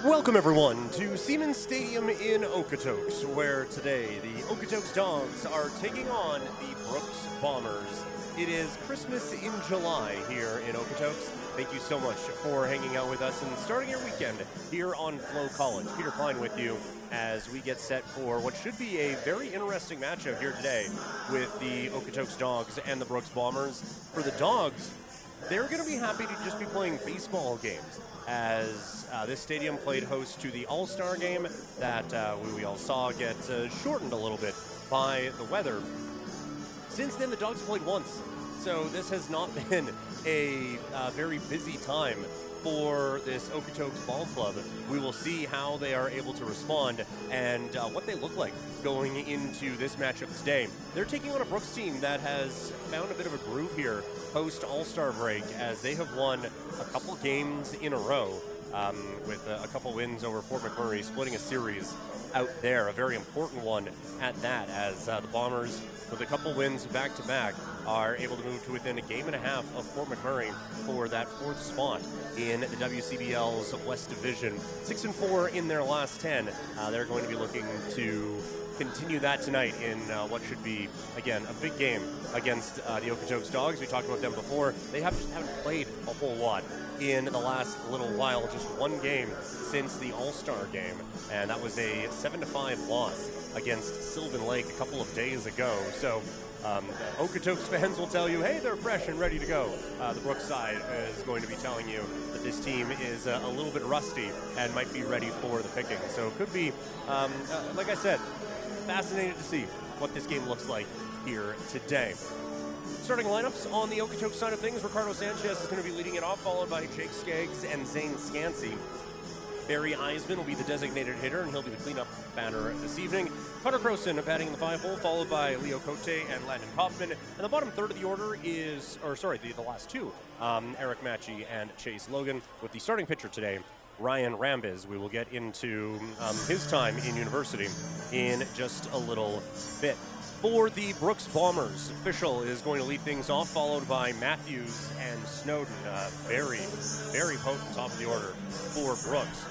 Welcome everyone to Siemens Stadium in Okotoks, where today the Okotoks Dawgs are taking on the Brooks Bombers. It is Christmas in July here in Okotoks. Thank you so much for hanging out with us and starting your weekend here on FloCollege. Peter Klein with you as we get set for what should be a very interesting matchup here today with the Okotoks Dawgs and the Brooks Bombers. For the Dawgs, they're going to be happy to just be playing baseball games, as this stadium played host to the All-Star game that we all saw get shortened a little bit by the weather. Since then, the Dawgs have played once, so this has not been a very busy time for this Okotoks ball club. We will see how they are able to respond and what they look like going into this matchup today. They're taking on a Brooks team that has found a bit of a groove here post All-Star break, as they have won a couple games in a row with a couple wins over Fort McMurray, splitting a series out there, a very important one at that, as the Bombers, with a couple wins back-to-back, are able to move to within a game and a half of Fort McMurray for that fourth spot in the WCBL's West Division. 6-4 in their last 10. They're going to be looking to continue that tonight in what should be, again, a big game against the Okotoks Dawgs. We talked about them before. They haven't played a whole lot in the last little while, just one game since the All-Star game, and that was a 7-5 loss against Sylvan Lake a couple of days ago. So Okotoks fans will tell you, hey, they're fresh and ready to go. The Brooks side is going to be telling you that this team is a little bit rusty and might be ready for the picking. So it could be, like I said, fascinated to see what this game looks like here today. Starting lineups on the Okotoks side of things, Ricardo Sanchez is going to be leading it off, followed by Jake Skaggs and Zane Scansey. Barry Eisman will be the designated hitter, and he'll be the cleanup batter this evening. Connor Croson batting in the 5-hole, followed by Leo Cote and Landon Kaufman. And the bottom third of the order is, the last two, Eric Matchey and Chase Logan, with the starting pitcher today, Ryan Rambiz. We will get into his time in university in just a little bit. For the Brooks Bombers, Fischel is going to lead things off, followed by Matthews and Snowden. Very, very potent top of the order for Brooks.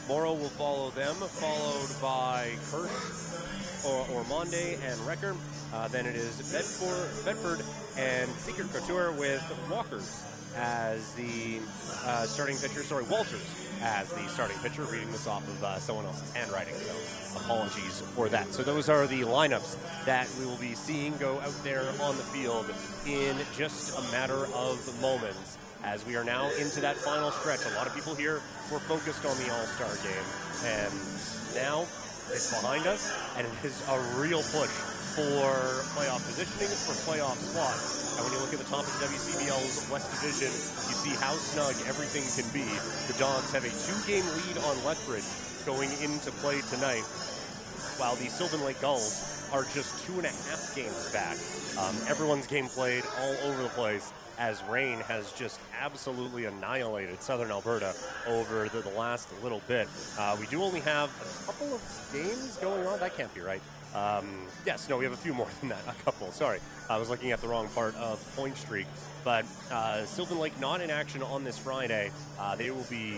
Morrow will follow them, followed by Kirsch, Ormonde, and Recker. Then it is Bedford and Secret Couture, with Walkers as the starting pitcher. Walters as the starting pitcher, reading this off of someone else's handwriting, so apologies for that. So those are the lineups that we will be seeing go out there on the field in just a matter of moments, as we are now into that final stretch. A lot of people here were focused on the All-Star game, and now it's behind us, and it is a real push for playoff positioning, for playoff spots. And when you look at the top of the WCBL's West Division, you see how snug everything can be. The Dawgs have a 2-game lead on Lethbridge going into play tonight, while the Sylvan Lake Gulls are just 2.5 games back. Everyone's game played all over the place, as rain has just absolutely annihilated southern Alberta over the last little bit. We do only have a couple of games going on. That can't be right. Yes, no, we have a few more than that. A couple, sorry. I was looking at the wrong part of Point Streak. But Sylvan Lake not in action on this Friday. They will be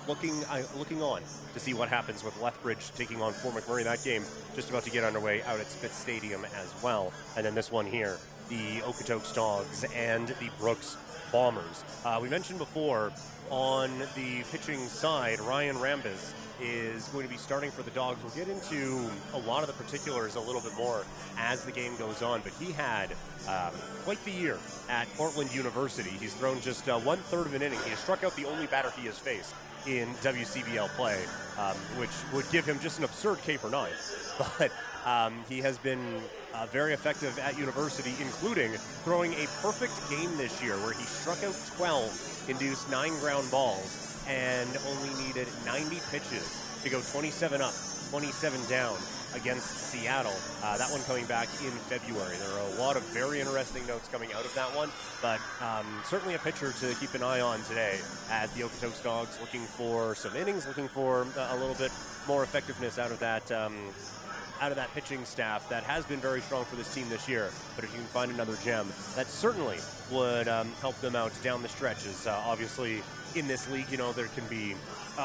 looking on to see what happens with Lethbridge taking on Fort McMurray. That game just about to get underway out at Spitz Stadium as well. And then this one here, the Okotoks Dawgs and the Brooks Bombers. We mentioned before, on the pitching side, Ryan Rambiz is going to be starting for the Dawgs. We'll get into a lot of the particulars a little bit more as the game goes on, but he had quite the year at Portland University. He's thrown just 1/3 of an inning. He has struck out the only batter he has faced in WCBL play, which would give him just an absurd K per 9. But he has been very effective at university, including throwing a perfect game this year where he struck out 12, induced 9 ground balls, and only needed 90 pitches to go 27 up, 27 down against Seattle. That one coming back in February. There are a lot of very interesting notes coming out of that one, but certainly a pitcher to keep an eye on today, as the Okotoks Dawgs looking for some innings, looking for a little bit more effectiveness out of that out of that pitching staff that has been very strong for this team this year. But if you can find another gem, that certainly would help them out down the stretches. Obviously, in this league, there can be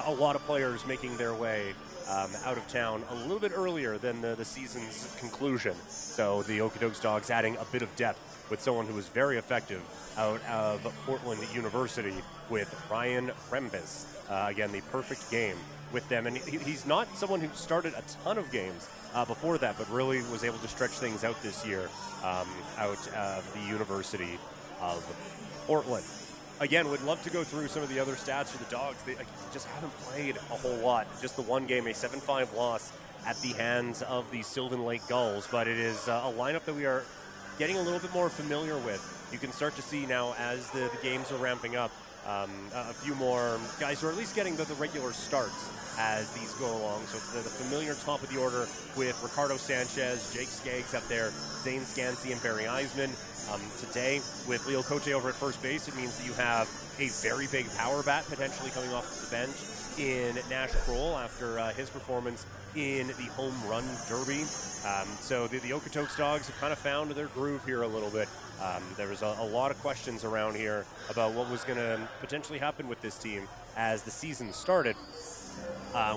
a lot of players making their way out of town a little bit earlier than the season's conclusion. So the Okotoks Dawgs adding a bit of depth with someone who was very effective out of Portland University with Ryan Rembis. Again, the perfect game with them. And he's not someone who started a ton of games before that, but really was able to stretch things out this year out of the University of Portland. Again, would love to go through some of the other stats for the Dawgs. They just haven't played a whole lot. Just the one game, a 7-5 loss at the hands of the Sylvan Lake Gulls. But it is a lineup that we are getting a little bit more familiar with. You can start to see now as the games are ramping up, a few more guys who are at least getting the regular starts as these go along. So it's the familiar top of the order with Ricardo Sanchez, Jake Skaggs up there, Zane Scansey, and Barry Eisman. Today, with Leo Cote over at first base, it means that you have a very big power bat potentially coming off the bench in Nash Kroll after his performance in the home run derby. So the Okotoks Dawgs have kind of found their groove here a little bit. There was a lot of questions around here about what was going to potentially happen with this team as the season started.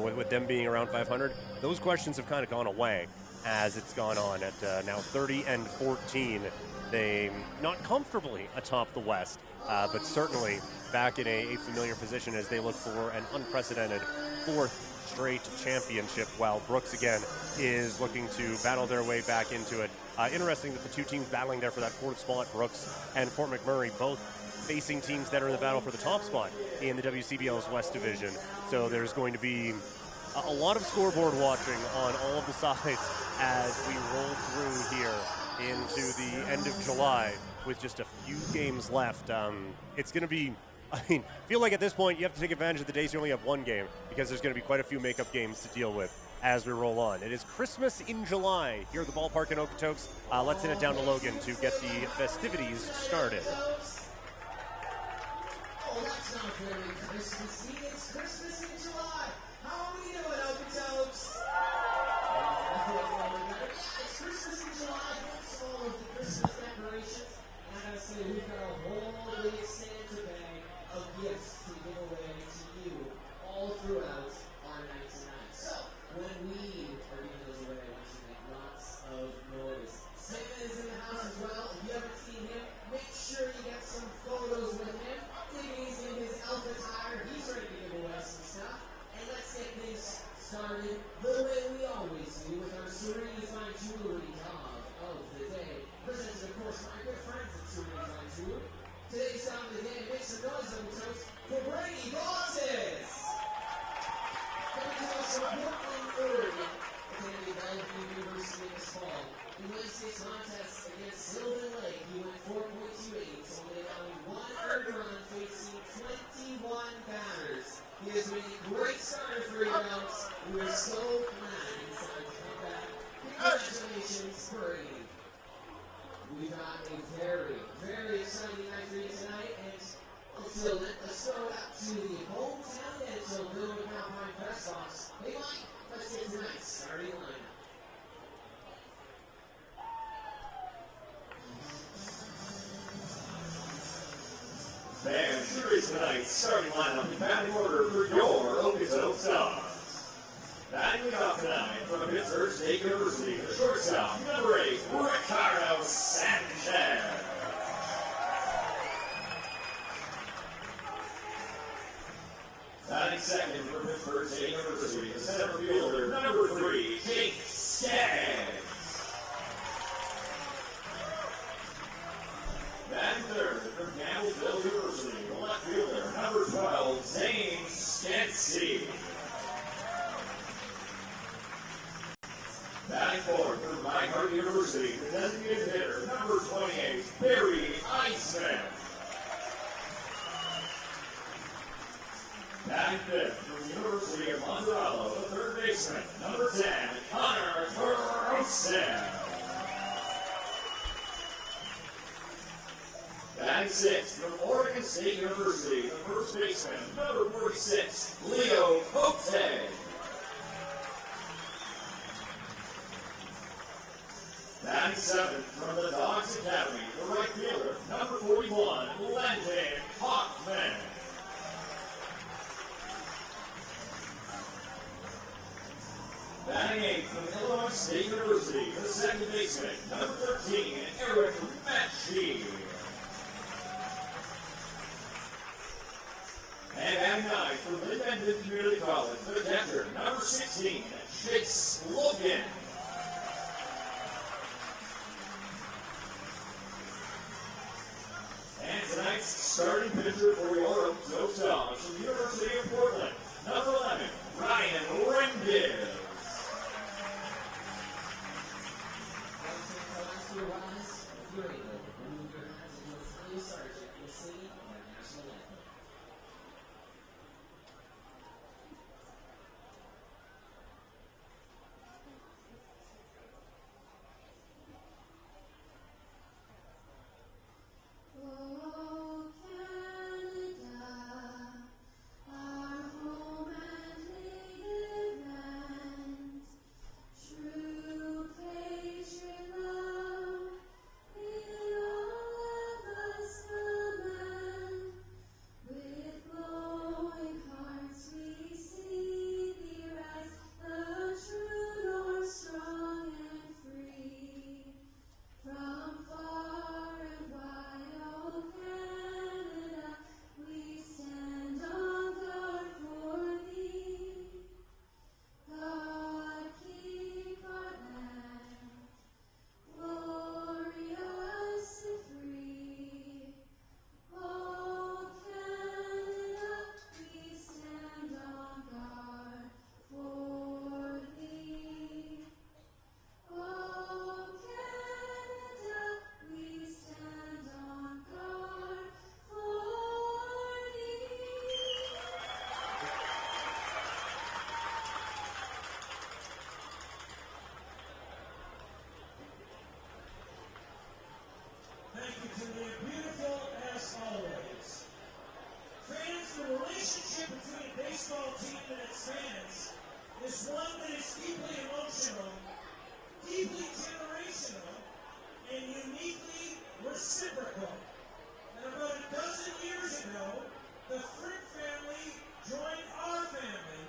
With them being around 500, those questions have kind of gone away as it's gone on at now 30-14. They not comfortably atop the West, but certainly back in a familiar position as they look for an unprecedented fourth straight championship, while Brooks again is looking to battle their way back into it. Interesting that the two teams battling there for that fourth spot, Brooks and Fort McMurray, both facing teams that are in the battle for the top spot in the WCBL's West Division. So there's going to be a lot of scoreboard watching on all of the sides as we roll through here into the end of July with just a few games left. It's going to be, I feel like at this point you have to take advantage of the days you only have one game, because there's going to be quite a few makeup games to deal with as we roll on. It is Christmas in July here at the ballpark in Okotoks. Let's send it down to Logan to get the festivities started. Oh, that's not very Christmassy. It's Christmas in July. How are we doing, Okotoks? It's Christmas in July. Thanks all of the Christmas decorations. And I gotta say, we've got a whole big Santa bag of gifts to give away to you all throughout our night tonight. So, when we are giving those away, I want you to make lots of noise. Simon is in the house as well. If you haven't seen him, make sure you get some photos with him. He's in his elf attire. He's ready to give away some stuff. And let's get this started the way we always do with our Serenity Fine Jewelry Dog of the Day. Presented, of course, by my good friends at Serenity Fine Jewelry. Today's song of the day, make some noise on the toast for Brady Dawgs. Coming to us from Portland, Oregon, attending Bellevue University this fall. He wins his contest against Sylvan Lake. He went 4.28, only allowing one earned run, facing 21 batters. He has been a great starter for you, Dawgs. We are so glad he's time to come back. Congratulations, Brady. We've got a very, very exciting night for you tonight, and let's go out to the hometown and to Bill McAlpine press box. Hey, Mike, let's get tonight's starting lineup. And here is tonight's starting lineup in batting order for your Okotoks Dawgs. Batting it off tonight from Pittsburgh State University, the shortstop, number 8, Ricardo Sanchez. Batting second from Pittsburgh State University, the center fielder, number 3, Jake Skaggs. Batting third from Campbellsville University, the left fielder, number 12, Zane Scansey. Batting fourth from Minehart University, the designated hitter, number 28, Barry Eisman. Batting fifth from the University of Monterello, the third baseman, number 10, Connor Carlson. Batting sixth from Oregon State University, the first baseman, number 46, Leo Cote. From the Dawgs Academy, the right fielder, number 41, Landon Hoffman. Batting eighth from Illinois State University, the second baseman, number 13, Eric Matchie. And batting ninth from Independent Community College, the catcher, number 16, Chase Logan. And tonight's starting pitcher for your Okotoks Dawgs from the University of Portland, number 11, Ryan Rendell. If you're able, remove your hands and you'll feel your sergeant. You'll sing our national anthem. Oh, Canada, our home and native land, true patriot love in all of us command. With glowing hearts we see thee rise, the true north, strong and free. From far and wide, oh Canada, we stand on guard for thee. God keep our land glorious and free. Oh Canada, we stand on guard for thee. Oh Canada, we stand on guard for thee. Thank you, Julia. Beautiful as always. Fans, the relationship between a baseball team and its fans is one that is deeply emotional, deeply generational, and uniquely reciprocal. And about a dozen years ago, the Frick family joined our family,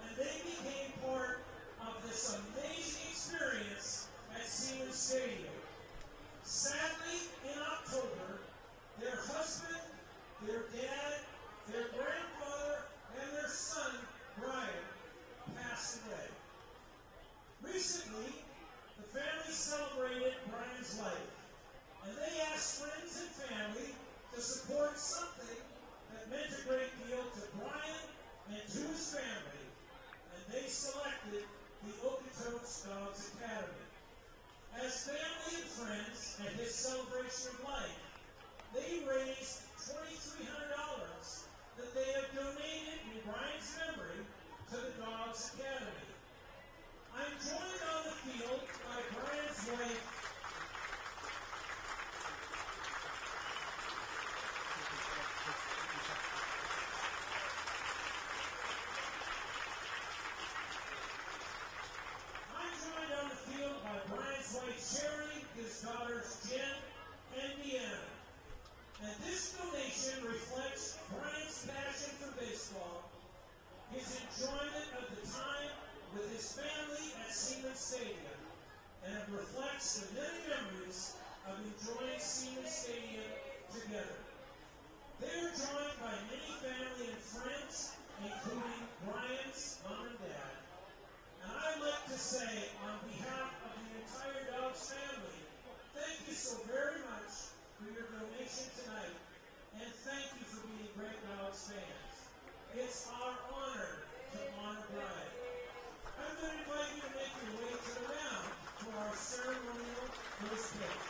and they became part of this amazing experience at Siemens Stadium. Sadly, in October, their husband, their dad, their grandfather, and their son, Brian, passed away. Recently, the family celebrated Brian's life, and they asked friends and family to support something that meant a great deal to Brian and to his family, and they selected the Okotoks Dawgs Academy. As family and friends at his celebration of life, they raised $2,300 that they have donated in Brian's memory to the Dawgs Academy. I'm joined on the field by Brian's wife, Sherry, his daughters Jen and Deanna. And this donation reflects Brian's passion for baseball, his enjoyment of the time with his family at Siemens Stadium, and it reflects the many memories of enjoying Siemens Stadium together. They are joined by many family and friends, including Brian's mom and dad. And I'd like to say, on behalf of the entire Dawgs family, thank you so very much for your donation tonight, and thank you for being great Dawgs fans. It's our honor to honor Brian. I'm going to invite you to make your way to the mound for our ceremonial first pitch.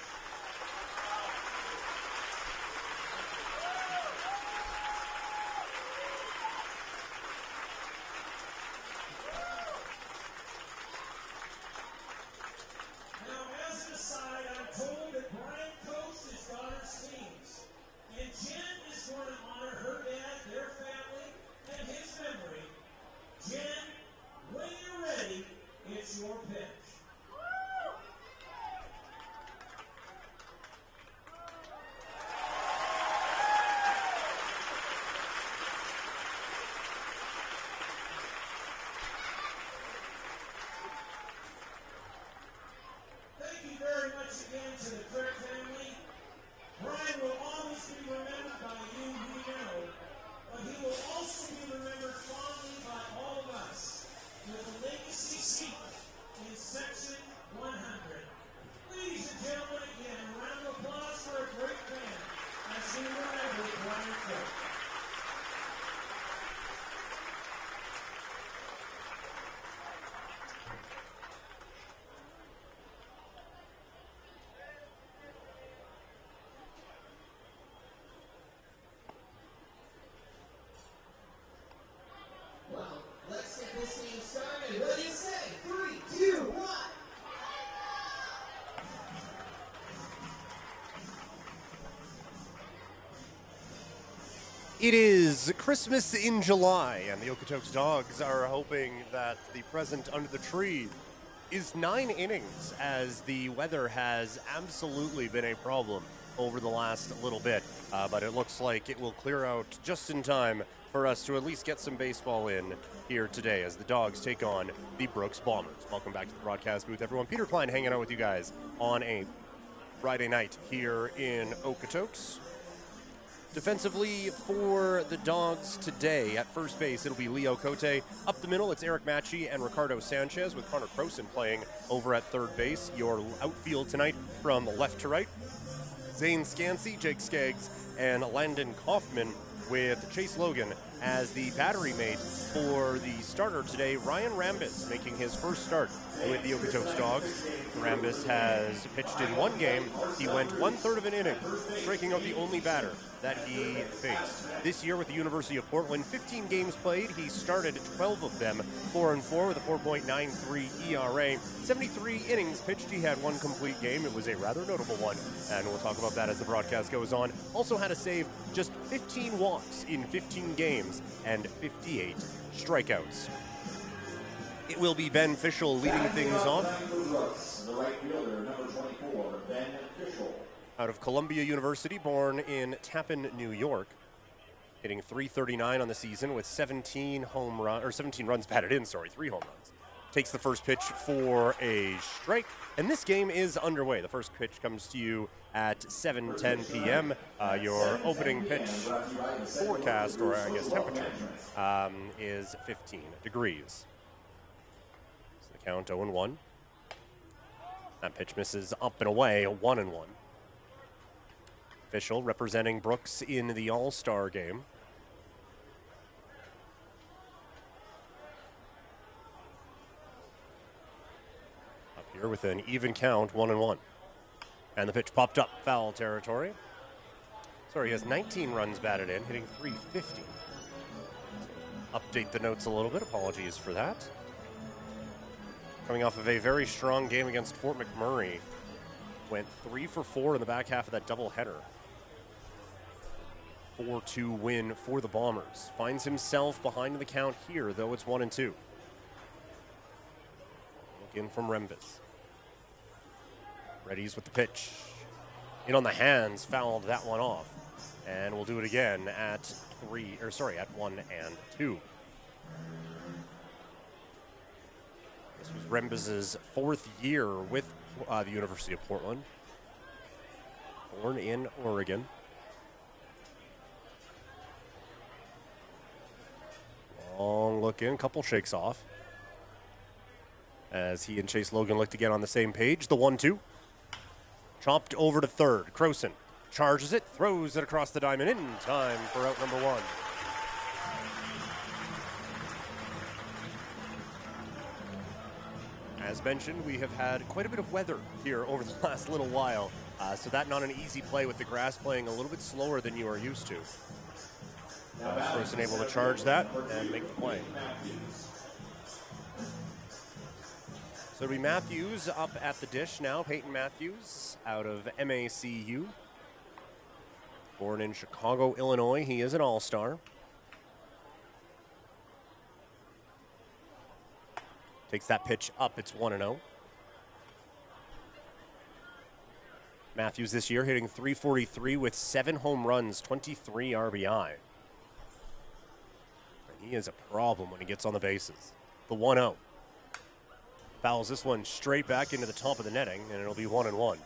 It is Christmas in July, and the Okotoks Dawgs are hoping that the present under the tree is 9 innings, as the weather has absolutely been a problem over the last little bit. But it looks like it will clear out just in time for us to at least get some baseball in here today as the Dawgs take on the Brooks Bombers. Welcome back to the broadcast booth, everyone. Peter Klein hanging out with you guys on a Friday night here in Okotoks. Defensively for the Dawgs today, at first base, it'll be Leo Cote. Up the middle, it's Eric Matchy and Ricardo Sanchez, with Connor Croson playing over at third base. Your outfield tonight from left to right, Zane Scansey, Jake Skaggs, and Landon Kaufman, with Chase Logan as the battery mate for the starter today, Ryan Rambis, making his first start with the Okotoks Dawgs. Rambis has pitched in one game. He went 1/3 of an inning, striking out the only batter that he faced. This year with the University of Portland, 15 games played. He started 12 of them, 4-4 with a 4.93 ERA. 73 innings pitched. He had one complete game. It was a rather notable one, and we'll talk about that as the broadcast goes on. Also had to save just 15 walks in 15 games and 58 strikeouts. It will be Ben Fischel leading things off. The right fielder, number 24, Ben Fischel. Out of Columbia University, born in Tappan, New York, hitting .339 on the season with 17 runs batted in, 3 home runs. Takes the first pitch for a strike, and this game is underway. The first pitch comes to you at 7:10 p.m. Your opening pitch forecast, or I guess temperature, is 15 degrees. So the count 0-1. That pitch misses up and away, 1-1. Fischel representing Brooks in the All-Star game. Up here with an even count, 1-1. And the pitch popped up, foul territory. He has 19 runs batted in, hitting .350. Update the notes a little bit, apologies for that. Coming off of a very strong game against Fort McMurray. Went 3 for 4 in the back half of that doubleheader. 4-2 win for the Bombers. Finds himself behind the count here, though it's 1-2. Look in from Rembis. Readies with the pitch. In on the hands, fouled that one off. And we'll do it again at 1-2. This was Rembis's 4th year with the University of Portland. Born in Oregon. Long look in, couple shakes off. As he and Chase Logan look to get on the same page. The 1-2. Chopped over to third. Croson charges it, throws it across the diamond in time for out number 1. As mentioned, we have had quite a bit of weather here over the last little while, so that not an easy play with the grass playing a little bit slower than you are used to. Croson able to charge that and make the play. So it'll be Matthews up at the dish now. Peyton Matthews out of MACU. Born in Chicago, Illinois. He is an all-star. Takes that pitch up. It's 1-0. Matthews this year hitting .343 with 7 home runs, 23 RBI. And he is a problem when he gets on the bases. The 1-0. Fouls this one straight back into the top of the netting, and it'll be 1-1.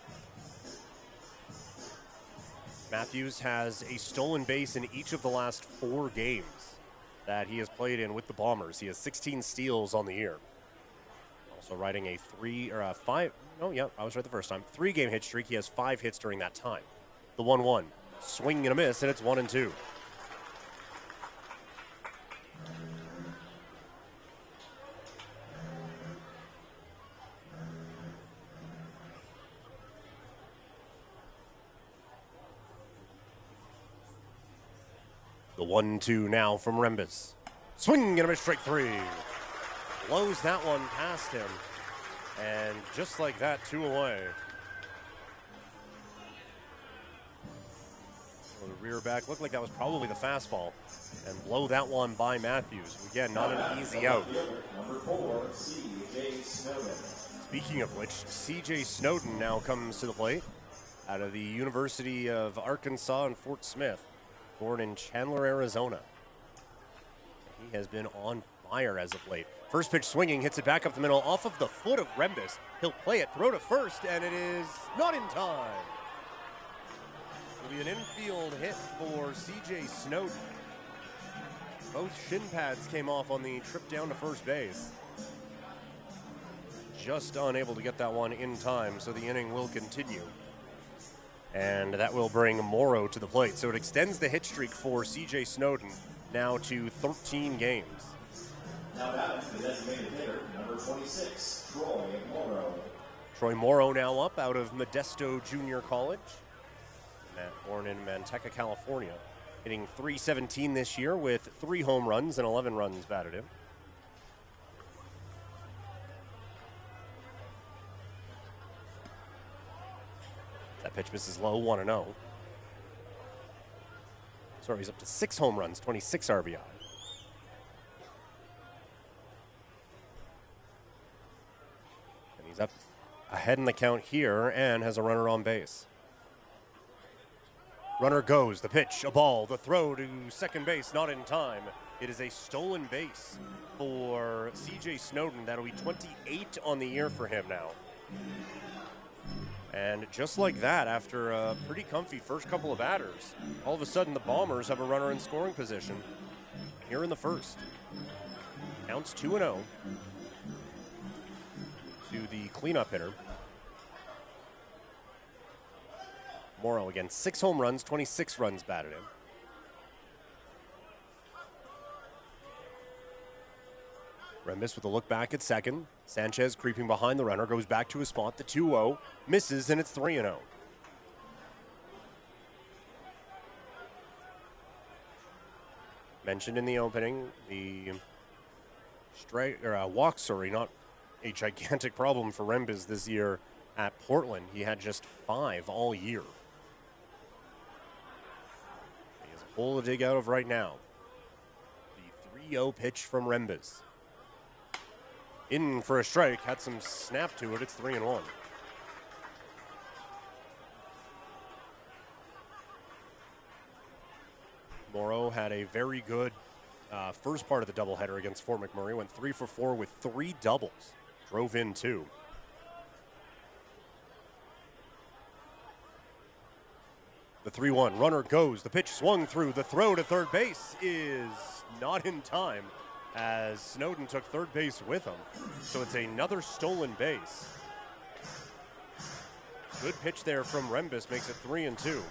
Matthews has a stolen base in each of the last 4 games that he has played in with the Bombers. He has 16 steals on the year. Also riding a 3-game hit streak. He has 5 hits during that time. The 1-1. Swing and a miss, and it's 1-2. The 1-2 now from Rembis. Swing and a miss, strike 3. Blows that one past him. And just like that, 2 away. Well, the rear back looked like that was probably the fastball. And blow that one by Matthews. Again, not an easy out. Number 4, C.J. Snowden. Speaking of which, C.J. Snowden now comes to the plate out of the University of Arkansas in Fort Smith, born in Chandler, Arizona. He has been on fire as of late. First pitch swinging, hits it back up the middle off of the foot of Rembus. He'll play it, throw to first, and it is not in time. It'll be an infield hit for C.J. Snowden. Both shin pads came off on the trip down to first base. Just unable to get that one in time, so the inning will continue. And that will bring Morrow to the plate. So it extends the hit streak for C.J. Snowden now to 13 games. Now batting the designated hitter, number 26, Troy Morrow. Troy Morrow now up out of Modesto Junior College. Born in Manteca, California. Hitting .317 this year with 3 home runs and 11 runs batted in. That pitch misses low, 1-0. Sorry, he's up to 6 home runs, 26 RBI. And he's up ahead in the count here and has a runner on base. Runner goes, the pitch, a ball, the throw to second base, not in time. It is a stolen base for C.J. Snowden. That'll be 28 on the year for him now. And just like that, after a pretty comfy first couple of batters, all of a sudden the Bombers have a runner in scoring position here in the first. Counts 2-0 to the cleanup hitter. Morrow again, 6 home runs, 26 runs batted in. Rembus with a look back at second. Sanchez creeping behind the runner, goes back to his spot, the 2-0, misses, and it's 3-0. Mentioned in the opening, the walk, not a gigantic problem for Rembus this year at Portland. He had just 5 all year. He has a hole to dig out of right now. The 3-0 pitch from Rembus. In for a strike, had some snap to it. It's 3-1. Morrow had a very good first part of the doubleheader against Fort McMurray. Went 3 for 4 with 3 doubles. Drove in 2. The 3-1 runner goes. The pitch swung through. The throw to third base is not in time, as Snowden took third base with him. So it's another stolen base. Good pitch there from Rembus, makes it 3-2.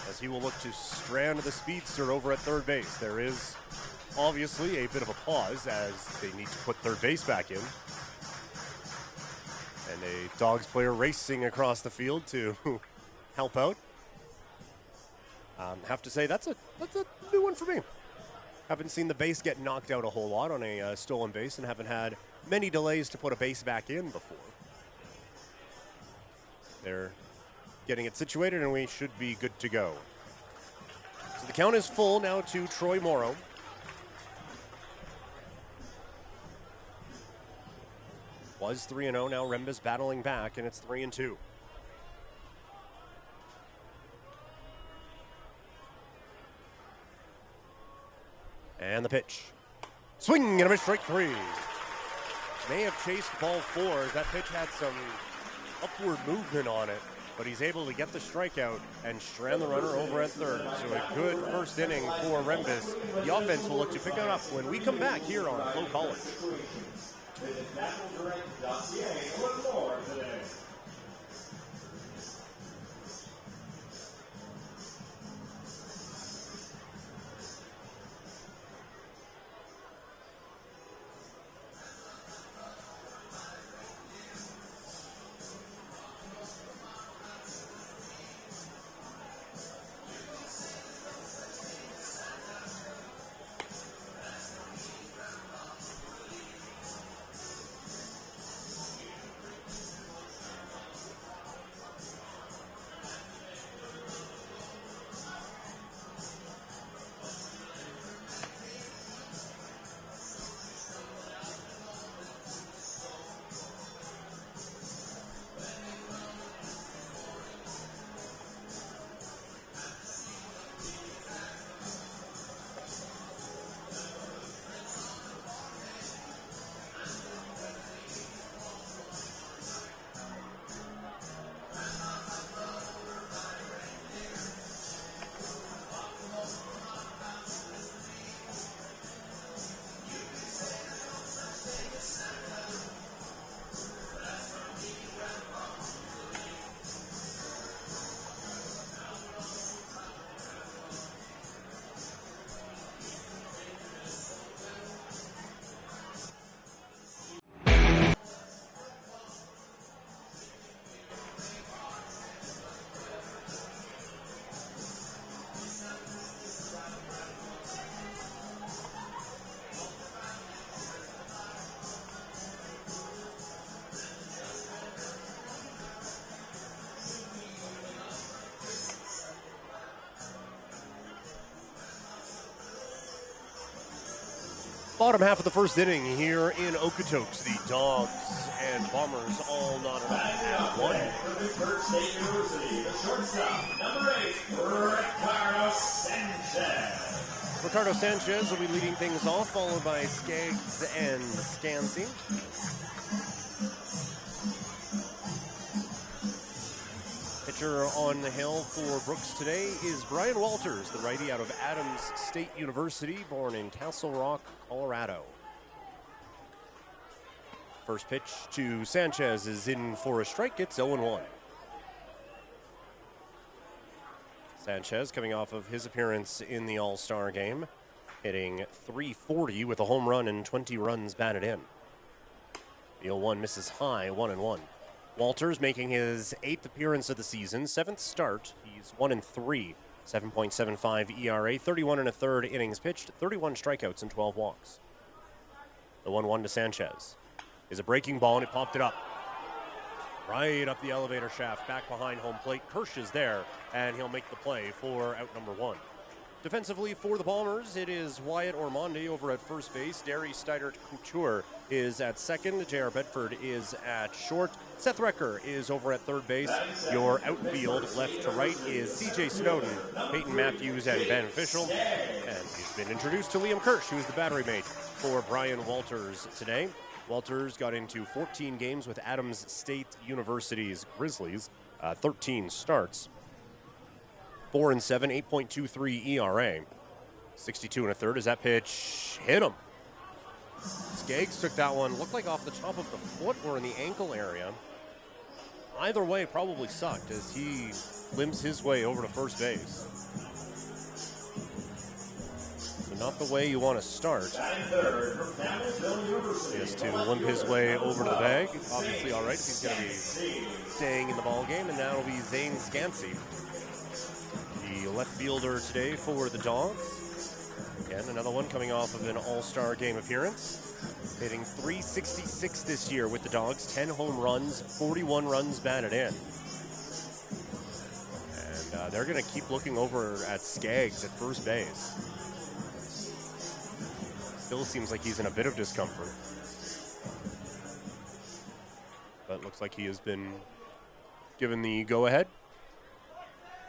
As he will look to strand the speedster over at third base. There is obviously a bit of a pause as they need to put third base back in. And a Dawgs player racing across the field to help out. Have to say that's a new one for me. Haven't seen the base get knocked out a whole lot on a stolen base, and haven't had many delays to put a base back in before. They're getting it situated, and we should be good to go. So the count is full now to Troy Morrow. Was 3-0, now Rembus battling back, and it's 3-2. And the pitch. Swing and a miss, strike 3. May have chased ball 4 as that pitch had some upward movement on it, but he's able to get the strikeout and strand the runner over at third. So a good first inning for Rembus. The offense will look to pick it up when we come back here on FloCollege. Visit nationaldirect.ca and learn more today. Bottom half of the first inning here in Okotoks. The Dawgs and Bombers all knotted up at 1. For Pittsburgh State University, the shortstop, number 8, Ricardo Sanchez. Ricardo Sanchez will be leading things off, followed by Skaggs and Scansey. Pitcher on the hill for Brooks today is Brian Walters, the righty out of Adams State University, born in Castle Rock, Colorado. First pitch to Sanchez is in for a strike. It's 0-1. Sanchez coming off of his appearance in the All-Star game, hitting .340 with a home run and 20 runs batted in. The 0-1 misses high, 1-1. Walters making his 8th appearance of the season, 7th start. He's 1-3, 7.75 ERA, 31 1/3 innings pitched, 31 strikeouts and 12 walks. The 1-1 to Sanchez is a breaking ball, and it popped it up. Right up the elevator shaft, back behind home plate. Kirsch is there, and he'll make the play for out number 1. Defensively for the Bombers, it is Wyatt Ormonde over at first base. Derry Steidert Couture is at second. J.R. Bedford is at short. Seth Recker is over at third base. Your outfield, left to right, is C.J. Snowden, Peyton Matthews, and Ben Fischel. And he's been introduced to Liam Kirsch, who is the battery mate for Brian Walters today. Walters got into 14 games with Adams State University's Grizzlies, 13 starts. 4-7, 8.23 ERA. 62 1/3 as that pitch hit him. Skaggs took that one, looked like off the top of the foot or in the ankle area. Either way, probably sucked as he limps his way over to first base. So not the way you want to start. He has to limp his way over to the bag. Obviously all right if he's going to be staying in the ball game, and that'll be Zane Scansey, the left fielder today for the Dawgs. Again, another one coming off of an all-star game appearance. Hitting .366 this year with the Dawgs, 10 home runs, 41 runs batted in. And they're going to keep looking over at Skaggs at first base. Still seems like he's in a bit of discomfort. But looks like he has been given the go-ahead.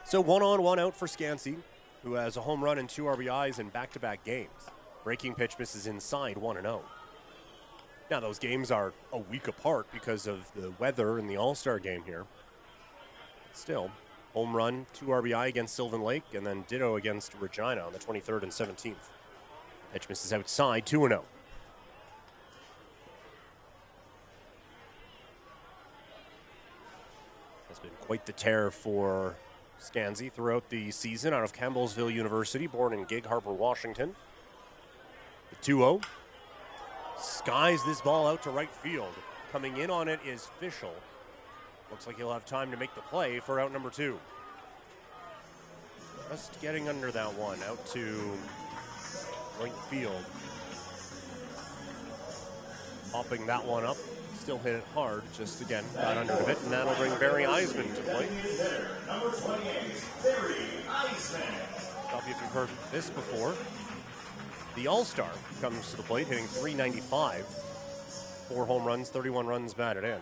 So 1 on, 1 out for Scansey, who has a home run and 2 RBIs in back-to-back games. Breaking pitch misses inside, 1-0. Now, those games are a week apart because of the weather in the All-Star game here. Still, home run, 2 RBI against Sylvan Lake, and then ditto against Regina on the 23rd and 17th. Pitch misses outside, 2-0. Has been quite the tear for Scansey throughout the season out of Campbellsville University, born in Gig Harbor, Washington. The 2-0. Skies this ball out to right field. Coming in on it is Fischel. Looks like he'll have time to make the play for out number 2. Just getting under that one, out to right field. Popping that one up. Still hit it hard, just again, got under the bit, and that'll bring Barry Eisman to play. Number 28, Barry Eisman. Stop you if you've heard this before. The All-Star comes to the plate, hitting .395. 4 home runs, 31 runs batted in.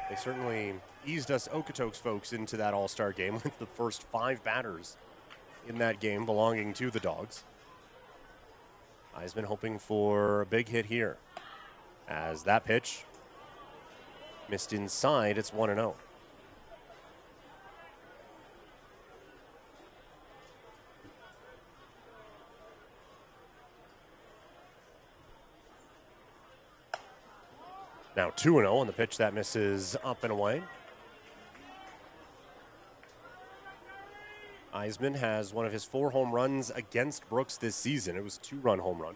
They certainly eased us Okotoks folks into that All-Star game with the first 5 batters in that game belonging to the Dawgs. Eisman hoping for a big hit here. As that pitch missed inside, it's 1-0. Now 2-0 on the pitch that misses up and away. Eisman has one of his 4 home runs against Brooks this season. It was a 2-run home run.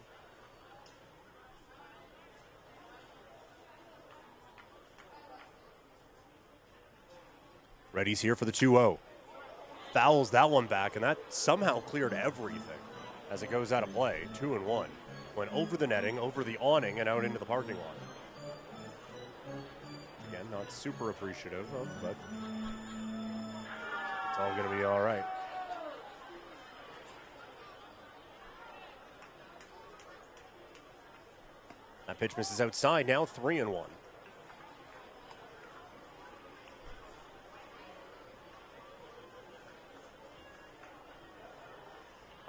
Reddy's here for the 2-0. Fouls that one back, and that somehow cleared everything as it goes out of play. 2-1. Went over the netting, over the awning, and out into the parking lot. Again, not super appreciative of, but it's all going to be all right. That pitch misses outside, now 3-1.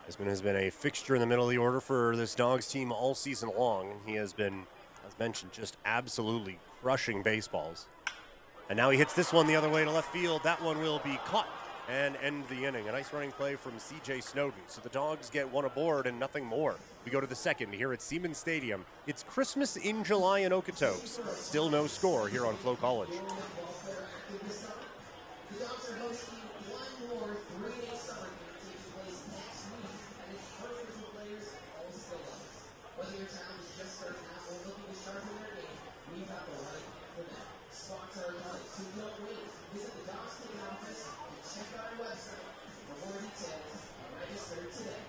Heisman has been a fixture in the middle of the order for this Dawgs team all season long. He has been, as mentioned, just absolutely crushing baseballs. And now he hits this one the other way to left field. That one will be caught and end the inning. A nice running play from C.J. Snowden. So the Dawgs get one aboard and nothing more. We go to the second here at Siemens Stadium. It's Christmas in July in Okotoks. Still no score here on FloCollege. The Dawgs are hosting one more three-day summer camp taking place next week, and it's perfect for players all skill levels. Whether your child is just starting out or looking to sharpen their game, we've got the right camp for them. Spots are light, so don't wait. Visit the Dawgs ticket office and check out our website for more details and register today.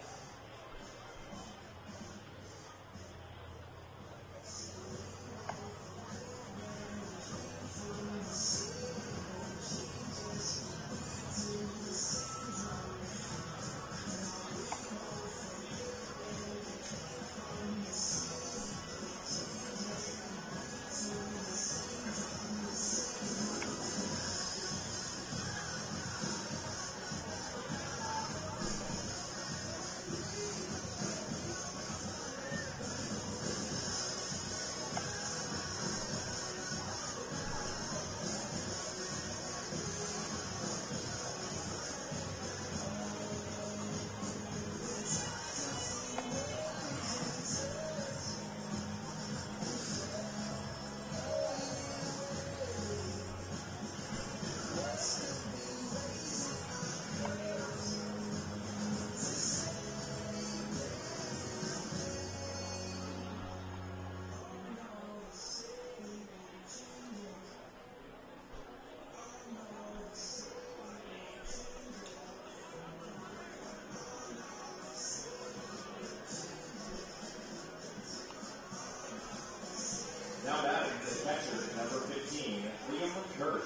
Now batting is catcher, number 15, Liam Kirsch.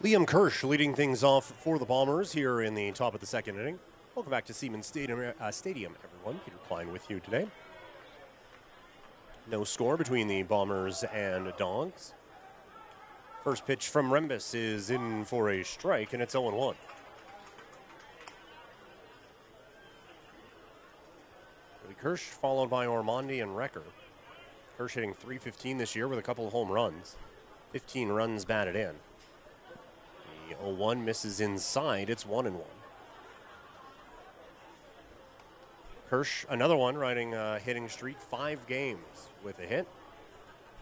Liam Kirsch leading things off for the Bombers here in the top of the second inning. Welcome back to Siemens Stadium, everyone. Peter Klein with you today. No score between the Bombers and Dawgs. First pitch from Rembus is in for a strike, and it's 0-1. Kirsch followed by Ormonde and Recker. Kirsch hitting .315 this year with a couple of home runs. 15 runs batted in. The 0-1 misses inside. It's 1-1. Kirsch, another one, riding a hitting streak, 5 games with a hit.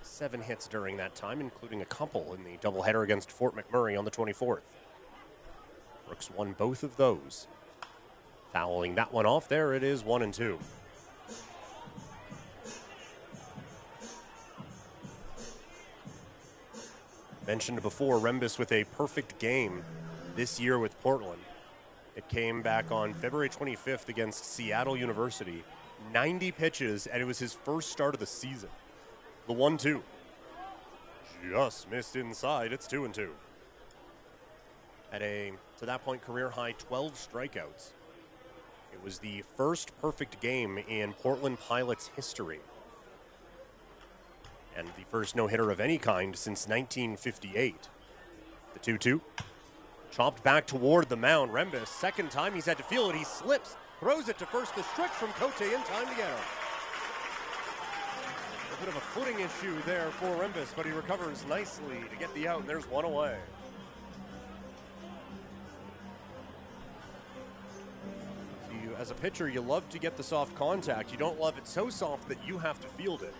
7 hits during that time, including a couple in the doubleheader against Fort McMurray on the 24th. Brooks won both of those. Fouling that one off. There it is, 1-2. Mentioned before, Rembus with a perfect game this year with Portland. It came back on February 25th against Seattle University. 90 pitches, and it was his first start of the season. The 1-2. Just missed inside. It's 2-2. At a, to that point, career-high 12 strikeouts. It was the first perfect game in Portland Pilots history. And the first no-hitter of any kind since 1958. The 2-2. Chopped back toward the mound. Rembus, second time he's had to feel it. He slips, throws it to first. The stretch from Cote in time to get him. A bit of a footing issue there for Rembus, but he recovers nicely to get the out, and there's one away. So as a pitcher, you love to get the soft contact. You don't love it so soft that you have to field it.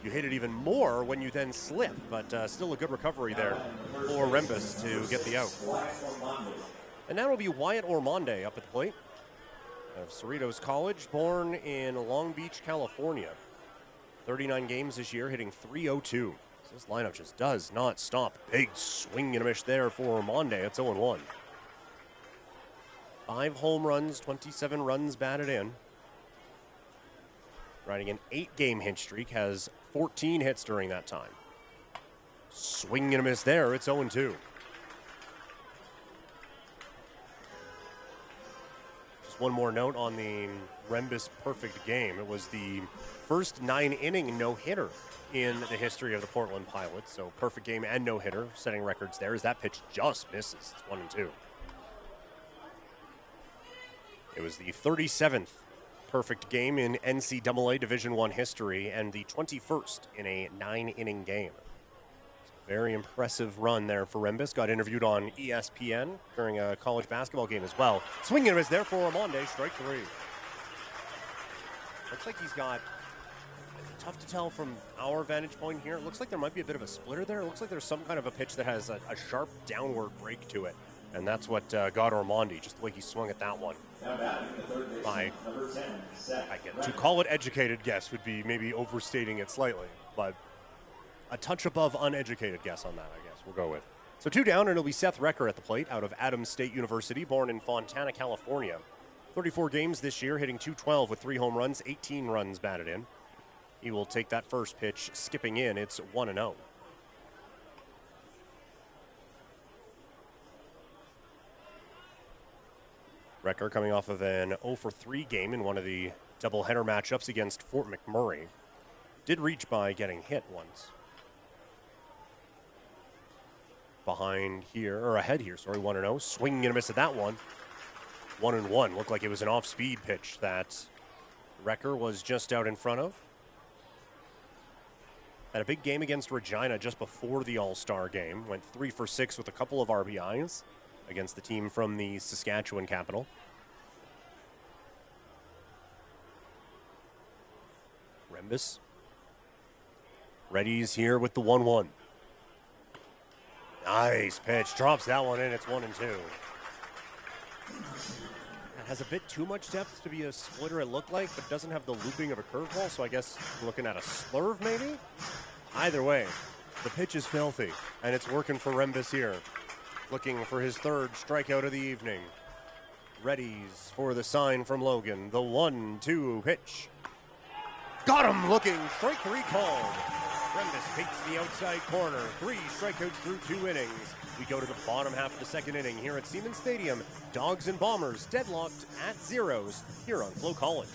You hate it even more when you then slip, but still a good recovery there for Rembus to get the out. And that will be Wyatt Ormonde up at the plate of Cerritos College, born in Long Beach, California. 39 games this year, hitting .302. So this lineup just does not stop. Big swing and a miss there for Ormonde. It's 0-1. 5 home runs, 27 runs batted in. Riding an 8-game hit streak, has 14 hits during that time. Swing and a miss there. It's 0-2. Just one more note on the Rembus perfect game. It was the first 9-inning no-hitter in the history of the Portland Pilots. So perfect game and no-hitter, setting records there as that pitch just misses. It's 1-2. It was the 37th perfect game in NCAA Division I history and the 21st in a 9-inning game. Very impressive run there for Rembus. Got interviewed on ESPN during a college basketball game as well. Swinging is there for Armande, strike 3. Looks like he's got, tough to tell from our vantage point here, it looks like there might be a bit of a splitter there. It looks like there's some kind of a pitch that has a sharp downward break to it. And that's what got Armande, just the way he swung at that one. To call it educated guess would be maybe overstating it slightly, but a touch above uneducated guess on that, I guess we'll go with. So 2 down, and it'll be Seth Recker at the plate out of Adams State University, born in Fontana, California. 34 games this year, hitting .212 with 3 home runs, 18 runs batted in. He will take that first pitch, skipping in. It's 1-0. Recker coming off of an 0-for-3 game in one of the doubleheader matchups against Fort McMurray. Did reach by getting hit once. Ahead here, 1-0. Swinging and a miss at that one. 1-1. Looked like it was an off-speed pitch that Recker was just out in front of. Had a big game against Regina just before the All-Star game. Went 3 for 6 with a couple of RBIs against the team from the Saskatchewan capital. Rembus. Ready's here with the 1-1. Nice pitch. Drops that one in. It's 1-2. It has a bit too much depth to be a splitter, it looked like, but doesn't have the looping of a curveball, so I guess we're looking at a slurve maybe? Either way, the pitch is filthy, and it's working for Rembus here. Looking for his 3rd strikeout of the evening. Readies for the sign from Logan. The 1-2 pitch. Got him looking. Strike 3 called. Rembus beats the outside corner. 3 strikeouts through 2 innings. We go to the bottom half of the 2nd inning here at Siemens Stadium. Dogs and Bombers deadlocked at 0s here on FloCollege.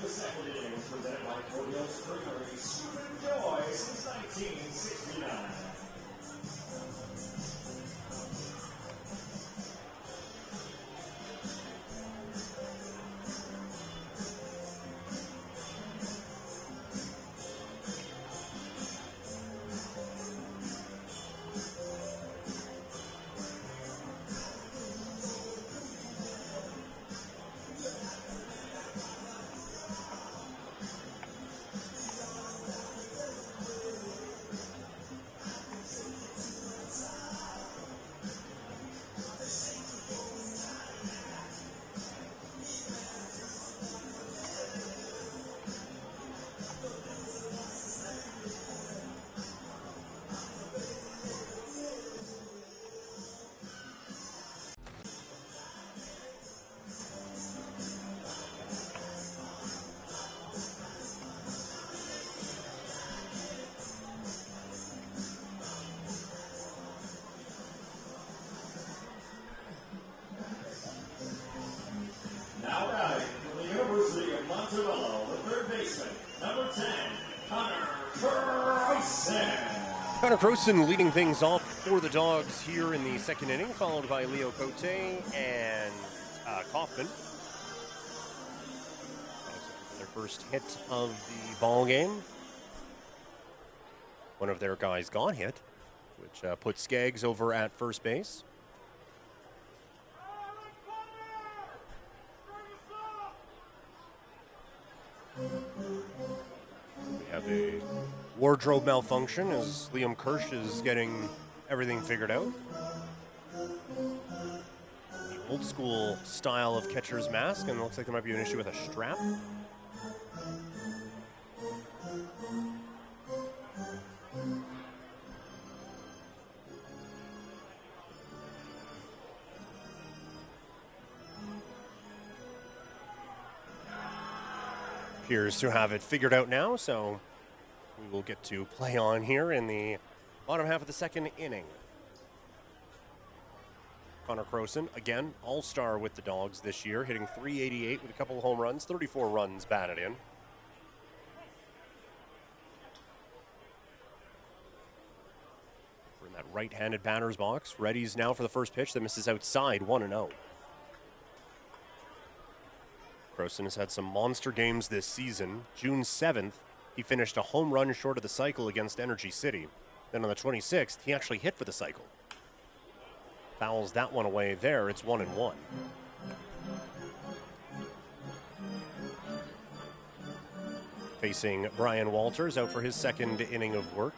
The 2nd inning was presented by Cordial's Creamery. Scoop and enjoy since 1969. Connor Croson leading things off for the Dogs here in the 2nd inning, followed by Leo Cote and Kaufman. Their first hit of the ball game. One of their guys got hit, which put Skaggs over at first base. We have a wardrobe malfunction as Liam Kirsch is getting everything figured out. The old school style of catcher's mask, and it looks like there might be an issue with a strap. appears to have it figured out now, so we will get to play on here in the bottom half of the second inning. Connor Croson, again, all-star with the Dawgs this year, hitting .388 with a couple of home runs, 34 runs batted in. We're in that right-handed batter's box. Ready's now for the first pitch that misses outside, 1-0. Croson has had some monster games this season. June 7th, he finished a home run short of the cycle against Energy City. Then on the 26th, he actually hit for the cycle. Fouls that one away there. It's 1-1. Facing Brian Walters, out for his second inning of work.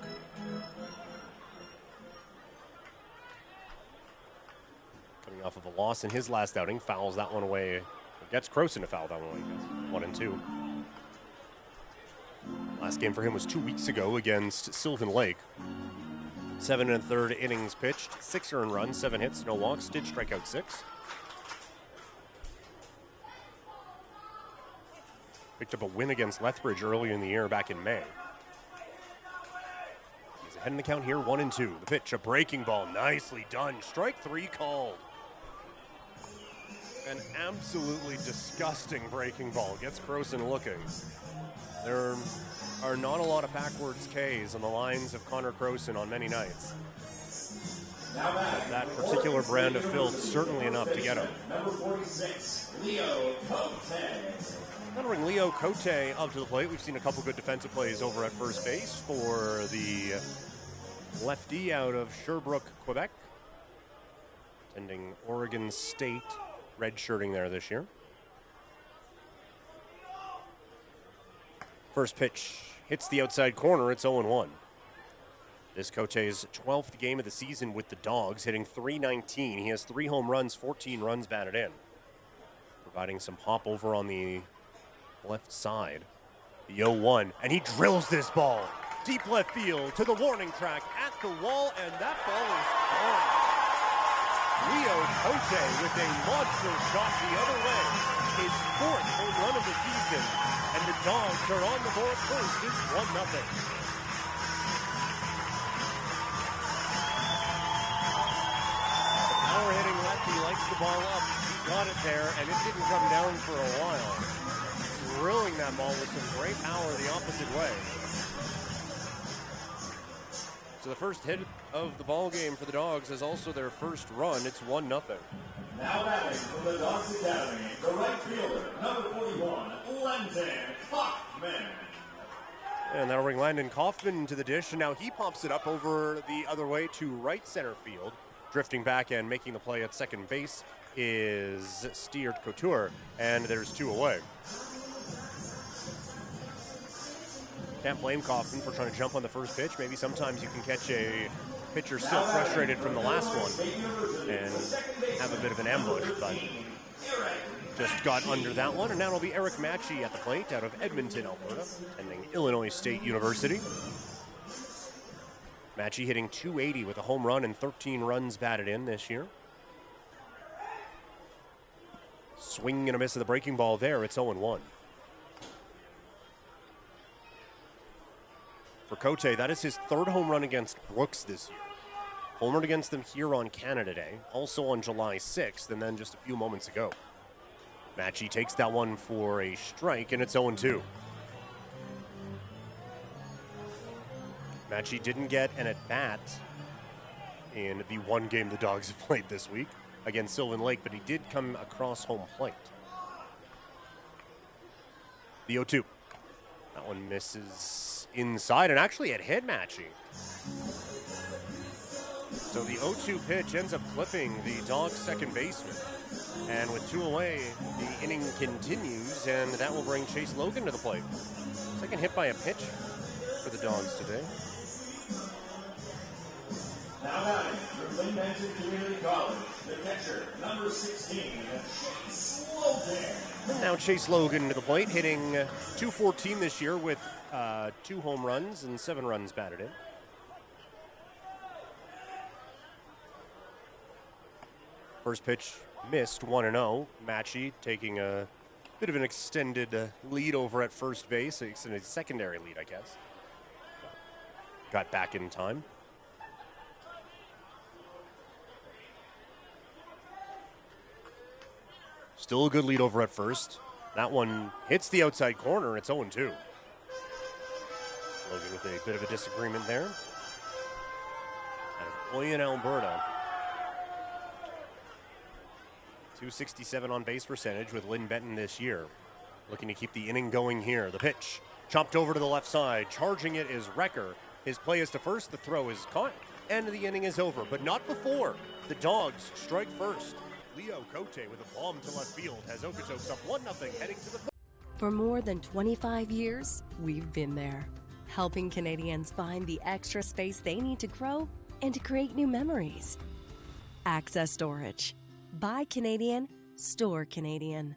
Coming off of a loss in his last outing, fouls that one away. Gets Croson to foul that one away. 1-2. Last game for him was 2 weeks ago against Sylvan Lake. 7 1/3 innings pitched, 6 earned runs, 7 hits, no walks, did strike out 6. Picked up a win against Lethbridge earlier in the year back in May. He's ahead in the count here, 1-2. The pitch, a breaking ball, nicely done. Strike 3 called. An absolutely disgusting breaking ball. Gets Croson looking. There are not a lot of backwards Ks on the lines of Connor Croson on many nights. That particular brand of filth, certainly enough to get him. Number 46, Leo Cote. That'll bring Leo Cote up to the plate. We've seen a couple good defensive plays over at first base for the lefty out of Sherbrooke, Quebec. Attending Oregon State, redshirting there this year. First pitch hits the outside corner. It's 0-1. This Cote's 12th game of the season with the Dawgs, hitting .319. He has 3 home runs, 14 runs batted in. Providing some pop over on the left side. The 0-1, and he drills this ball deep left field to the warning track at the wall, and that ball is gone. Leo Cote with a monster shot the other way. His 4th home run of the season, and the Dawgs are on the board first. It's 1-0. Power-hitting lefty likes the ball up. He got it there, and it didn't come down for a while. Drilling that ball with some great power the opposite way. So the first hit of the ball game for the Dawgs is also their first run. It's 1-0. Now batting from the Dawgs Academy, the right fielder, number 41, Landon Kaufman. And that'll bring Landon Kaufman to the dish, and now he pops it up over the other way to right center field. Drifting back and making the play at second base is Steert Couture, and there's 2 away. Can't blame Kaufman for trying to jump on the first pitch. Maybe sometimes you can catch a pitcher still frustrated from the last one and have a bit of an ambush, but just got under that one. And now it'll be Eric Matchey at the plate out of Edmonton, Alberta, attending Illinois State University. Matchey hitting .280 with a home run and 13 runs batted in this year. Swing and a miss of the breaking ball there. It's 0-1. For Cote, that is his 3rd home run against Brooks this year. Home run against them here on Canada Day, also on July 6th, and then just a few moments ago. Matchey takes that one for a strike, and it's 0-2. Matchey didn't get an at-bat in the one game the Dawgs have played this week against Sylvan Lake, but he did come across home plate. The 0-2. That one misses inside, and actually it hit Matchey. So the 0-2 pitch ends up clipping the Dawgs second baseman. And with 2 away, the inning continues, and that will bring Chase Logan to the plate. Second hit by a pitch for the Dawgs today. Now batting from Lynn Benson Community College, the catcher, number 16, Chase Logan. And now Chase Logan to the plate, hitting .214 this year with 2 home runs and 7 runs batted in. First pitch missed, 1-0. Matchey taking a Bit of an extended lead over at first base, extended secondary lead, I guess. Got back in time. Still a good lead over at first. That one hits the outside corner. It's 0-2. Logan with a bit of a disagreement there. Out of Oyen, Alberta. 267 on base percentage with Lynn Benton this year. Looking to keep the inning going here. The pitch chopped over to the left side. Charging it is Recker. His play is to first. The throw is caught. And the inning is over, but not before. The Dawgs strike first. Leo Cote with a bomb to left field has Okotoks up 1-0 heading to the... For more than 25 years, we've been there, helping Canadians find the extra space they need to grow and to create new memories. Access Storage. Buy Canadian, store Canadian.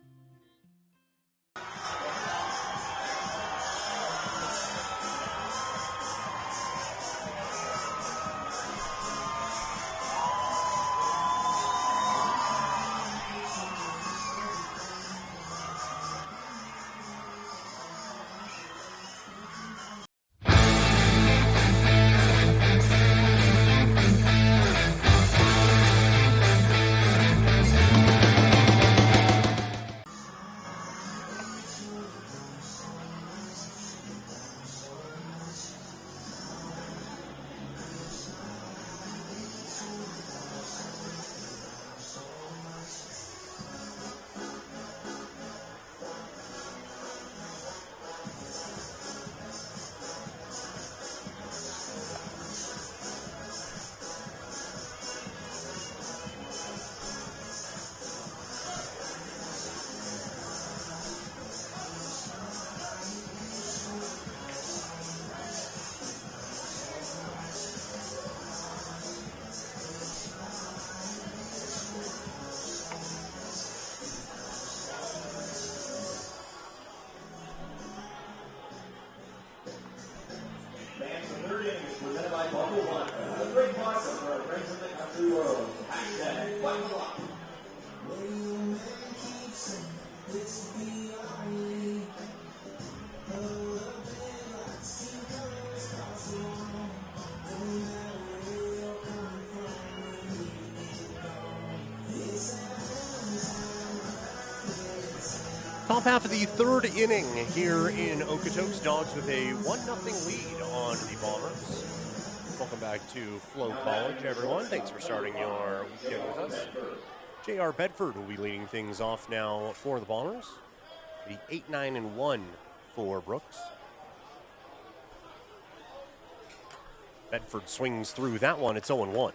Top half of the third inning here in Okotoks. Dawgs with a 1-0 lead on the Bombers. Welcome back to FloCollege, everyone. Thanks for starting your weekend with us. J.R. Bedford will be leading things off now for the Bombers. The 8-9-1 for Brooks. Bedford swings through that one. It's 0-1.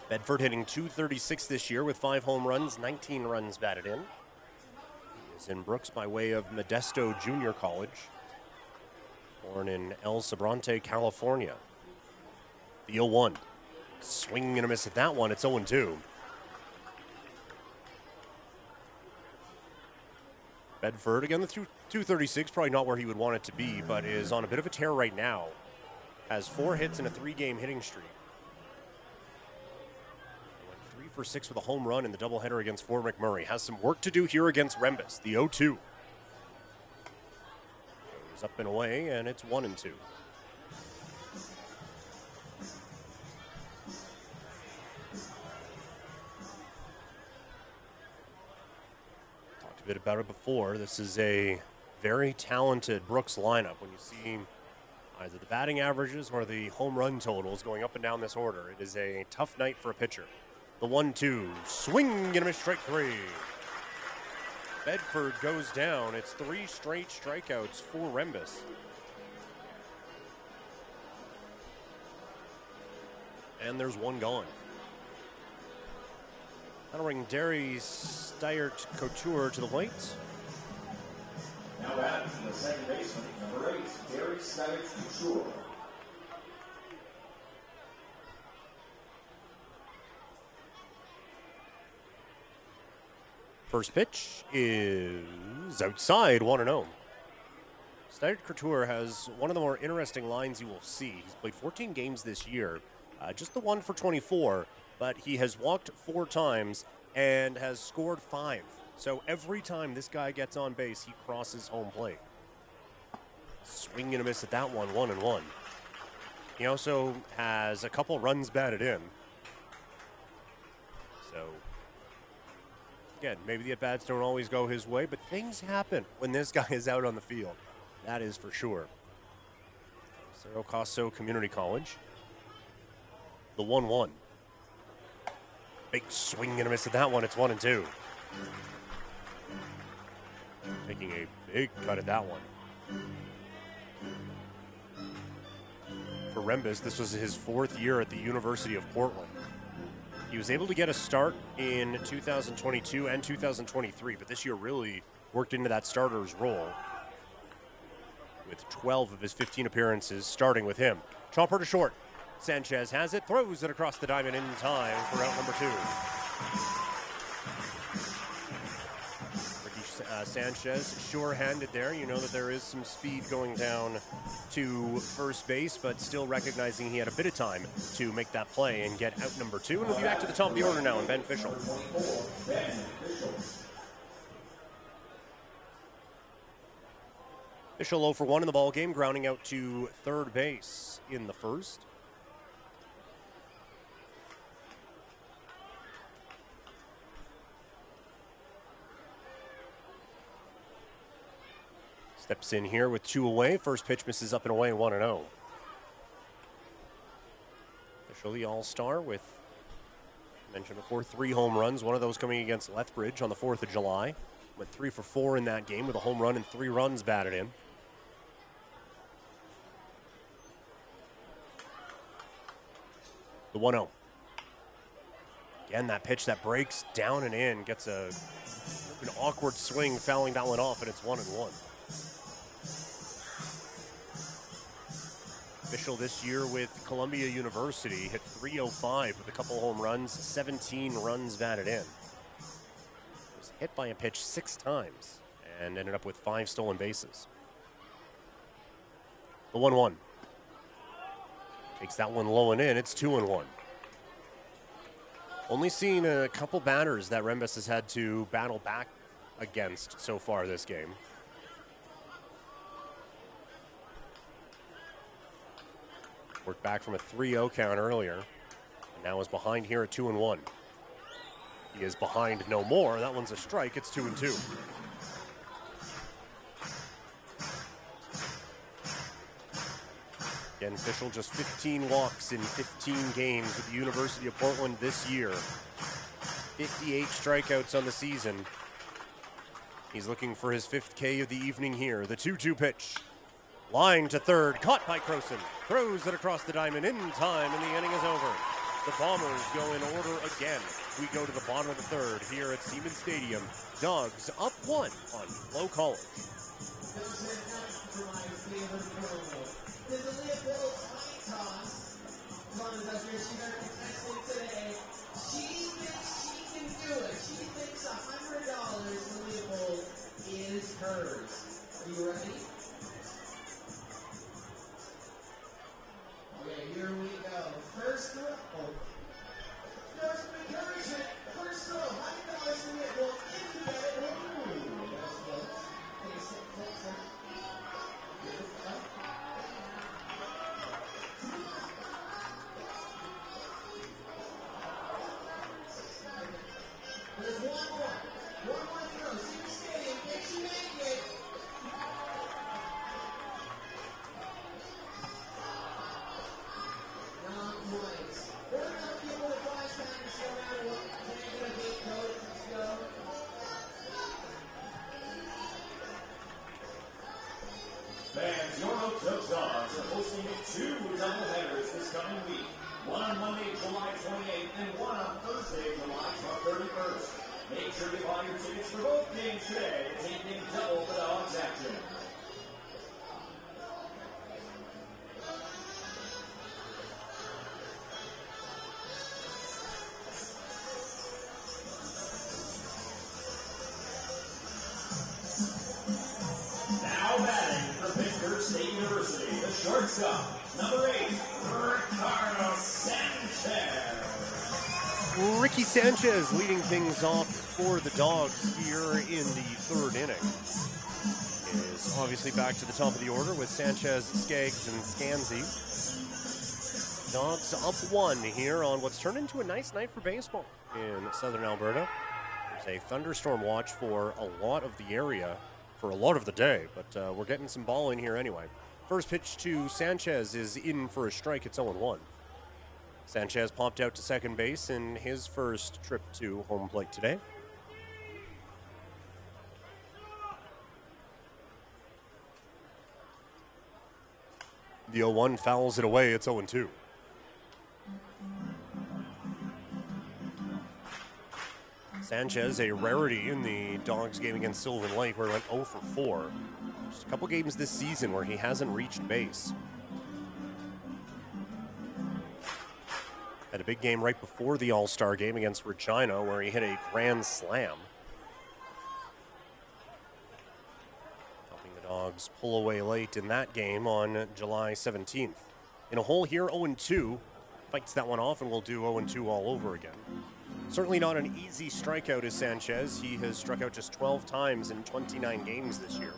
Bedford hitting .236 this year with 5 home runs, 19 runs batted in. He is in Brooks by way of Modesto Junior College. Born in El Sobrante, California. The 0-1. Swing and a miss at that one. It's 0-2. Bedford, again, the 236, probably not where he would want it to be, but is on a bit of a tear right now. Has 4 hits in a 3-game hitting streak. Went 3 for 6 with a home run in the doubleheader against Fort McMurray. Has some work to do here against Rembus. The 0-2. Goes up and away, and it's 1-2. Talked a bit about it before. This is a very talented Brooks lineup. When you see either the batting averages or the home run totals going up and down this order, it is a tough night for a pitcher. The 1-2, swing and a miss, strike 3. Bedford goes down. It's 3 straight strikeouts for Rembus. And there's 1 gone. That'll bring Derry Steyert Couture to the plate. Now batting the second baseman, number 8, Derry Steyert Couture. First pitch is outside, 1-0. Steyert Couture has one of the more interesting lines you will see. He's played 14 games this year, just the one for 24, but he has walked 4 times and has scored 5. So every time this guy gets on base, he crosses home plate. Swing and a miss at that one, 1-1. He also has a couple runs batted in. So, again, maybe the at-bats don't always go his way, but things happen when this guy is out on the field. That is for sure. Cerro Costo Community College. The 1-1. Big swing and a miss at that one. It's 1-2. Taking a big cut at that one. For Rembus, this was his 4th year at the University of Portland. He was able to get a start in 2022 and 2023, but this year really worked into that starter's role with 12 of his 15 appearances starting with him. Chopper to short. Sanchez has it, throws it across the diamond in time for out number 2. Ricky Sanchez, sure-handed there. You know that there is some speed going down to first base, but still recognizing he had a bit of time to make that play and get out number 2. And we'll be back to the top of the order now, and Ben Fischel. Fischel 0 for 1 in the ball game, grounding out to third base in the first. Steps in here with 2 away. First pitch misses up and away, 1-0. Fischel, the all-star with, I mentioned before, 3 home runs. One of those coming against Lethbridge on the 4th of July. Went 3 for 4 in that game with a home run and 3 runs batted in. The 1-0. Again, that pitch that breaks down and in, gets an awkward swing, fouling that one off, and it's 1-1. Fischel this year with Columbia University hit .305 with a couple home runs, 17 runs batted in. Was hit by a pitch 6 times and ended up with 5 stolen bases. The 1-1. Takes that one low and in. It's 2-1. Only seen a couple batters that Rembus has had to battle back against so far this game. Worked back from a 3-0 count earlier, and now is behind here at 2-1. He is behind no more. That one's a strike. It's 2-2. Again, Fischel just 15 walks in 15 games with the University of Portland this year. 58 strikeouts on the season. He's looking for his 5th K of the evening here. The 2-2 pitch. Line to third, caught by Croson. Throws it across the diamond in time, and the inning is over. The Bombers go in order again. We go to the bottom of the 3rd here at Siemens Stadium. Dawgs up 1 on FloCollege. She thinks she can do it. She thinks $100 for Leopold is hers. Are you ready? Okay, here we go. First throw. First encouragement. First throw. $100 for Leopold. If you get it, ooh, that's close. Okay, sit closer. Here we go. There's one more. One more throw. Siemens Stadium. Can she make it? Not quite. There are enough people to fly Spanish no matter what. Can I get a big coat? Let's go. Fans, your Okotoks Dawgs are hosting 2 doubleheaders this coming week. One on Monday, July 28th, and one on Thursday, July 31st. Make sure to buy your tickets for both games today, taking double the Dawgs action. Now batting for Pittsburgh State University, the shortstop, number 8, Ricardo Sanchez. Ricky Sanchez leading things off for the Dawgs here in the third inning. Is obviously back to the top of the order with Sanchez, Skaggs, and Scansey. Dawgs up one here on what's turned into a nice night for baseball in southern Alberta. There's a thunderstorm watch for a lot of the area for a lot of the day, but we're getting some ball in here anyway. First pitch to Sanchez is in for a strike. It's 0-1. Sanchez popped out to second base in his first trip to home plate today. The 0-1 fouls it away. It's 0-2. Sanchez, a rarity in the Dawgs game against Sylvan Lake, where he went 0 for 4. Just a couple games this season where he hasn't reached base. Had a big game right before the All-Star game against Regina, where he hit a grand slam. Helping the Dawgs pull away late in that game on July 17th. In a hole here, 0-2. Fights that one off and will do 0-2 all over again. Certainly not an easy strikeout is Sanchez. He has struck out just 12 times in 29 games this year.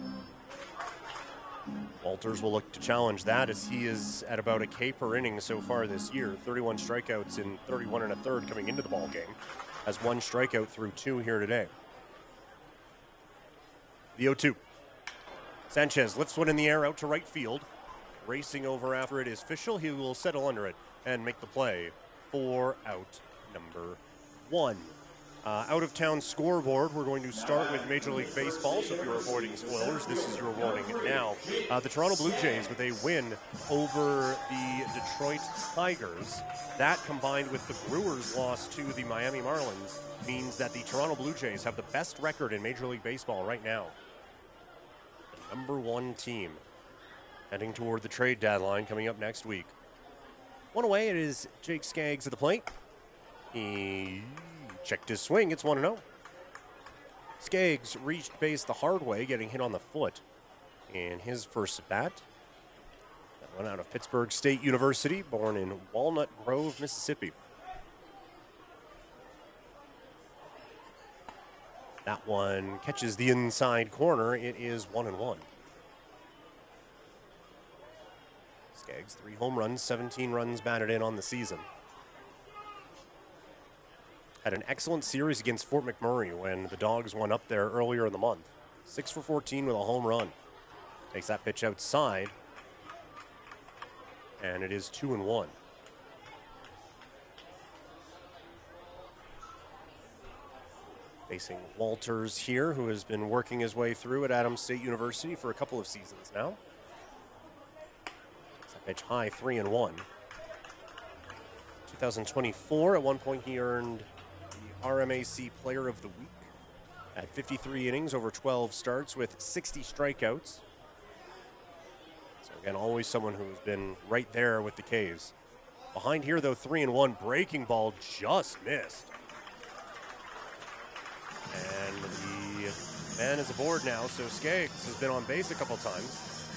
Walters will look to challenge that as he is at about a K per inning so far this year. 31 strikeouts in 31 and a third coming into the ball game. Has one strikeout through 2 here today. The 0-2. Sanchez lifts one in the air out to right field. Racing over after it is Fischel. He will settle under it and make the play for out number 1. Out-of-town scoreboard, we're going to start with Major League Baseball, so if you're avoiding spoilers, this is your warning now. The Toronto Blue Jays with a win over the Detroit Tigers. That, combined with the Brewers' loss to the Miami Marlins, means that the Toronto Blue Jays have the best record in Major League Baseball right now. The number 1 team, heading toward the trade deadline coming up next week. One away, it is Jake Skaggs at the plate. He checked his swing. It's 1-0. Skaggs reached base the hard way, getting hit on the foot in his first at bat. That one out of Pittsburgh State University, born in Walnut Grove, Mississippi. That one catches the inside corner. It is 1-1. Skaggs, 3 home runs, 17 runs batted in on the season. Had an excellent series against Fort McMurray when the Dawgs won up there earlier in the month. 6 for 14 with a home run. Takes that pitch outside. And it is 2-1. Facing Walters here, who has been working his way through at Adams State University for a couple of seasons now. Takes that pitch high, 3-1. 2024, at one point he earned RMAC Player of the Week at 53 innings over 12 starts with 60 strikeouts. So again, always someone who's been right there with the K's. Behind here, though, 3-1. Breaking ball just missed. And the man is aboard now, so Skaggs has been on base a couple times.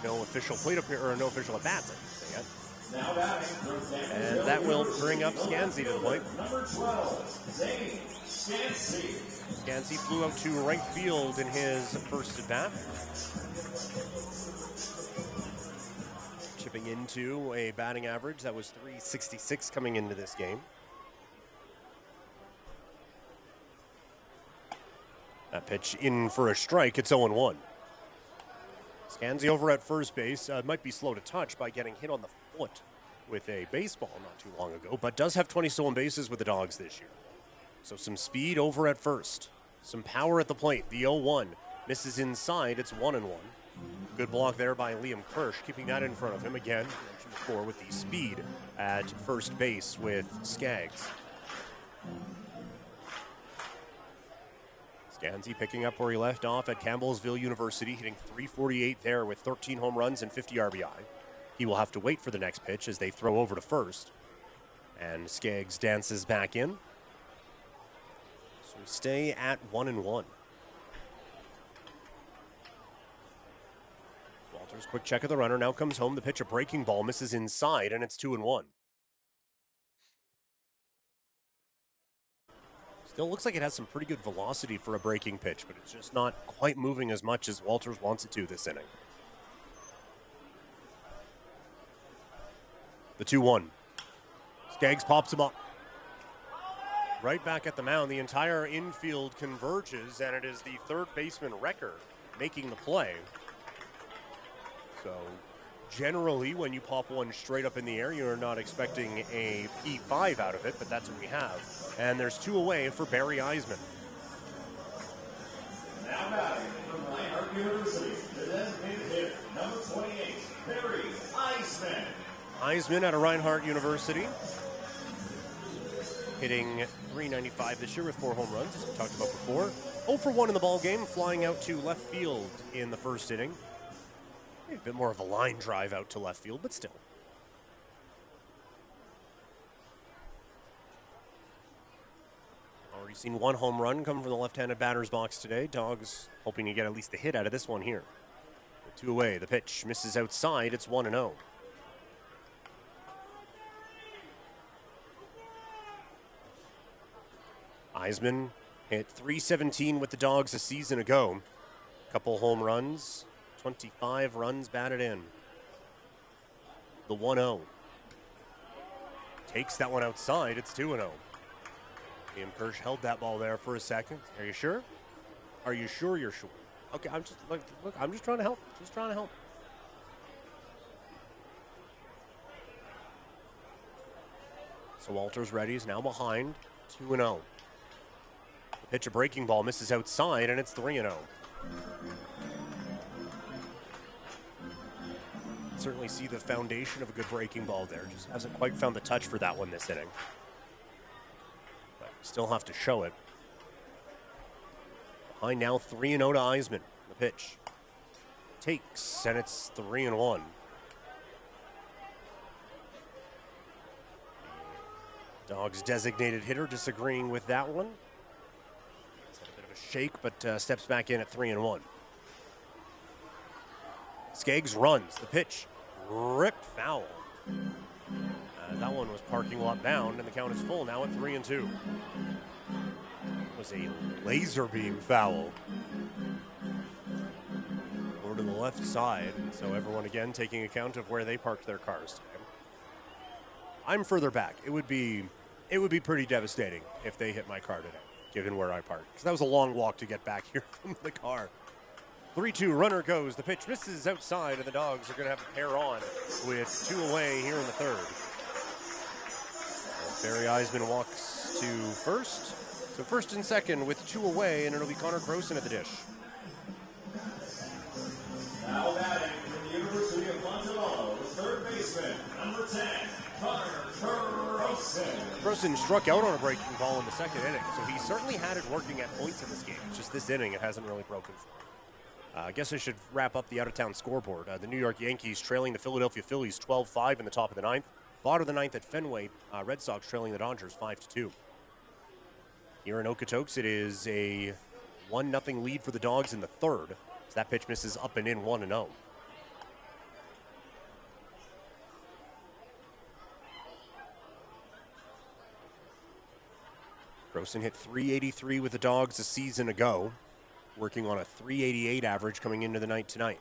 No official plate or no official at bats, I should say yet. And that will bring up Scansey to the plate. Number 12, Zane Scansey. Scansey flew out to right field in his first at bat. Chipping into a batting average that was .366 coming into this game. That pitch in for a strike. It's 0-1. Scansey over at first base might be slow to touch by getting hit on the foot with a baseball not too long ago, but does have 20 stolen bases with the Dawgs this year. So some speed over at first. Some power at the plate. The 0-1 misses inside. It's 1-1. Good block there by Liam Kirsch, keeping that in front of him again. Mentioned before with the speed at first base with Skaggs. Scansey picking up where he left off at Campbellsville University, hitting .348 there with 13 home runs and 50 RBI. He will have to wait for the next pitch as they throw over to first. And Skaggs dances back in. So we stay at 1-1. Walters, quick check of the runner, now comes home. The pitch, a breaking ball, misses inside, and it's 2-1. Still looks like it has some pretty good velocity for a breaking pitch, but it's just not quite moving as much as Walters wants it to this inning. The 2-1. Skaggs pops him up. Right back at the mound, the entire infield converges, and it is the third baseman Recker making the play. So generally, when you pop one straight up in the air, you're not expecting a P5 out of it, but that's what we have. And there's 2 away for Barry Eisman. Now batting from Reinhardt University, the designated hitter, number 28, Barry Eisman. Eisman out of Reinhardt University, hitting .395 this year with 4 home runs, as we talked about before. 0 for 1 in the ball game, flying out to left field in the first inning. A bit more of a line drive out to left field, but still. Already seen 1 home run come from the left-handed batter's box today. Dawgs hoping to get at least a hit out of this one here. With 2 away, the pitch misses outside. It's 1-0. Eisman hit .317 with the Dawgs a season ago. Couple home runs, 25 runs batted in. The 1-0. Takes that one outside. It's 2-0. Liam Kirsch held that ball there for a second. Are you sure? Are you sure you're sure? Okay, I'm just look, I'm just trying to help. Just trying to help. So Walters ready, is now behind. 2-0. Pitch a breaking ball, misses outside, and it's 3-0. Certainly see the foundation of a good breaking ball there. Just hasn't quite found the touch for that one this inning. But still have to show it. Behind now, 3-0 to Eisman. The pitch takes, and it's 3-1. Dawgs designated hitter disagreeing with that one. Shake, but steps back in at 3-1. Skaggs runs the pitch, ripped foul. That one was parking lot bound, and the count is full now at 3-2. It was a laser beam foul over to the left side, and so everyone again taking account of where they parked their cars today. I'm further back. It would be pretty devastating if they hit my car today, given where I parked, because that was a long walk to get back here from the car. 3-2, runner goes. The pitch misses outside, and the Dawgs are going to have a pair on with 2 away here in the third. Barry Eisman walks to first. So first and second with 2 away, and it'll be Connor Croson at the dish. Now batting from the University of Montreal, the third baseman, number 10, Connor Croson. Croson struck out on a breaking ball in the second inning, so he certainly had it working at points in this game. It's just this inning, it hasn't really broken for him. I guess I should wrap up the out-of-town scoreboard. The New York Yankees trailing the Philadelphia Phillies 12-5 in the top of the ninth. Bottom of the ninth at Fenway, Red Sox trailing the Dodgers 5-2. Here in Okotoks, it is a 1-0 lead for the Dawgs in the third, as that pitch misses up and in 1-0. Croson hit .383 with the Dawgs a season ago, working on a .388 average coming into the night tonight.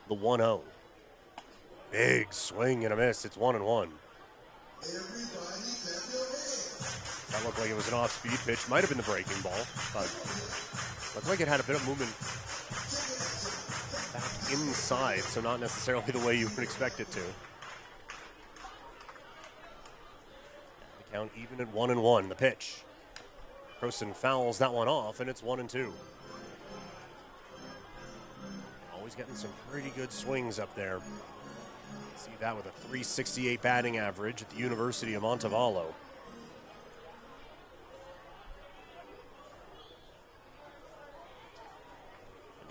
The 1-0. Big swing and a miss. It's 1-1. That looked like it was an off-speed pitch. Might have been the breaking ball, but looked like it had a bit of movement back inside, so not necessarily the way you would expect it to. The count even at 1-1. The pitch. Croson fouls that one off, and it's 1-2. Always getting some pretty good swings up there. See that with a .368 batting average at the University of Montevallo.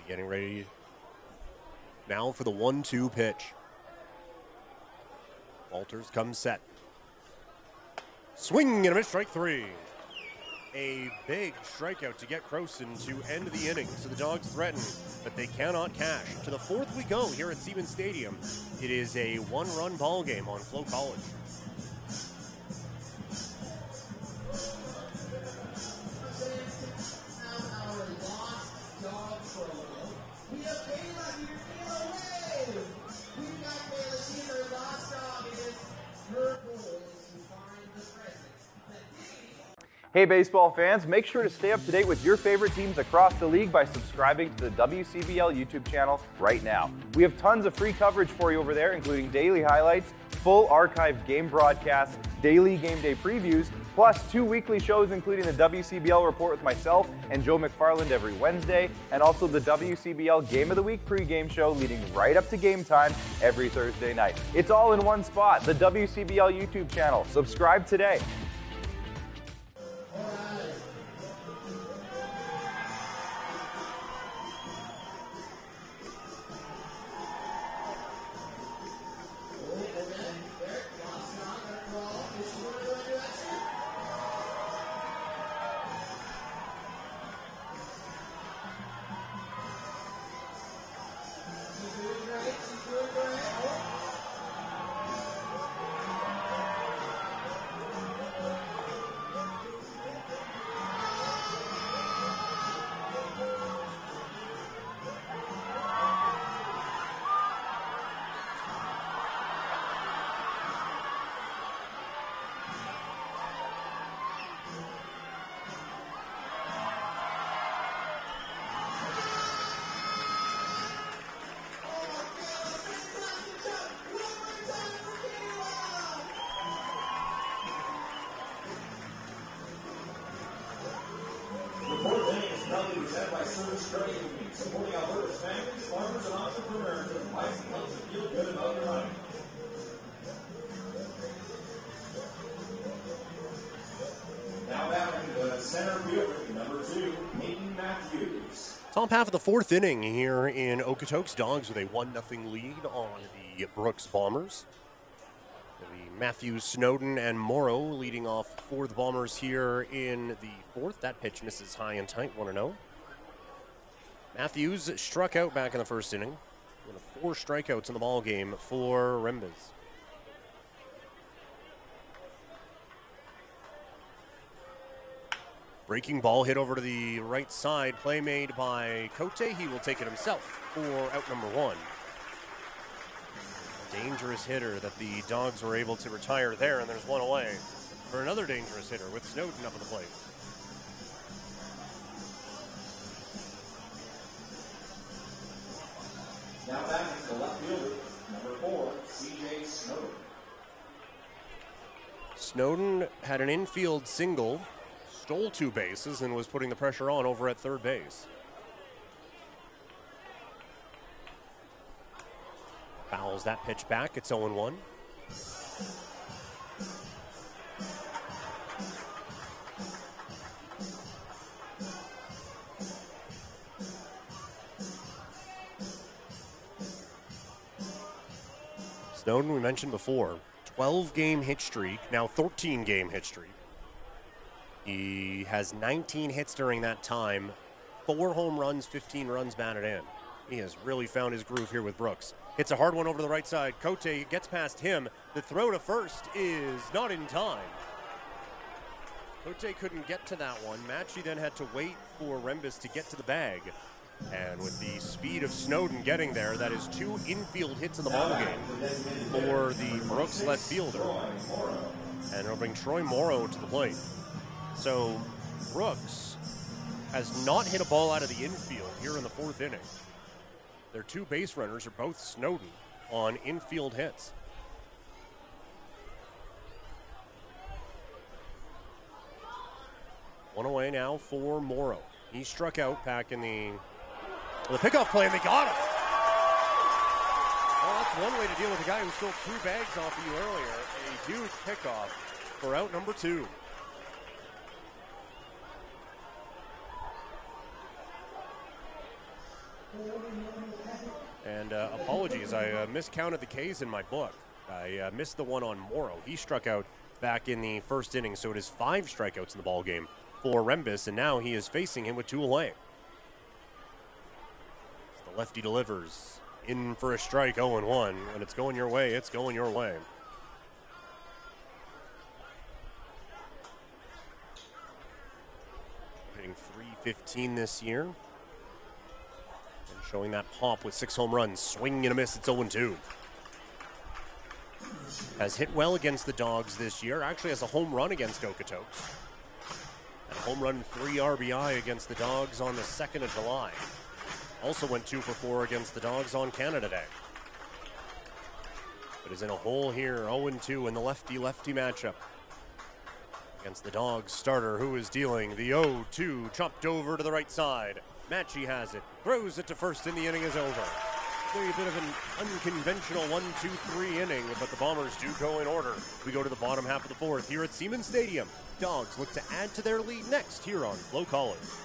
Getting ready now for the 1-2 pitch. Walters comes set. Swing and a miss, strike 3. A big strikeout to get Croson to end the inning. So the Dawgs threaten, but they cannot cash. To the fourth we go here at Siemens Stadium. It is a one-run ball game on FloCollege. Hey baseball fans, make sure to stay up to date with your favorite teams across the league by subscribing to the WCBL YouTube channel right now. We have tons of free coverage for you over there, including daily highlights, full archived game broadcasts, daily game day previews, plus 2 weekly shows including the WCBL Report with myself and Joe McFarland every Wednesday, and also the WCBL Game of the Week pregame show leading right up to game time every Thursday night. It's all in one spot, the WCBL YouTube channel. Subscribe today. Supporting Alberta's families, farmers, and entrepreneurs with advice and helps you feel good about your money. Now back into the center field, number 2, Peyton Matthews. Top half of the 4th inning here in Okotoks. Dawgs with a 1-0 lead on the Brooks Bombers. The Matthews, Snowden, and Morrow leading off for the Bombers here in the 4th. That pitch misses high and tight, 1-0. Matthews struck out back in the 1st inning. One of 4 strikeouts in the ball game for Rembes. Breaking ball hit over to the right side. Play made by Cote. He will take it himself for out number 1. A dangerous hitter that the Dawgs were able to retire there, and there's one away for another dangerous hitter with Snowden up at the plate. Now back into the left fielder, number 4, C.J. Snowden. Snowden had an infield single, stole 2 bases, and was putting the pressure on over at third base. Fouls that pitch back. It's 0-1. Snowden, we mentioned before, 12-game hit streak, now 13-game hit streak. He has 19 hits during that time, 4 home runs, 15 runs batted in. He has really found his groove here with Brooks. Hits a hard one over to the right side. Cote gets past him. The throw to first is not in time. Cote couldn't get to that one. Matchy then had to wait for Rembes to get to the bag. And with the speed of Snowden getting there, that is 2 infield hits in the ballgame for the Brooks left fielder. And it'll bring Troy Morrow to the plate. So Brooks has not hit a ball out of the infield here in the 4th inning. Their 2 base runners are both Snowden on infield hits. One away now for Morrow. He struck out back in the pickoff play, and they got him. Well, that's one way to deal with a guy who stole 2 bags off of you earlier. A huge pickoff for out number 2. And apologies, I miscounted the Ks in my book. I missed the one on Morrow. He struck out back in the 1st inning, so it is 5 strikeouts in the ball game for Rembes, and now he is facing him with 2 away. As the lefty delivers in for a strike, 0-1, and it's going your way. It's going your way. Hitting .315 this year. And showing that pop with 6 home runs. Swing and a miss, it's 0-2. Has hit well against the Dawgs this year. Actually has a home run against Okotoks. A home run, 3 RBI against the Dawgs on the 2nd of July. Also went 2 for 4 against the Dawgs on Canada Day. But is in a hole here, 0-2 in the lefty-lefty matchup against the Dawgs starter, who is dealing the 0-2, chopped over to the right side. Matchy has it, throws it to first, and the inning is over. Maybe a bit of an unconventional 1-2-3 inning, but the Bombers do go in order. We go to the bottom half of the 4th here at Siemens Stadium. Dawgs look to add to their lead next here on FloCollege.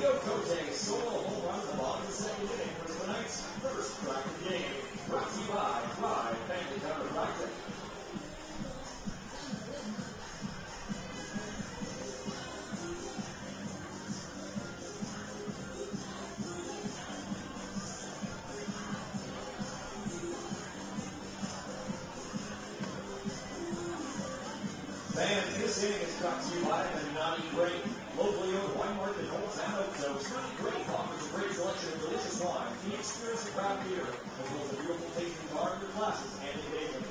Okotoks solo home run in the bottom of the 2nd inning for tonight's first practice game. Brought to you by Thrive Family Chiropractic. Fans, this inning is brought to you by the Naughty Grain. Locally owned wine market Holmes and Okotoks, Naughty Grain offers a great selection of delicious wine, the experience of craft beer, as well as a beautiful tasting bar for classes and engagements.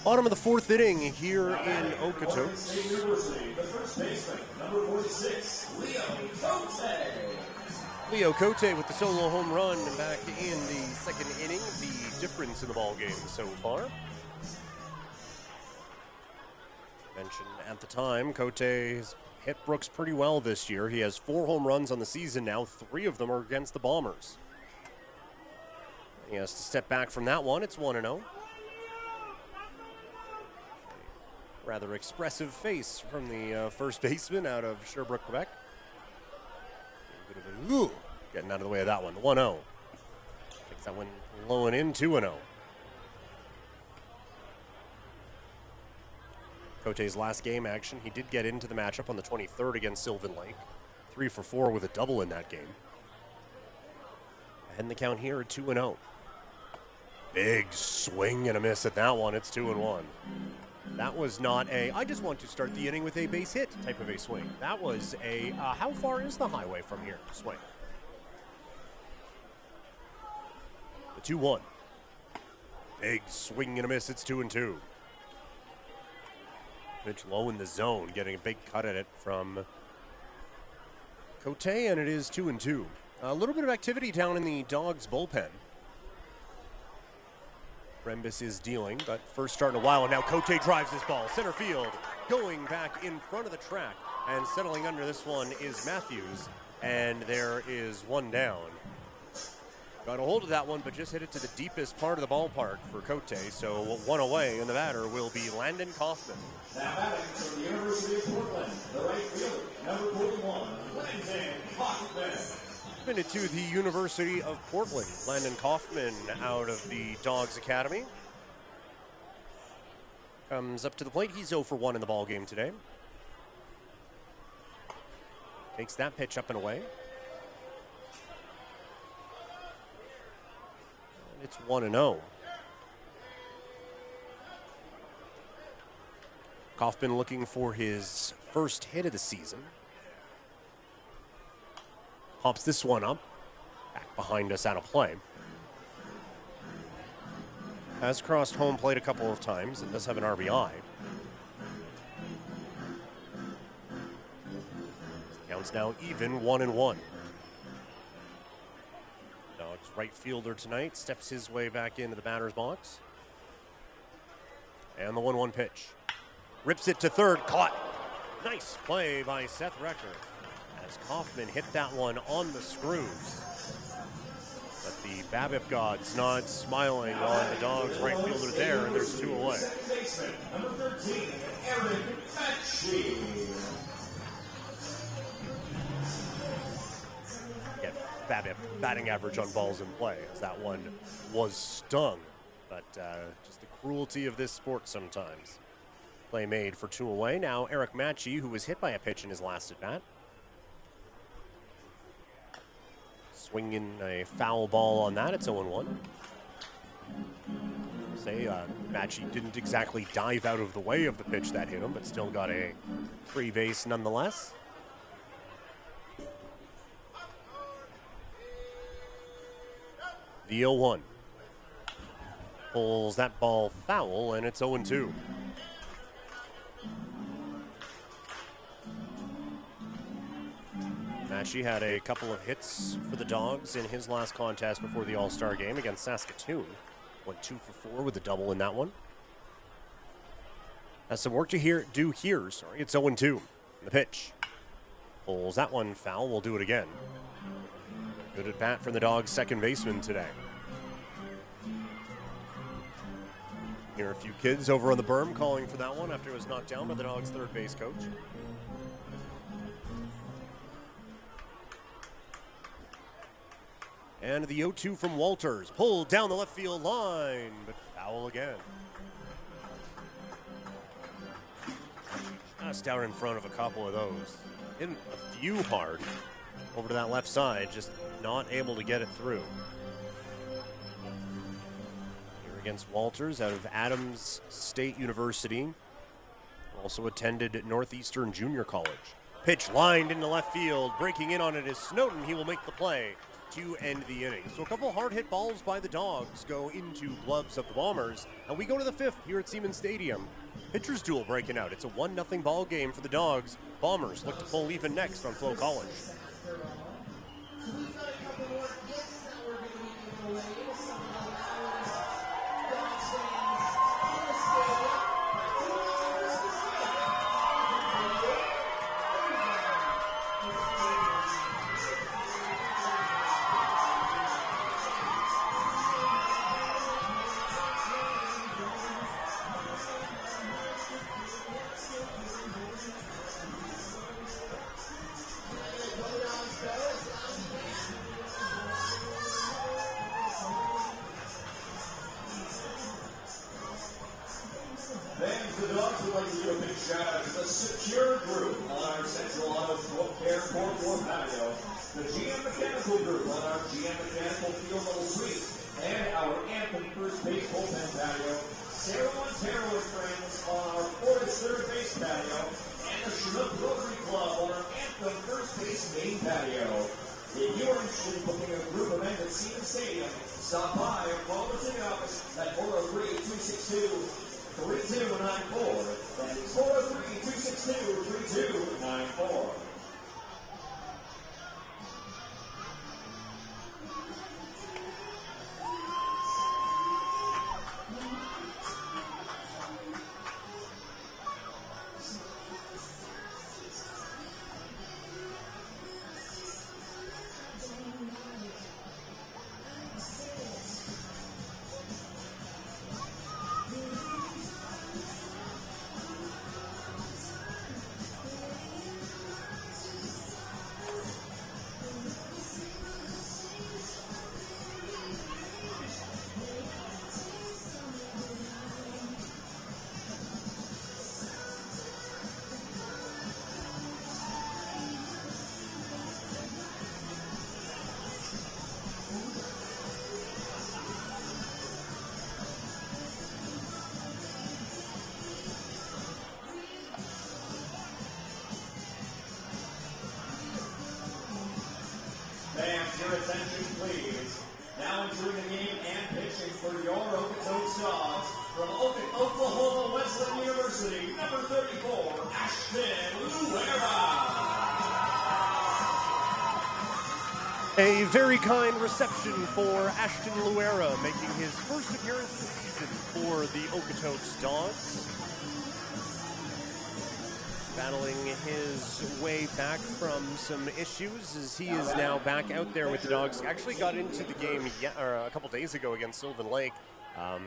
Bottom of the 4th inning here in Okotoks. University, the first baseman, number 46, Leo Cote. Leo Cote with the solo home run back in the 2nd inning. The difference in the ball game so far. Mentioned at the time, Cote has hit Brooks pretty well this year. He has 4 home runs on the season now. 3 of them are against the Bombers. He has to step back from that one. It's 1-0. Rather expressive face from the first baseman out of Sherbrooke, Quebec. A bit of a, getting out of the way of that one. 1-0. Takes that one low and in, 2-0. Cote's last game action, he did get into the matchup on the 23rd against Sylvan Lake. 3 for 4 with a double in that game. And the count here at 2-0. Big swing and a miss at that one. It's 2-1. That was not a, I just want to start the inning with a base hit type of a swing. That was a, how far is the highway from here? Swing. The 2-1. Big swing and a miss. It's 2-2. Pitch low in the zone, getting a big cut at it from Cote, and it is 2-2. A little bit of activity down in the Dawgs bullpen. Rembus is dealing, but first start in a while, and now Cote drives this ball. Center field, going back in front of the track, and settling under this one is Matthews, and there is one down. Got a hold of that one, but just hit it to the deepest part of the ballpark for Cote, so one away, and the batter will be Landon Kaufman. Now batting from the University of Portland, the right fielder, number 41, Landon Kaufman. Minute to the University of Portland. Landon Kaufman out of the Dawgs Academy. Comes up to the plate. He's 0 for 1 in the ball game today. Takes that pitch up and away. And it's 1-0. Kaufman looking for his first hit of the season. Pops this one up. Back behind us out of play. Has crossed home plate a couple of times and does have an RBI. Count's now even 1-1. Dawgs right fielder tonight steps his way back into the batter's box. And the 1-1 pitch. Rips it to third, caught. Nice play by Seth Recker as Kaufman hit that one on the screws. But the BABIP gods nod smiling on the Dawgs right fielder there, and there's 2 away. Number 13, Eric Matchie. Yeah, BABIP batting average on balls in play, as that one was stung. But just the cruelty of this sport sometimes. Play made for 2 away. Now Eric Matchie, who was hit by a pitch in his last at-bat. Swinging a foul ball on that. It's 0-1. Matchie didn't exactly dive out of the way of the pitch that hit him, but still got a free base nonetheless. The 0-1. Pulls that ball foul, and it's 0-2. Matchie had a couple of hits for the Dawgs in his last contest before the All-Star game against Saskatchewan. Went 2 for 4 with a double in that one. Has some work to do here. It's 0-2. The pitch. Pulls that one foul. We'll do it again. Good at bat from the Dawgs' second baseman today. Here are a few kids over on the berm calling for that one after it was knocked down by the Dawgs' third base coach. And the 0-2 from Walters. Pulled down the left field line, but foul again. Just out in front of a couple of those. Hitting a few hard over to that left side, just not able to get it through. Here against Walters out of Adams State University. Also attended Northeastern Junior College. Pitch lined into left field. Breaking in on it is Snowden. He will make the play to end the inning. So a couple hard hit balls by the Dawgs go into gloves of the Bombers, and we go to the 5th here at Siemens Stadium. Pitchers duel breaking out. It's a 1-0 ball game for the Dawgs. Bombers look to pull even next on FloCollege. Stop by or call the ticket office at 403-262-3294. That is 403-262-3294. Wesleyan University, number 34, Ashton Luera. A very kind reception for Ashton Luera, making his first appearance of the season for the Okotoks Dawgs. Battling his way back from some issues as he is now back out there with the Dawgs. Actually got into the game a couple days ago against Sylvan Lake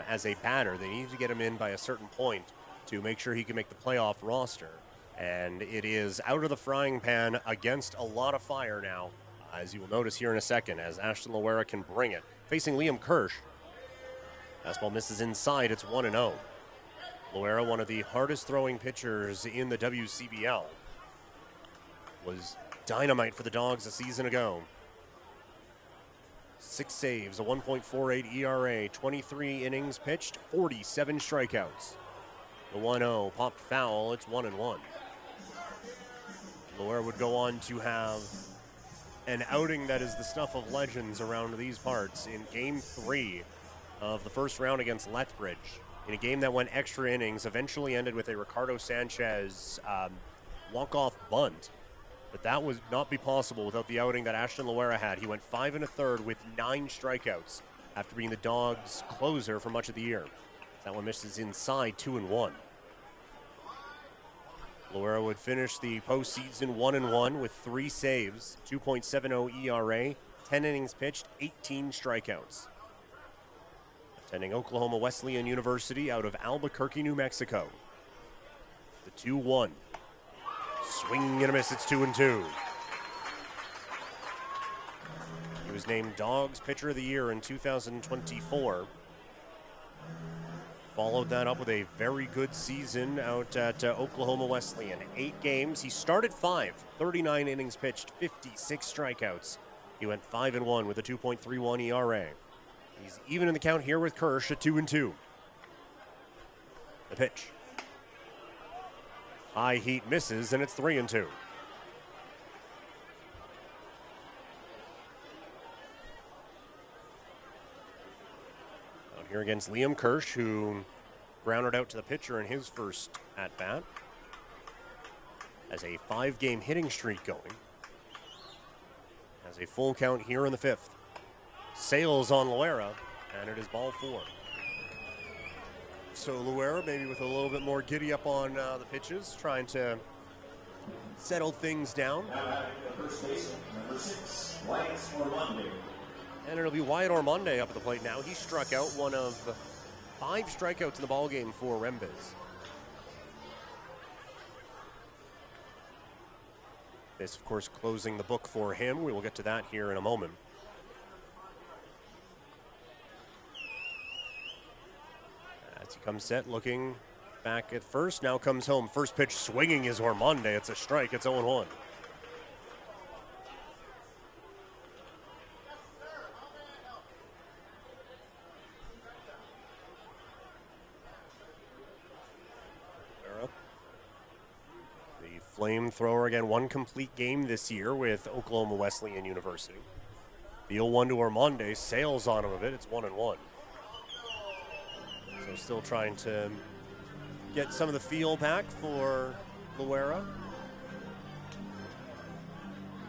as a batter. They needed to get him in by a certain point to make sure he can make the playoff roster. And it is out of the frying pan against a lot of fire now, as you will notice here in a second, as Ashton Luera can bring it. Facing Liam Kirsch. Fastball misses inside, it's 1-0. Luera, one of the hardest throwing pitchers in the WCBL, was dynamite for the Dawgs a season ago. 6 saves, a 1.48 ERA, 23 innings pitched, 47 strikeouts. The 1-0 popped foul, it's 1-1. Luera would go on to have an outing that is the stuff of legends around these parts in Game 3 of the first round against Lethbridge. In a game that went extra innings, eventually ended with a Ricardo Sanchez walk-off bunt. But that would not be possible without the outing that Ashton Luera had. He went 5 1/3 with 9 strikeouts after being the Dawgs' closer for much of the year. That one misses inside, 2-1. Luera would finish the postseason 1-1 with 3 saves, 2.70 ERA, 10 innings pitched, 18 strikeouts. Attending Oklahoma Wesleyan University out of Albuquerque, New Mexico. The 2-1. Swing and a miss, it's 2-2. He was named Dawgs Pitcher of the Year in 2024. Followed that up with a very good season out at Oklahoma Wesleyan. 8 games, he started 5, 39 innings pitched, 56 strikeouts. He went 5-1 with a 2.31 ERA. He's even in the count here with Kirsch at 2-2. The pitch. High heat misses, and it's 3-2. Out here against Liam Kirsch, who grounded out to the pitcher in his first at-bat. Has a 5-game hitting streak going. Has a full count here in the 5th. Sails on Luera, and it is ball 4. So Luera maybe with a little bit more giddy up on the pitches, trying to settle things down. First baseman, number 6, Wyatt Ormonde. And it'll be Wyatt Ormonde up at the plate now. He struck out, one of 5 strikeouts in the ballgame for Rembes. This, of course, closing the book for him. We will get to that here in a moment. As he comes set, looking back at first, now comes home. First pitch swinging is Ormonde. It's a strike. It's 0-1. The flamethrower again, 1 complete game this year with Oklahoma Wesleyan University. The 0-1 to Ormonde, sails on him a bit. It's 1-1. So still trying to get some of the feel back for Luera.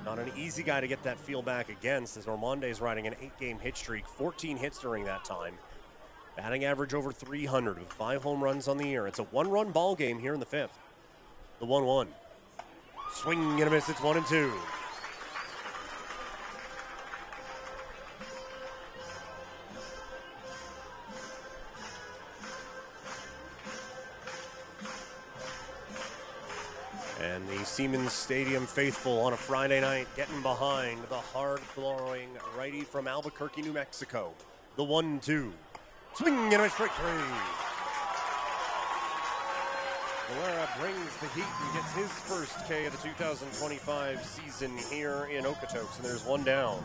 Not an easy guy to get that feel back against, as Ormonde is riding an 8-game hit streak, 14 hits during that time. Batting average over 300 with 5 home runs on the year. It's a 1-run ball game here in the 5th. The 1-1. Swing and a miss, it's 1-2. And the Siemens Stadium faithful on a Friday night getting behind the hard-throwing righty from Albuquerque, New Mexico. The 1-2. Swing and a miss, strike 3. Luera brings the heat and gets his first K of the 2025 season here in Okotoks, and there's 1 down.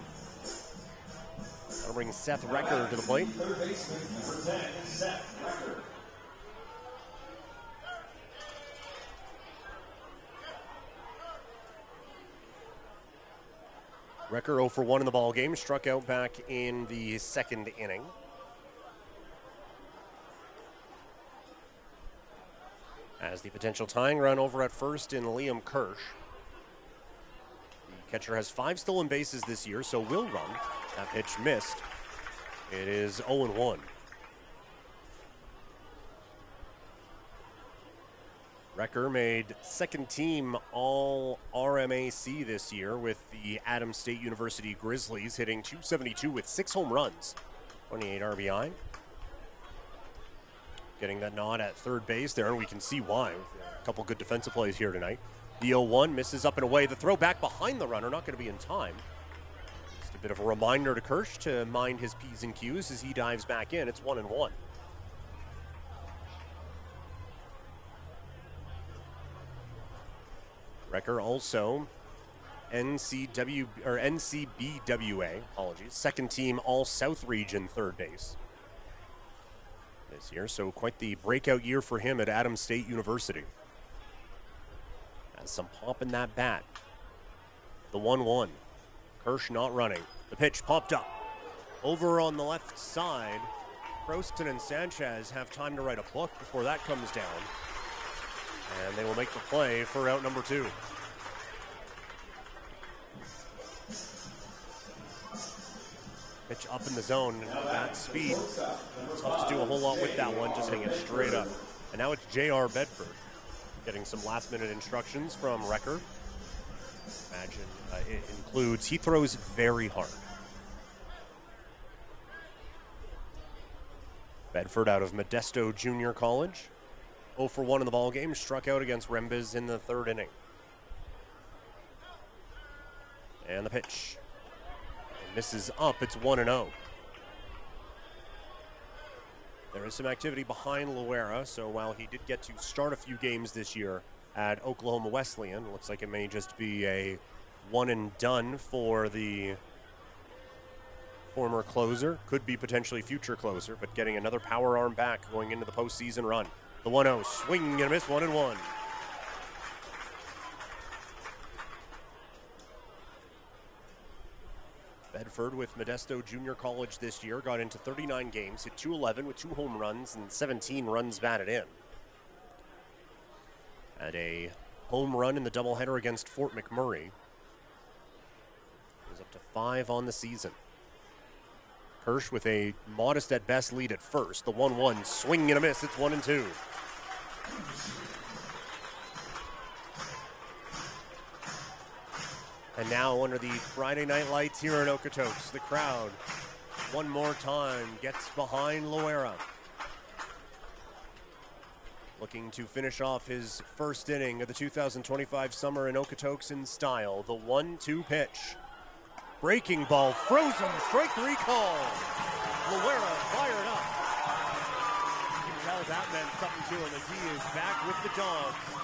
That'll bring Seth Recker to the plate. Third baseman, number 10, Seth Recker. Recker 0 for 1 in the ballgame, struck out back in the 2nd inning. As the potential tying run over at first in Liam Kirsch. The catcher has 5 stolen bases this year, so will run. That pitch missed. It is 0-1. Recker made second team all RMAC this year with the Adams State University Grizzlies, hitting .272 with 6 home runs, 28 RBI. Getting that nod at third base there, and we can see why. A couple good defensive plays here tonight. The 0-1 misses up and away. The throw back behind the runner, not going to be in time. Just a bit of a reminder to Kirsch to mind his P's and Q's as he dives back in. It's 1-1. Recker also NCBWA, second team all South Region third base this year, so quite the breakout year for him at Adams State University. Has some pop in that bat. The 1-1. Kirsch not running. The pitch popped up. Over on the left side, Croston and Sanchez have time to write a book before that comes down. And they will make the play for out number 2. Pitch up in the zone, that speed. Tough to do a whole lot with that one, just hitting it straight up. And now it's J.R. Bedford getting some last-minute instructions from Recker. Imagine it includes, he throws very hard. Bedford out of Modesto Junior College. 0 for 1 in the ballgame, struck out against Rembiz in the third inning. And the pitch. It misses up, it's 1-0. There is some activity behind Loera, so while he did get to start a few games this year at Oklahoma Wesleyan, looks like it may just be a one and done for the former closer. Could be potentially future closer, but getting another power arm back going into the postseason run. The 1-0, swing and a miss, 1-1. Bedford with Modesto Junior College this year got into 39 games, hit .211 with 2 home runs and 17 runs batted in. Had a home run in the doubleheader against Fort McMurray. He was up to 5 on the season. Kirsch with a modest at best lead at first. The 1-1, swing and a miss, it's 1-2. And now under the Friday night lights here in Okotoks, the crowd one more time gets behind Loera. Looking to finish off his first inning of the 2025 summer in Okotoks in style. The 1-2 pitch. Breaking ball, frozen, strike 3 call. Loera fired up. You can tell that meant something to him as he is back with the Dawgs.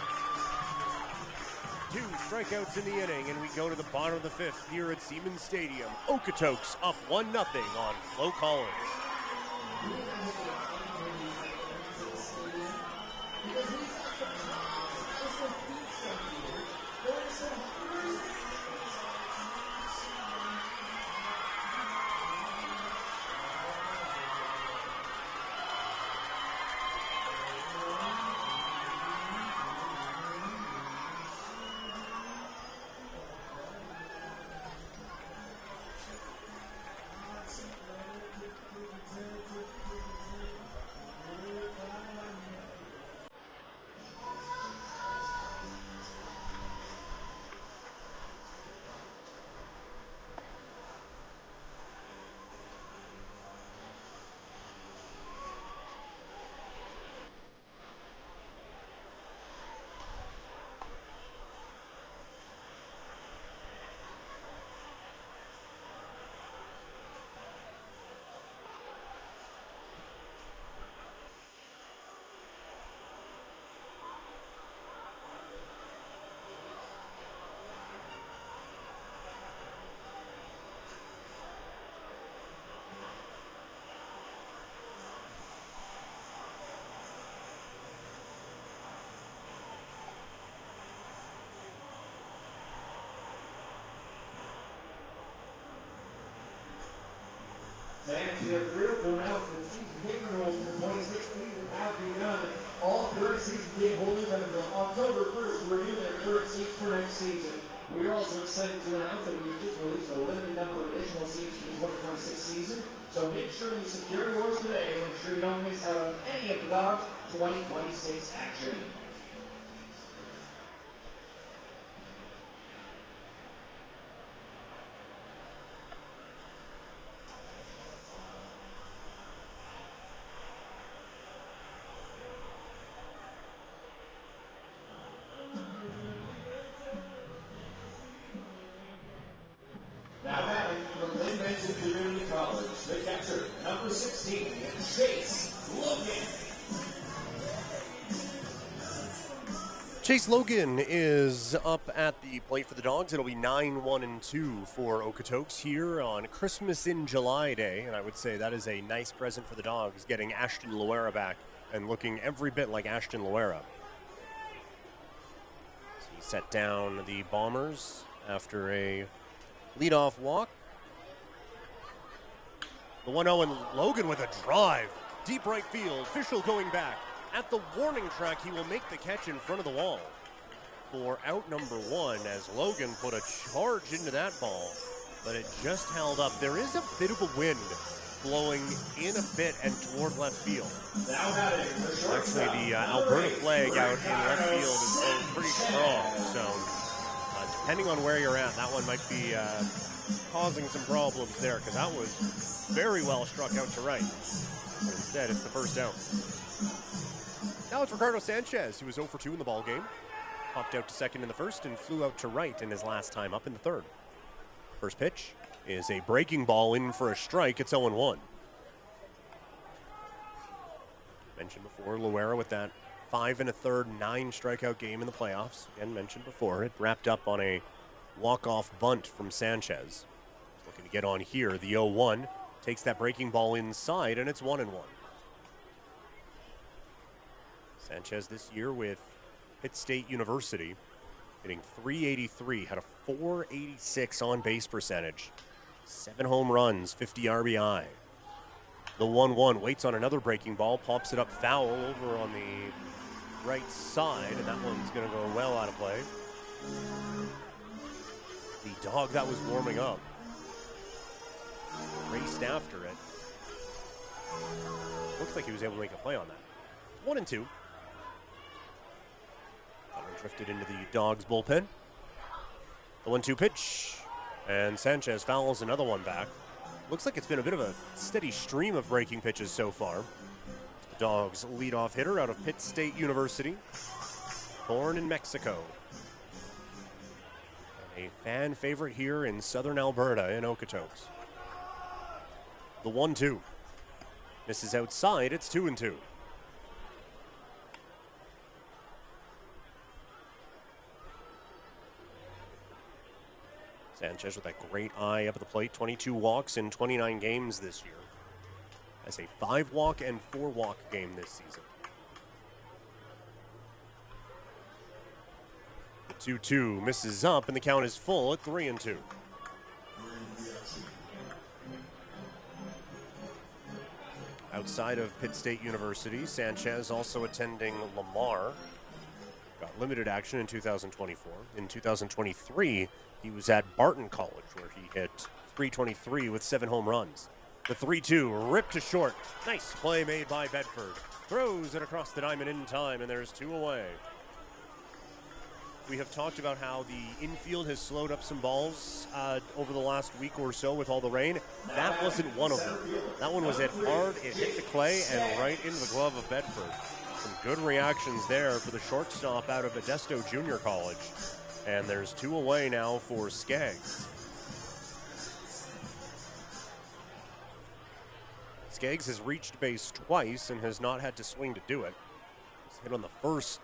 2 strikeouts in the inning, and we go to the bottom of the 5th here at Siemens Stadium. Okotoks up 1-0 on FloCollege. Fans here thrilled to announce that season ticket rules for 2016 have begun. All current season ticket holders have until October 1st to renew their current seats for next season. We are also excited to announce that we've just released a limited number of additional seats for the 2026 season. So make sure you secure yours today and ensure you don't miss out on any of the Dawgs 2026 action. Now batting from Invention Community College, the catcher, number 16, Chase Logan. Chase Logan is up at the plate for the Dawgs. It'll be 9-1-2 for Okotoks here on Christmas in July Day, and I would say that is a nice present for the Dawgs, getting Ashton Loera back and looking every bit like Ashton Loera. So he set down the Bombers after a leadoff walk. The 1-0 and Logan with a drive. Deep right field. Fischel going back. At the warning track, he will make the catch in front of the wall for out number 1 as Logan put a charge into that ball, but it just held up. There is a bit of a wind blowing in a bit and toward left field. Actually, the Alberta flag out in left field is blowing pretty strong, so depending on where you're at, that one might be causing some problems there because that was very well struck out to right. But instead, it's the first out. Now it's Ricardo Sanchez, who was 0 for 2 in the ballgame. Popped out to second in the first and flew out to right in his last time up in the third. First pitch is a breaking ball in for a strike. It's 0-1. Mentioned before, Loera with that 5 1/3, 9 strikeout game in the playoffs. Again, mentioned before, it wrapped up on a walk-off bunt from Sanchez. He's looking to get on here. The 0-1 takes that breaking ball inside, and it's 1-1. Sanchez this year with Pitt State University, hitting .383, had a .486 on-base percentage, 7 home runs, 50 RBI. The 1-1 waits on another breaking ball, pops it up foul over on the right side, and that one's going to go well out of play. The dog that was warming up raced after it. Looks like he was able to make a play on that. 1-2. That one drifted into the Dawgs bullpen. The 1-2 pitch, and Sanchez fouls another one back. Looks like it's been a bit of a steady stream of breaking pitches so far. The Dawgs leadoff hitter out of Pitt State University, born in Mexico. And a fan favorite here in southern Alberta in Okotoks. The 1-2. Misses outside, it's 2-2. Sanchez with that great eye up at the plate. 22 walks in 29 games this year. That's a 5-walk and 4-walk game this season. The 2-2 misses up, and the count is full at 3-2. Outside of Pitt State University, Sanchez also attending Lamar. Got limited action in 2024. In 2023, he was at Barton College, where he hit .323 with 7 home runs. The 3-2 ripped to short. Nice play made by Bedford. Throws it across the diamond in time, and there's 2 away. We have talked about how the infield has slowed up some balls over the last week or so with all the rain. That wasn't one of them. That one was hit hard, it hit the clay, and right into the glove of Bedford. Some good reactions there for the shortstop out of Modesto Junior College. And there's 2 away now for Skaggs. Skaggs has reached base twice and has not had to swing to do it. He's hit on the foot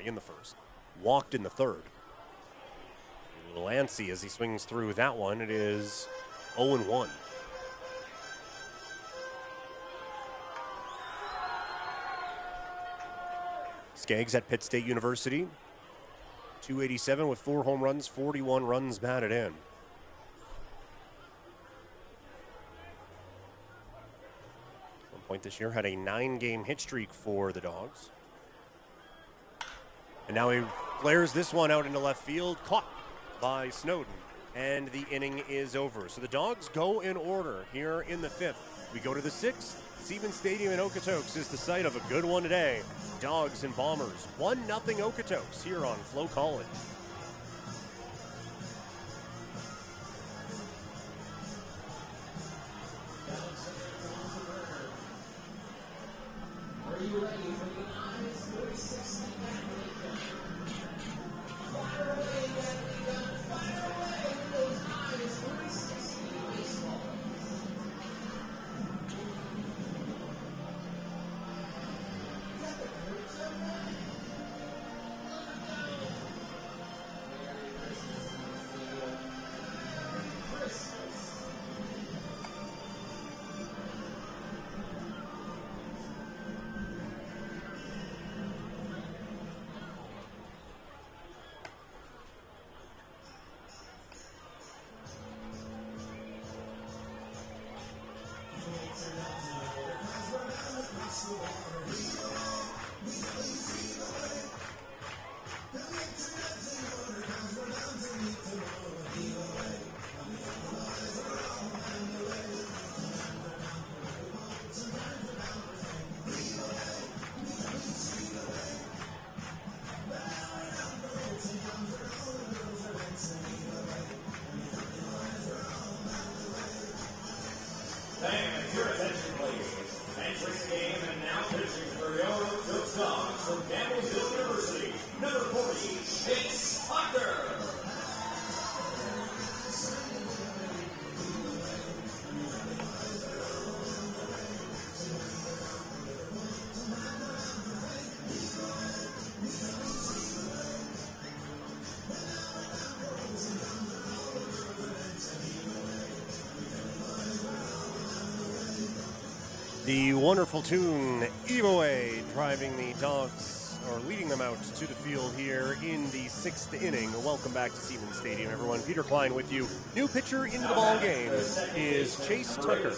in the first. Walked in the third. A little antsy as he swings through that one. It is 0-1. Skaggs at Pitt State University. .287 with 4 home runs, 41 runs batted in. point this year, had a 9-game hit streak for the Dawgs. And now he flares this one out into left field, caught by Snowden, and the inning is over. So the Dawgs go in order here in the 5th. We go to the 6th. Siemens Stadium in Okotoks is the site of a good one today. Dawgs and Bombers, 1-0 Okotoks here on FloCollege. Are you ready for the honest 360 Fire away, Natalie Gunn. Fire away with those eyes. 360 baseball. Is that the crypto guy? Look it down. Merry Christmas, Steve. Merry Christmas. Fans, your attention, please. Entering the game and now pitching for your Okotoks Dawgs from Campbellsville University, number 40, Chase Tucker. The wonderful tune, Evo Way, driving the Dawgs, or leading them out to the field here in the 6th inning. Welcome back to Siemens Stadium, everyone. Peter Klein with you. New pitcher into the ball game is Chase Tucker.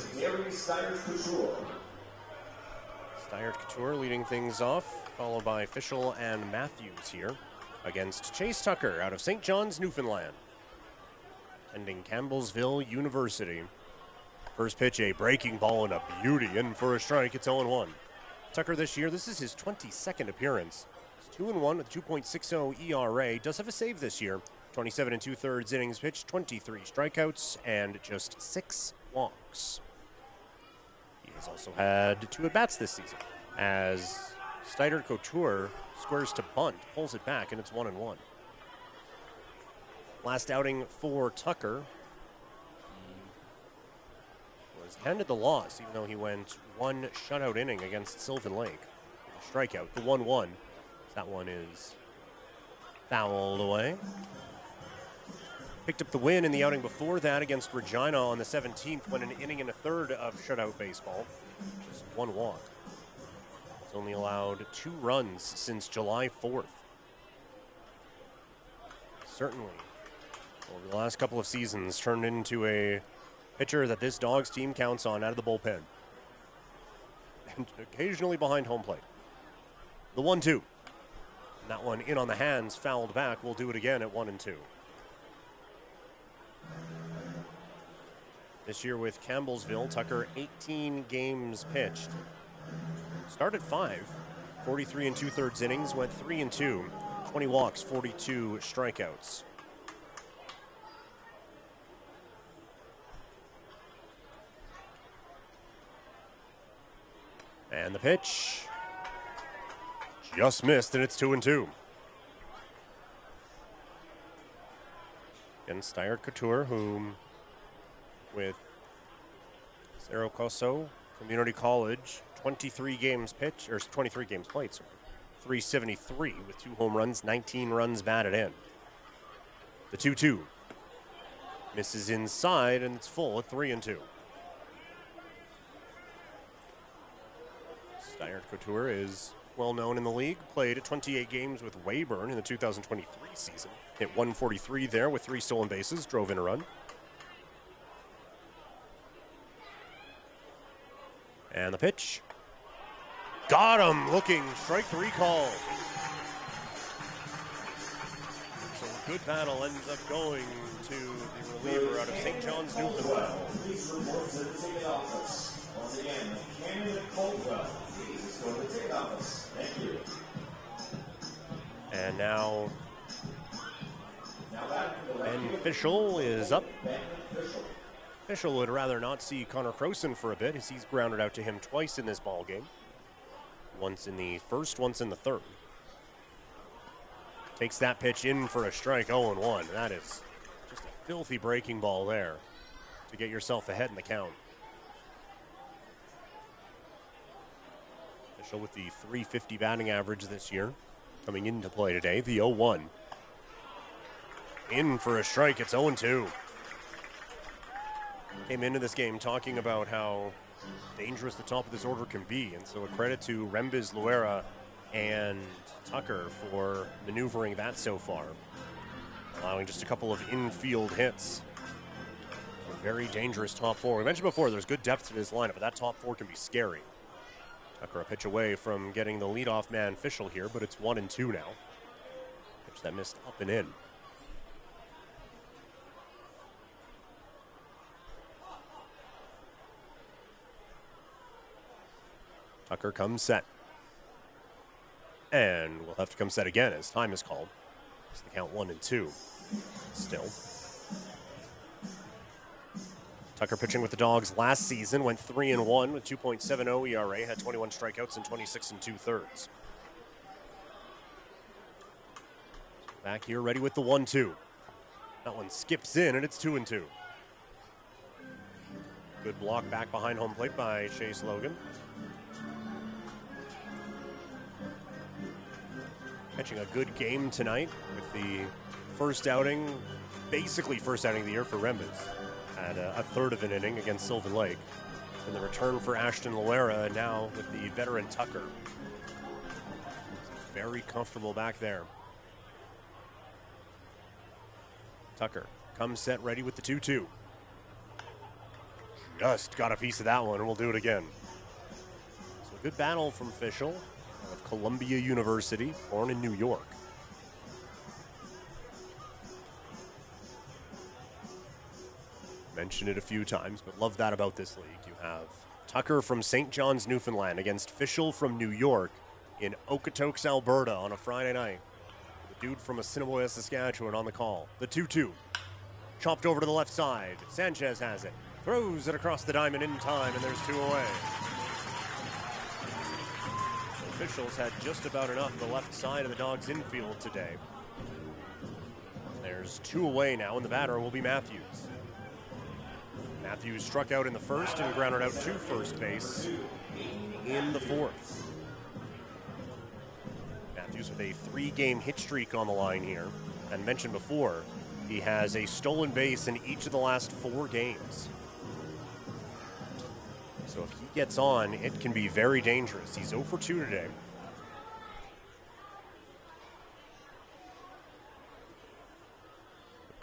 Steyert Couture leading things off, followed by Fischel and Matthews here against Chase Tucker out of St. John's, Newfoundland, attending Campbellsville University. First pitch, a breaking ball and a beauty in for a strike. It's 0-1. Tucker this year, this is his 22nd appearance. He's 2-1 with a 2.60 ERA. Does have a save this year. 27 2/3 innings pitched, 23 strikeouts, and just 6 walks. He has also had 2 at-bats this season as Steyert Couture squares to bunt, pulls it back, and it's 1-1. Last outing for Tucker, handed the loss, even though he went 1 shutout inning against Sylvan Lake. With a strikeout, the 1-1. That one is fouled away. Picked up the win in the outing before that against Regina on the 17th, went an inning and a third of shutout baseball. Just 1 walk. He's only allowed 2 runs since July 4th. Certainly, over the last couple of seasons, turned into a pitcher that this Dawgs team counts on out of the bullpen. And occasionally behind home plate. The 1-2. That one in on the hands, fouled back. We'll do it again at 1-2. This year with Campbellsville, Tucker 18 games pitched. Started 5, 43 2/3 innings, went 3-2, 20 walks, 42 strikeouts. And the pitch just missed, and it's 2-2. Again, Steyert Couture, whom with Cerro Coso Community College, 23 games pitched, or 23 games played, sorry. 373 with 2 home runs, 19 runs batted in. The 2-2 misses inside, and it's full at 3-2. Steyert Couture is well known in the league, played 28 games with Weyburn in the 2023 season. Hit 143 there with 3 stolen bases, drove in a run. And the pitch. Got him, looking, strike 3 call. So a good battle ends up going to the reliever out of St. John's, Newfoundland. Please report to the ticket office. Once again, Cameron Caldwell, please go to the ticket office. Thank you. And now Ben Fischel is up. Fischel would rather not see Connor Croson for a bit, as he's grounded out to him twice in this ball game. Once in the first, once in the third. Takes that pitch in for a strike, 0-1. That is just a filthy breaking ball there to get yourself ahead in the count. Fischel with the .350 batting average this year coming into play today, the 0-1. In for a strike, it's 0-2. Came into this game talking about how dangerous the top of this order can be, and so a credit to Rembiz, Luera, and Tucker for maneuvering that so far, allowing just a couple of infield hits. A very dangerous top four. We mentioned before there's good depth to this lineup, but that top four can be scary. Tucker a pitch away from getting the leadoff man Fischel here, but it's 1-2 now. Pitch that missed up and in. Tucker comes set. And we'll have to come set again as time is called. It's the count 1-2 still. Tucker pitching with the Dawgs last season, went 3-1 with 2.70 ERA, had 21 strikeouts and 26 2/3. Back here ready with the 1-2. That one skips in and it's 2-2. Good block back behind home plate by Chase Logan. Catching a good game tonight with the first outing, basically first outing of the year for Rembiz. Had a third of an inning against Sylvan Lake. And the return for Ashton Luera now with the veteran Tucker. Very comfortable back there. Tucker comes set ready with the 2-2. Just got a piece of that one, and we'll do it again. So a good battle from Fischel of Columbia University, born in New York. Mentioned it a few times, but love that about this league. You have Tucker from St. John's, Newfoundland against Fischel from New York in Okotoks, Alberta on a Friday night. The dude from Assiniboia, Saskatchewan on the call. The 2-2. Chopped over to the left side. Sanchez has it. Throws it across the diamond in time, and there's 2 away. Officials had just about enough of the left side of the Dawgs infield today. There's 2 away now, and the batter will be Matthews. Matthews struck out in the first and grounded out to first base in the fourth. Matthews with a 3-game hit streak on the line here. And mentioned before, he has a stolen base in each of the last 4 games. So if he gets on, it can be very dangerous. He's 0 for 2 today.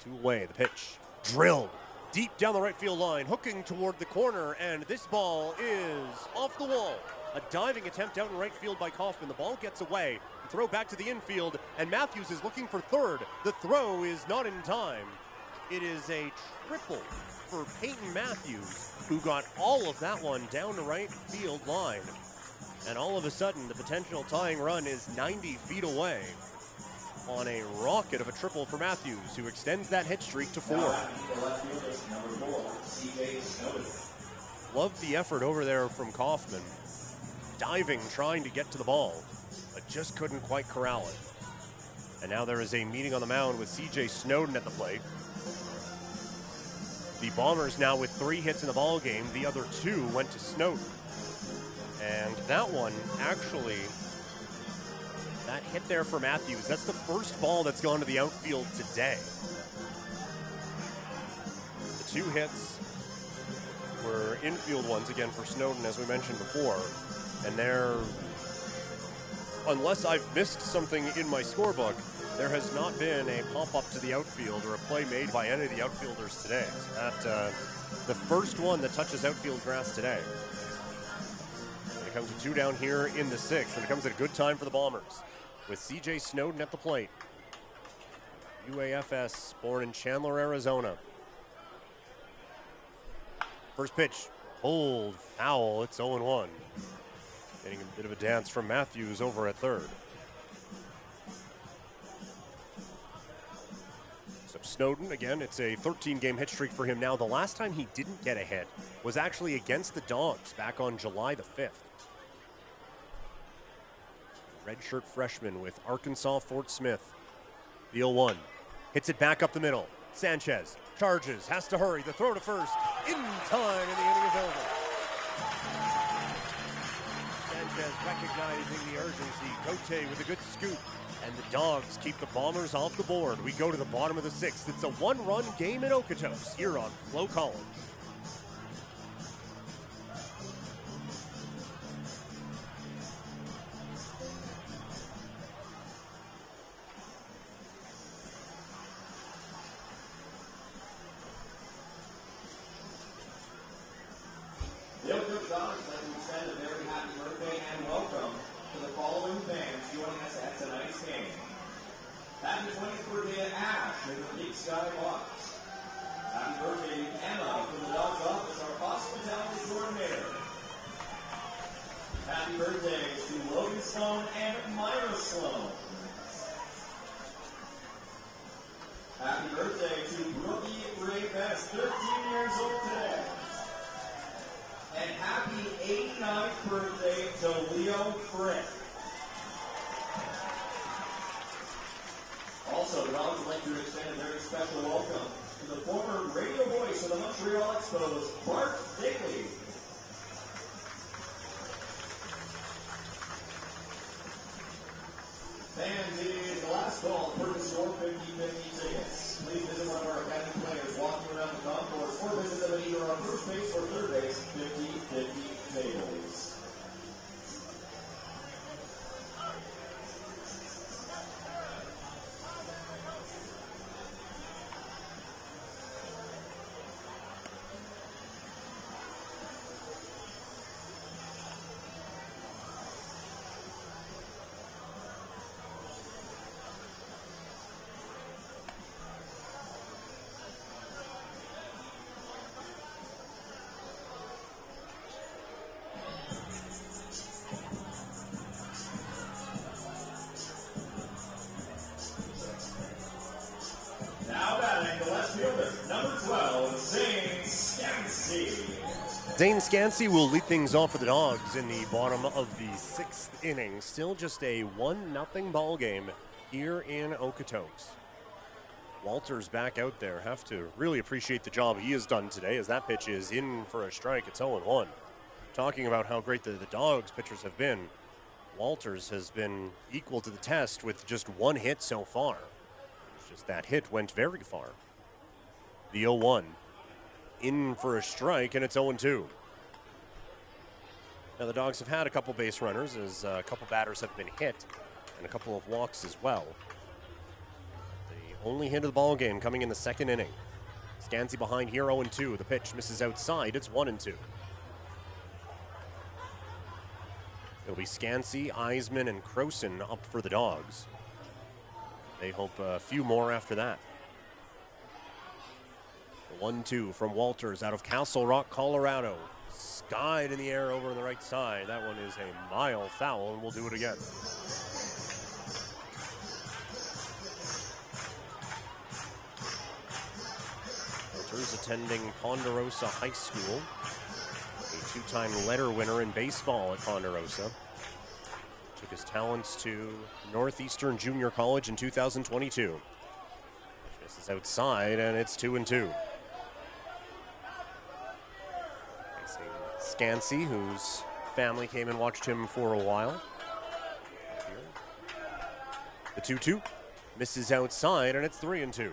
Two away, the pitch. Drilled deep down the right field line, hooking toward the corner, and this ball is off the wall. A diving attempt out in right field by Kaufman. The ball gets away. The throw back to the infield, and Matthews is looking for third. The throw is not in time. It is a triple for Peyton Matthews, who got all of that one down the right field line. And all of a sudden, the potential tying run is 90 feet away on a rocket of a triple for Matthews, who extends that hit streak to 4. Love the effort over there from Kaufman. Diving, trying to get to the ball, but just couldn't quite corral it. And now there is a meeting on the mound with C.J. Snowden at the plate. The Bombers now with 3 hits in the ball game. The other 2 went to Snowden. And that one, actually, that hit there for Matthews, that's the first ball that's gone to the outfield today. The 2 hits were infield ones, again, for Snowden, as we mentioned before. And they're, unless I've missed something in my scorebook, there has not been a pop-up to the outfield or a play made by any of the outfielders today. So that, the first one that touches outfield grass today. comes with 2 down here in the 6th, and it comes at a good time for the Bombers with C.J. Snowden at the plate. UAFS, born in Chandler, Arizona. First pitch, hold, foul, it's 0-1. Getting a bit of a dance from Matthews over at third. So Snowden, again, it's a 13-game hit streak for him now. The last time he didn't get a hit was actually against the Dawgs back on July the 5th. Redshirt freshman with Arkansas Fort Smith. The 0-1. Hits it back up the middle. Sanchez charges, has to hurry. The throw to first in time, and the inning is over. Sanchez recognizing the urgency. Cote with a good scoop. And the Dawgs keep the Bombers off the board. We go to the bottom of the 6th. It's a 1-run game in Okotoks here on FloCollege. The Okotoks Dawgs would like to extend a very happy birthday and welcome to the following fans joining us at tonight's game. Happy 20th birthday to Ash in the Big Sky Box. Happy birthday to Emma from the Dawgs office, our hospitality coordinator. Happy birthday to Logan Sloan and Myra Sloan. Happy birthday to Brookie Ray Best, 13 years old today. And happy 89th birthday to Leo Frick. Also, the Dawgs would like to extend a very special welcome to the former radio voice of the Montreal Expos, Bart Daly. Fans, it is the last call to purchase your 50-50 tickets. Please visit one of our academy players walking around the concourse or visit them either on first base or third base, 50-50 tables. Now batting the left fielder, number 12, Zane Scansey. Zane Scansey will lead things off for the Dawgs in the bottom of the 6th inning. Still just a 1-0 ball game here in Okotoks. Walters back out there. Have to really appreciate the job he has done today, as that pitch is in for a strike. It's 0-1. Talking about how great the Dawgs pitchers have been, Walters has been equal to the test with just 1 hit so far. It's just that hit went very far. The 0-1. In for a strike, and it's 0-2. Now, the Dawgs have had a couple base runners, as a couple batters have been hit, and a couple of walks as well. The only hit of the ball game coming in the 2nd inning. Scansey behind here, 0-2. The pitch misses outside. It's 1-2. It'll be Scansey, Eisman, and Croson up for the Dawgs. They hope a few more after that. 1-2 from Walters out of Castle Rock, Colorado. Skied in the air over on the right side. That one is a mile foul, and we'll do it again. Walters attending Ponderosa High School. A 2-time letter winner in baseball at Ponderosa. Took his talents to Northeastern Junior College in 2022. Misses outside, and it's 2-2. Scansey, whose family came and watched him for a while. The 2-2 misses outside, and it's 3-2.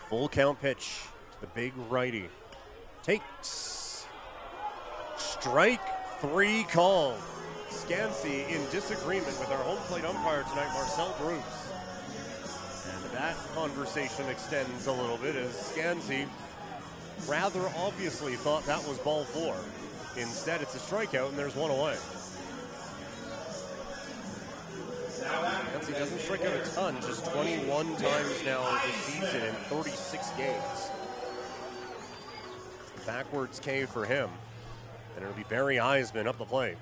Full count pitch to the big righty. Takes. Strike 3 called. Scansey in disagreement with our home plate umpire tonight, Marcel Bruce. And that conversation extends a little bit as Scansey rather obviously thought that was ball 4. Instead, it's a strikeout and there's one away. Scansey doesn't strike out a ton, just 21 times now this season in 36 games. It's the backwards K for him. And it'll be Barry Eisman up the plate.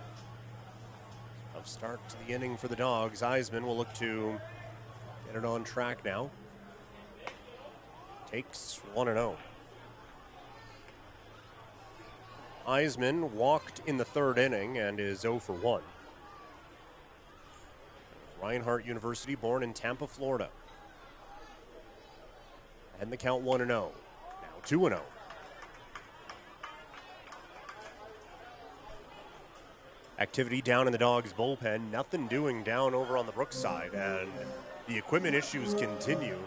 Tough start to the inning for the Dawgs. Eisman will look to get it on track now. Takes 1-0. Eisman walked in the 3rd inning and is 0 for 1. Reinhardt University, born in Tampa, Florida. And the count 1-0. Now 2-0. Activity down in the Dawgs bullpen. Nothing doing down over on the Brooks side. And the equipment issues continue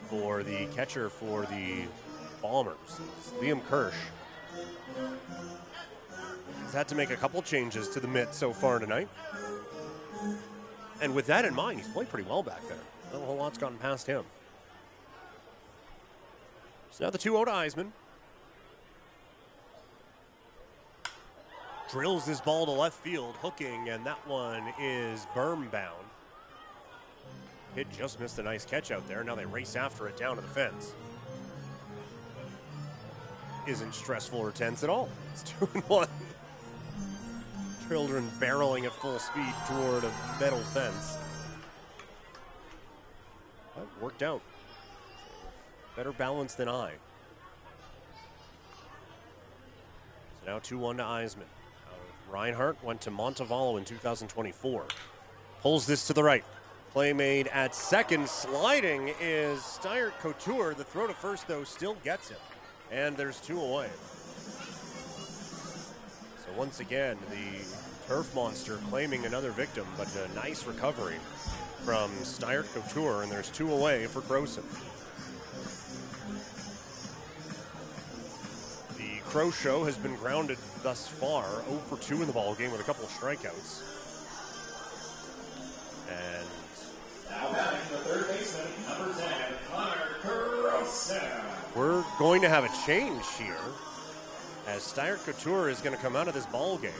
for the catcher for the Bombers. It's Liam Kirsch. He's had to make a couple changes to the mitt so far tonight. And with that in mind, he's played pretty well back there. Not a whole lot's gotten past him. So now the 2-0 to Eisman. Drills this ball to left field, hooking, and that one is berm bound. Kid just missed a nice catch out there. Now they race after it down to the fence. Isn't stressful or tense at all. It's 2-1. Children barreling at full speed toward a metal fence. That worked out. Better balance than I. So now 2-1 to Eisman. Reinhardt went to Montevallo in 2024. Pulls this to the right. Play made at second. Sliding is Steyert Couture. The throw to first, though, still gets him. And there's 2 away. So once again, the turf monster claiming another victim, but a nice recovery from Steyert Couture, and there's 2 away for Croson. The Crow Show has been grounded thus far, 0 for 2 in the ball game with a couple of strikeouts. And now batting the third baseman, number 10, Connor Croson. We're going to have a change here, as Steyert Couture is going to come out of this ball game,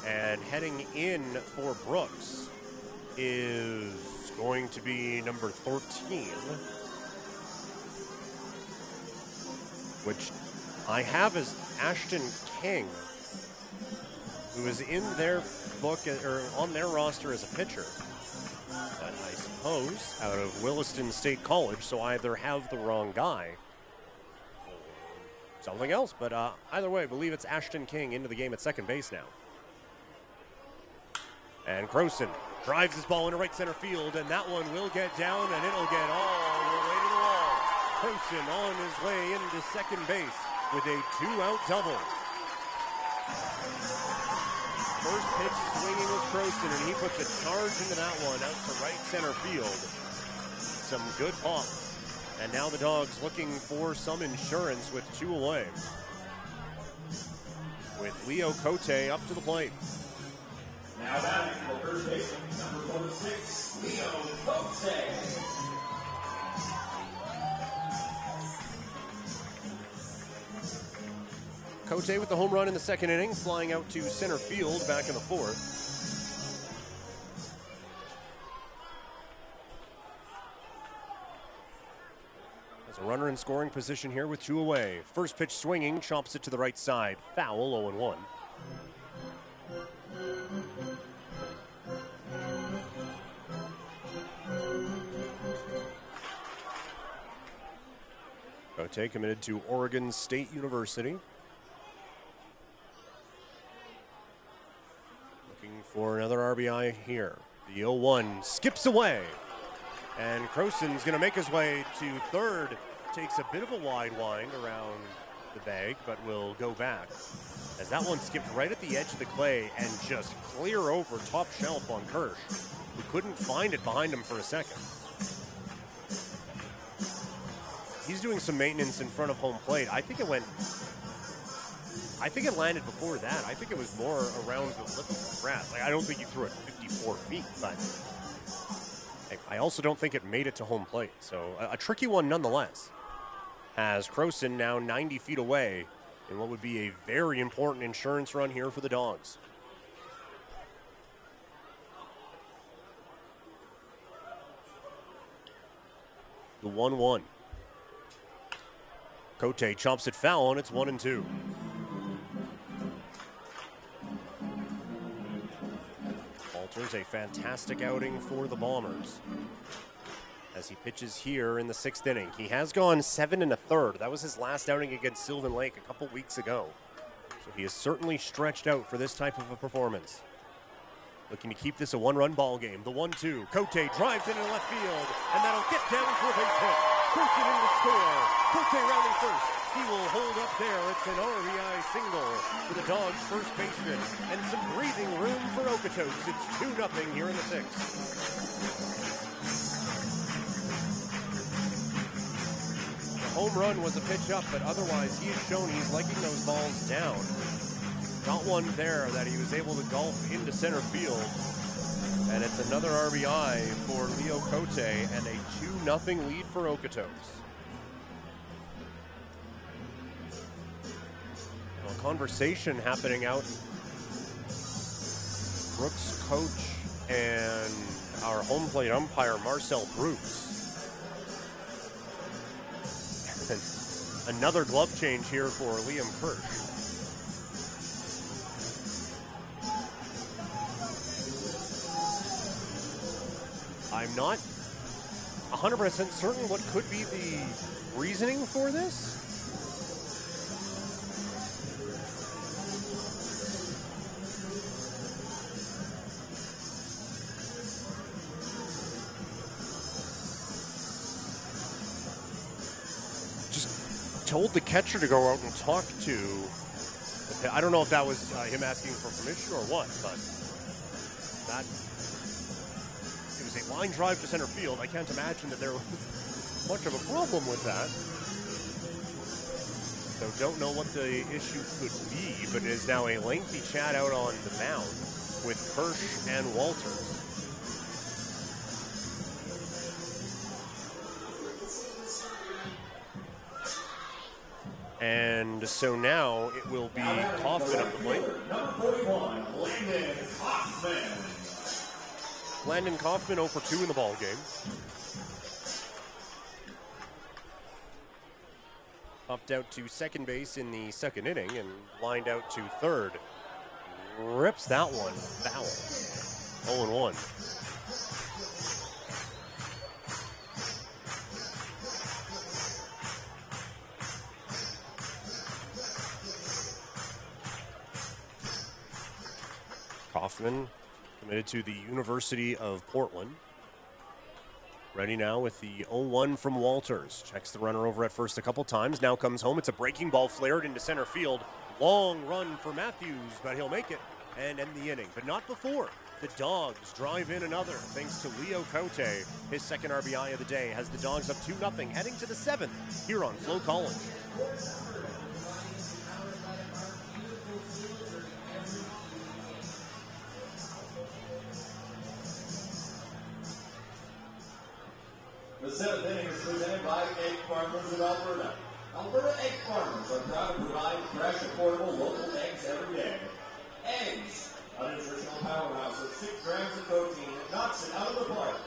and heading in for Brooks is going to be number 13, which I have as Ashton King, who is in their book or on their roster as a pitcher. But I suppose out of Williston State College, so I either have the wrong guy or something else. But either way, I believe it's Ashton King into the game at second base now. And Croson drives this ball into right center field, and that one will get down, and it'll get all the way to the wall. Croson on his way into second base with a 2-out double. First pitch swinging was Croson, and he puts a charge into that one out to right center field. Some good pop. And now the Dawgs looking for some insurance with 2 away. With Leo Cote up to the plate. Now batting the first baseman, number 46, Leo Cote. Cote with the home run in the second inning, flying out to center field back in the fourth. There's a runner in scoring position here with 2 away. First pitch swinging, chops it to the right side. Foul, 0-1. Cote committed to Oregon State University. Looking for another RBI here. The 0-1 skips away. And Croson's going to make his way to third. Takes a bit of a wide wind around the bag, but will go back. As that one skipped right at the edge of the clay and just clear over top shelf on Kirsch, who couldn't find it behind him for a second. He's doing some maintenance in front of home plate. I think it went I think it landed before that. I think it was more around the lip of the grass. Like, I don't think he threw it 54 feet, but I also don't think it made it to home plate. So a tricky one nonetheless. As Croson now 90 feet away in what would be a very important insurance run here for the Dawgs. The 1-1. Cote chomps it foul, and it's 1-2. Walters, a fantastic outing for the Bombers as he pitches here in the 6th inning. He has gone 7 1/3. That was his last outing against Sylvan Lake a couple weeks ago. So he is certainly stretched out for this type of a performance. Looking to keep this a 1-run ball game. The 1-2. Cote drives into left field, and that'll get down for a base hit. Croson in to score. Cote rounding first. He will hold up there. It's an RBI single for the Dawgs' first baseman. And some breathing room for Okotoks. It's 2-0 here in the 6th. Home run was a pitch up, but otherwise he has shown he's liking those balls down. Got one there that he was able to golf into center field. And it's another RBI for Leo Cote and a 2-0 lead for Okotoks. A conversation happening out. Brooks' coach and our home plate umpire, Marcel Bruce. Another glove change here for Liam Kirsch. I'm not 100% certain what could be the reasoning for this. Told the catcher to go out and talk to. I don't know if that was him asking for permission or what, but that it was a line drive to center field. I can't imagine that there was much of a problem with that. So don't know what the issue could be, but it is now a lengthy chat out on the mound with Kirsch and Walters. And so now it will be Kaufman up the plate. Number 41, Landon Kaufman. Landon Kaufman 0 for 2 in the ball game. Popped out to second base in the 2nd inning and lined out to 3rd. Rips that one foul. 0-1. Kaufman committed to the University of Portland. Ready now with the 0-1 from Walters. Checks the runner over at first a couple times. Now comes home. It's a breaking ball flared into center field. Long run for Matthews, but he'll make it and end the inning. But not before. The Dawgs drive in another thanks to Leo Cote. His 2nd RBI of the day has the Dawgs up 2-0 heading to the 7th here on FloCollege. The 7th inning is presented by Egg Farmers of Alberta. Alberta Egg Farmers are proud to provide fresh, affordable, local eggs every day. Eggs, a nutritional powerhouse with 6 grams of protein that knocks it out of the park.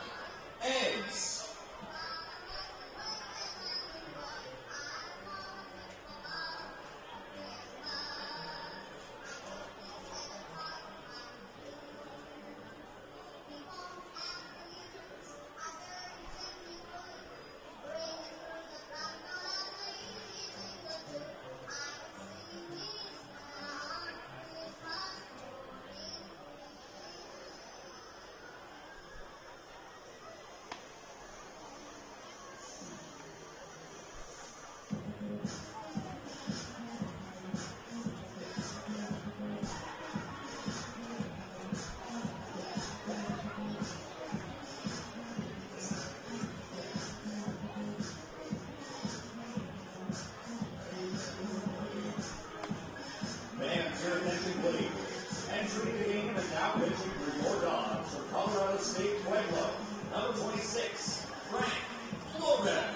Eggs. 26, Frank Lopez.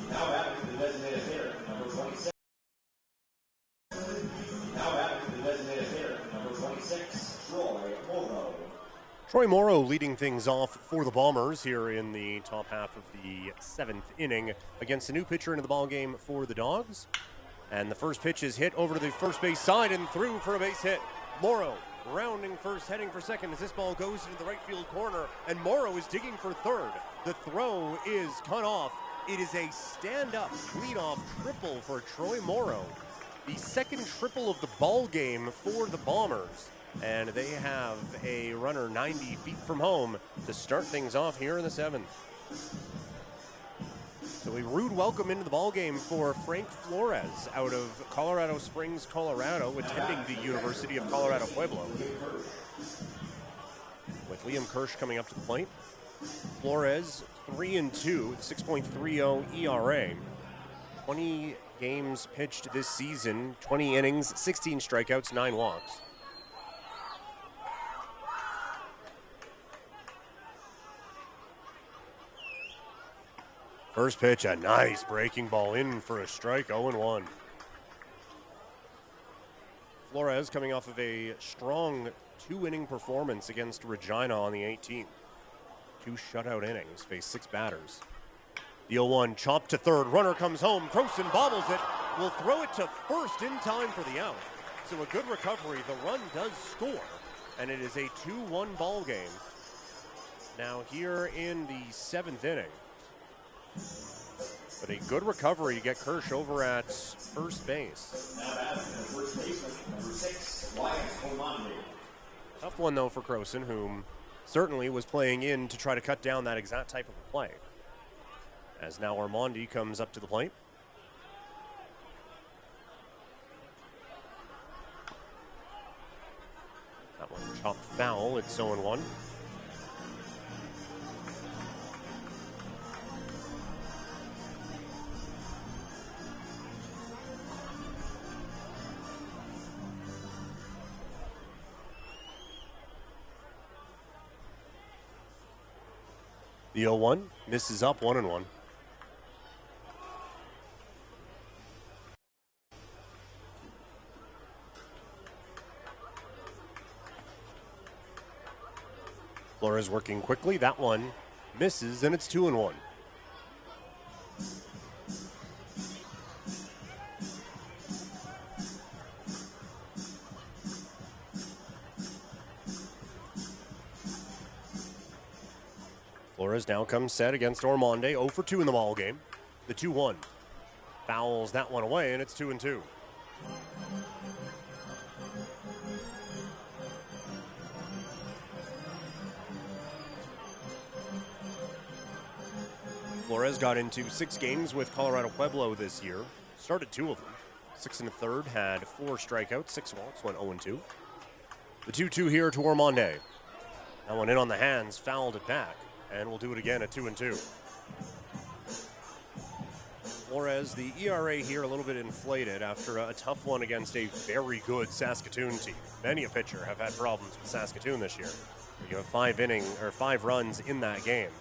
Now batting the designated hitter, number 26. Now batting the designated hitter, number 26, Troy Morrow. Troy Morrow leading things off for the Bombers here in the top half of the 7th inning against a new pitcher into the ballgame for the Dawgs. And the first pitch is hit over to the first base side and through for a base hit. Morrow rounding first, heading for second as this ball goes into the right field corner, and Morrow is digging for third. The throw is cut off. It is a stand-up leadoff triple for Troy Morrow. The second triple of the ball game for the Bombers. And they have a runner 90 feet from home to start things off here in the 7th. So a rude welcome into the ballgame for Frank Flores out of Colorado Springs, Colorado, attending the University of Colorado Pueblo. With Liam Kirsch coming up to the plate. Flores 3-2, 6.30 ERA. 20 games pitched this season, 20 innings, 16 strikeouts, 9 walks. First pitch, a nice breaking ball in for a strike, 0-1. Flores coming off of a strong 2-inning performance against Regina on the 18th. 2 shutout innings, faced 6 batters. The 0-1 chopped to third, runner comes home, Croson bobbles it, will throw it to first in time for the out. So a good recovery, the run does score, and it is a 2-1 ball game. Now here in the 7th inning. But a good recovery to get Kirsch over at first base. Now batting the first baseman, number 6, Wyatt Omandi. Tough one, though, for Croson, whom certainly was playing in to try to cut down that exact type of a play. As now Armandi comes up to the plate. That one chopped foul. It's 0-1. The 0-1 misses up 1-1. Flores working quickly. That one misses, and it's 2-1. Flores now comes set against Ormonde, 0 for 2 in the ball game. The 2-1 fouls that one away, and it's 2-2. Flores got into 6 games with Colorado Pueblo this year. Started 2 of them. 6 1/3, had 4 strikeouts, 6 walks, went 0-2. The 2-2 here to Ormonde. That one in on the hands, fouled it back. And we'll do it again at 2-2. Flores, the ERA here a little bit inflated after a tough one against a very good Saskatoon team. Many a pitcher have had problems with Saskatoon this year. You have 5 runs in that game.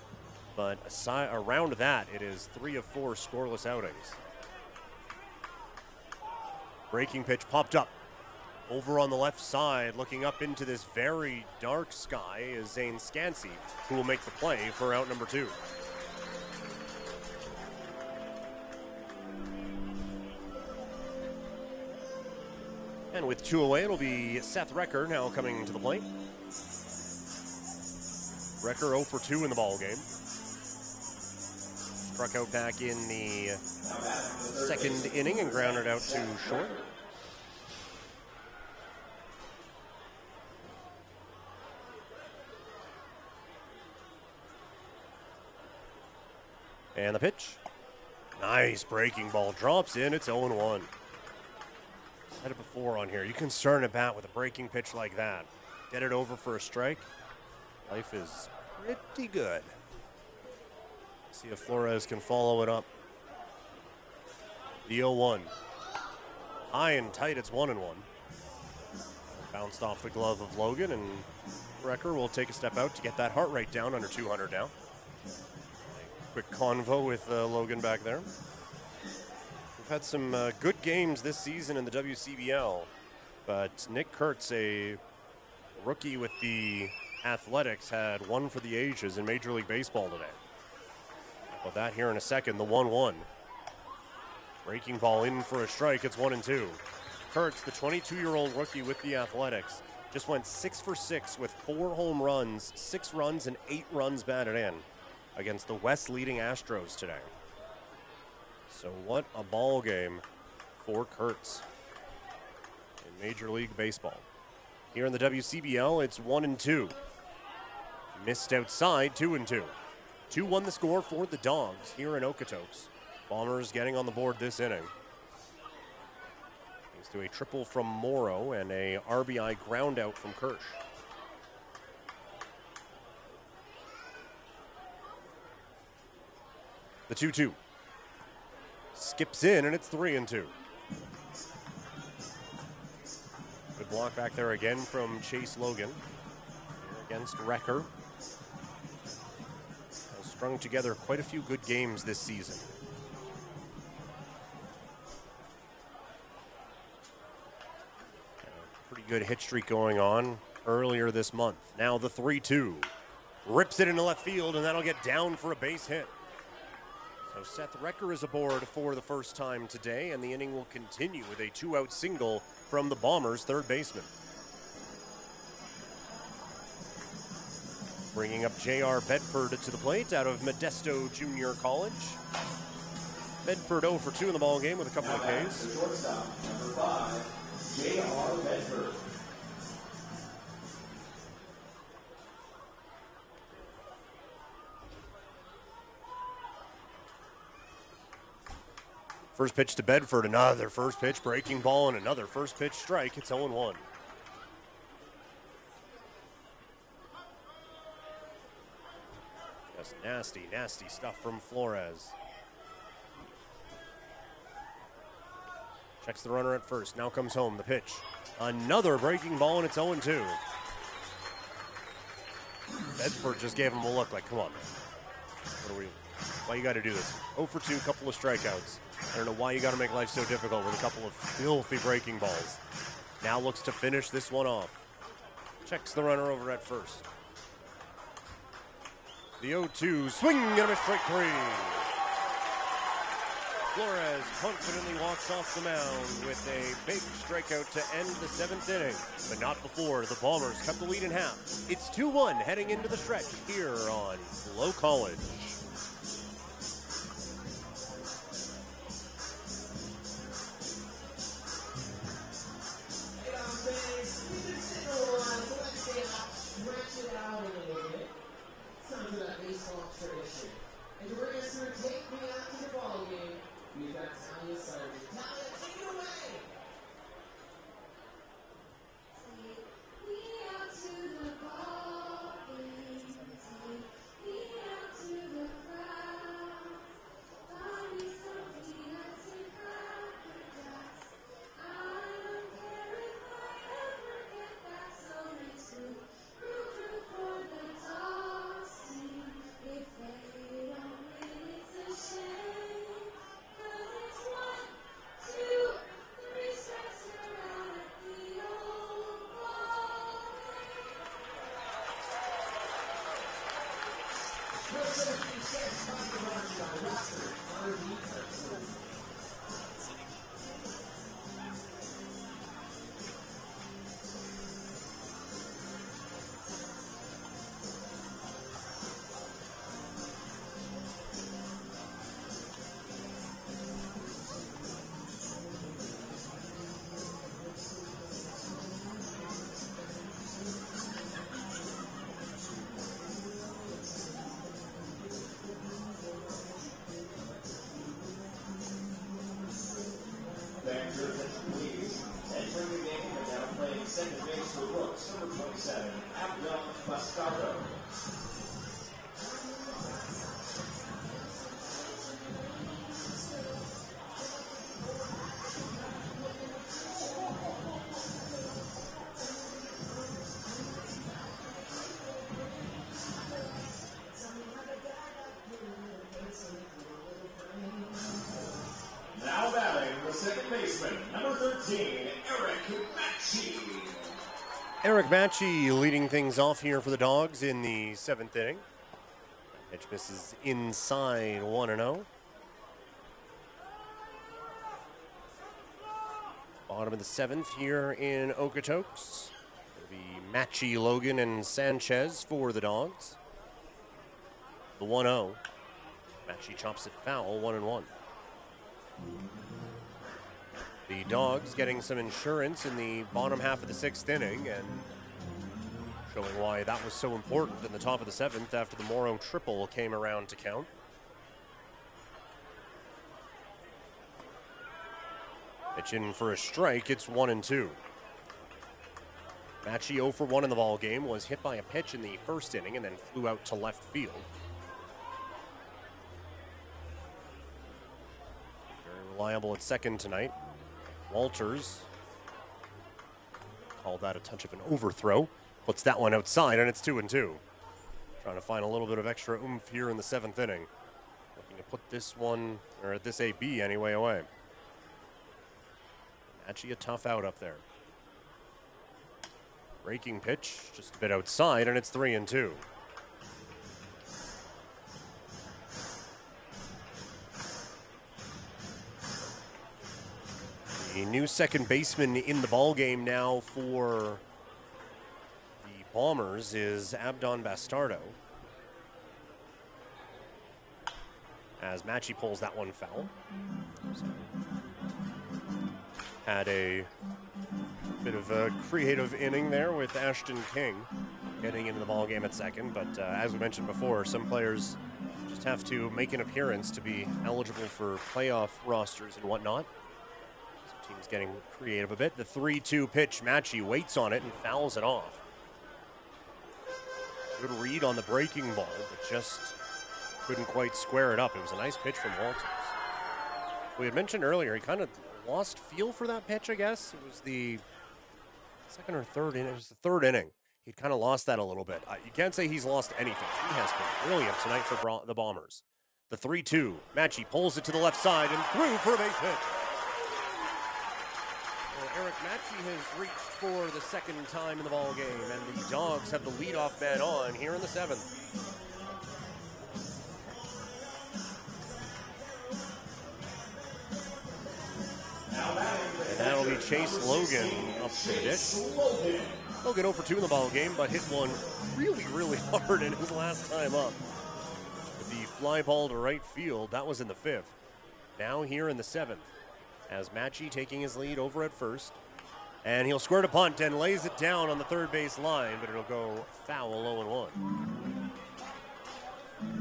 But around that, it is 3 of 4 scoreless outings. Breaking pitch popped up. Over on the left side, looking up into this very dark sky, is Zane Scansey, who will make the play for out number 2. And with 2 away, it'll be Seth Recker now coming to the plate. Recker 0 for 2 in the ball game. Struck out back in the 2nd inning and grounded out to short. And the pitch. Nice breaking ball. Drops in. It's 0-1. Said it before on here. You can start at bat with a breaking pitch like that. Get it over for a strike. Life is pretty good. See if Flores can follow it up. The 0-1. High and tight. It's 1-1. Bounced off the glove of Logan, and Recker will take a step out to get that heart rate down under 200 now. Quick convo with Logan back there. We've had some good games this season in the WCBL, but Nick Kurtz, a rookie with the Athletics, had one for the ages in Major League Baseball today. About that here in a second. The 1-1. Breaking ball in for a strike. It's 1-2. Kurtz, the 22-year-old rookie with the Athletics, just went 6 for 6 with 4 home runs, 6 runs, and 8 runs batted in against the West leading Astros today. So what a ball game for Kurtz in Major League Baseball. Here in the WCBL, it's 1-2. Missed outside, 2-2. 2-1 the score for the Dawgs here in Okotoks. Bombers getting on the board this inning. Thanks to a triple from Morrow and a RBI ground out from Kirsch. The 2-2. Skips in, and it's 3-2. Good block back there again from Chase Logan. Here against Recker. Has strung together quite a few good games this season. Pretty good hit streak going on earlier this month. Now the 3-2. Rips it into left field, and that'll get down for a base hit. So Seth Recker is aboard for the first time today, and the inning will continue with a 2-out single from the Bombers' third baseman. Bringing up J.R. Bedford to the plate out of Modesto Junior College. Bedford 0 for 2 in the ball game with a couple of Ks. Shortstop, number 5, J.R. Bedford. First pitch to Bedford, another first pitch, breaking ball, and another first pitch strike. It's 0-1. Just nasty, nasty stuff from Flores. Checks the runner at first. Now comes home. The pitch. Another breaking ball, and it's 0-2. Bedford just gave him a look like, come on, man. Why you got to do this? 0 for 2, couple of strikeouts. I don't know why you got to make life so difficult with a couple of filthy breaking balls. Now looks to finish this one off. Checks the runner over at first. The 0-2, swing and a miss, strike 3. Flores confidently walks off the mound with a big strikeout to end the 7th inning, but not before the Bombers cut the lead in half. It's 2-1 heading into the stretch here on FloCollege. And to bring us through Take Me Out to the Ball Game, we've got Talia Sargent. Talia, take it away! Take me out to the ball game, take me out to the crowd. Buy me some peanuts and Cracker Jacks. I don't care if I ever get back, so let's root for the Dawgs team. If they don't win, it's a shame, 'cause it's 1, 2, 3 strikes you're out at the old ball game. No 17 cents, sponsored by Western R&D Services. Brooks, number 27, Abdel Bastardo. Now batting the second baseman, number 13, Eric Matchie. Eric Matchie leading things off here for the Dawgs in the 7th inning. Pitch misses inside 1-0. Bottom of the 7th here in Okotoks. It'll be Matchie, Logan, and Sanchez for the Dawgs. The 1-0. Matchie chops it foul, 1-1. The Dawgs getting some insurance in the bottom half of the 6th inning and showing why that was so important in the top of the 7th after the Morrow triple came around to count. Pitch in for a strike, it's 1-2. Matchie 0 for 1 in the ball game, was hit by a pitch in the 1st inning and then flew out to left field. Very reliable at 2nd tonight. Walters called that a touch of an overthrow. Puts that one outside, and it's 2-2. Trying to find a little bit of extra oomph here in the 7th inning. Looking to put this one, or this AB anyway, away. Matchie a tough out up there. Breaking pitch, just a bit outside, and it's 3-2. The new second baseman in the ball game now for the Bombers is Abdon Bastardo. As Matchie pulls that one foul. So, had a bit of a creative inning there with Ashton King getting into the ball game at 2nd. But as we mentioned before, some players just have to make an appearance to be eligible for playoff rosters and whatnot. Team's getting creative a bit. The 3-2 pitch, Matchie waits on it and fouls it off. Good read on the breaking ball, but just couldn't quite square it up. It was a nice pitch from Walters. We had mentioned earlier, he kind of lost feel for that pitch, I guess. It was the 2nd or 3rd inning. It was the 3rd inning. He'd kind of lost that a little bit. You can't say he's lost anything. He has been brilliant tonight for the Bombers. The 3-2, Matchie pulls it to the left side and through for a base hit. Eric Matchie has reached for the 2nd time in the ball game, and the Dawgs have the leadoff man on here in the 7th. And that'll be Chase Logan up to the dish. Logan 0 for 2 in the ball game, but hit one really, really hard in his last time up. With the fly ball to right field, that was in the 5th. Now here in the 7th. As Matchie taking his lead over at 1st. And he'll square to punt and lays it down on the 3rd base line, but it'll go foul, 0-1.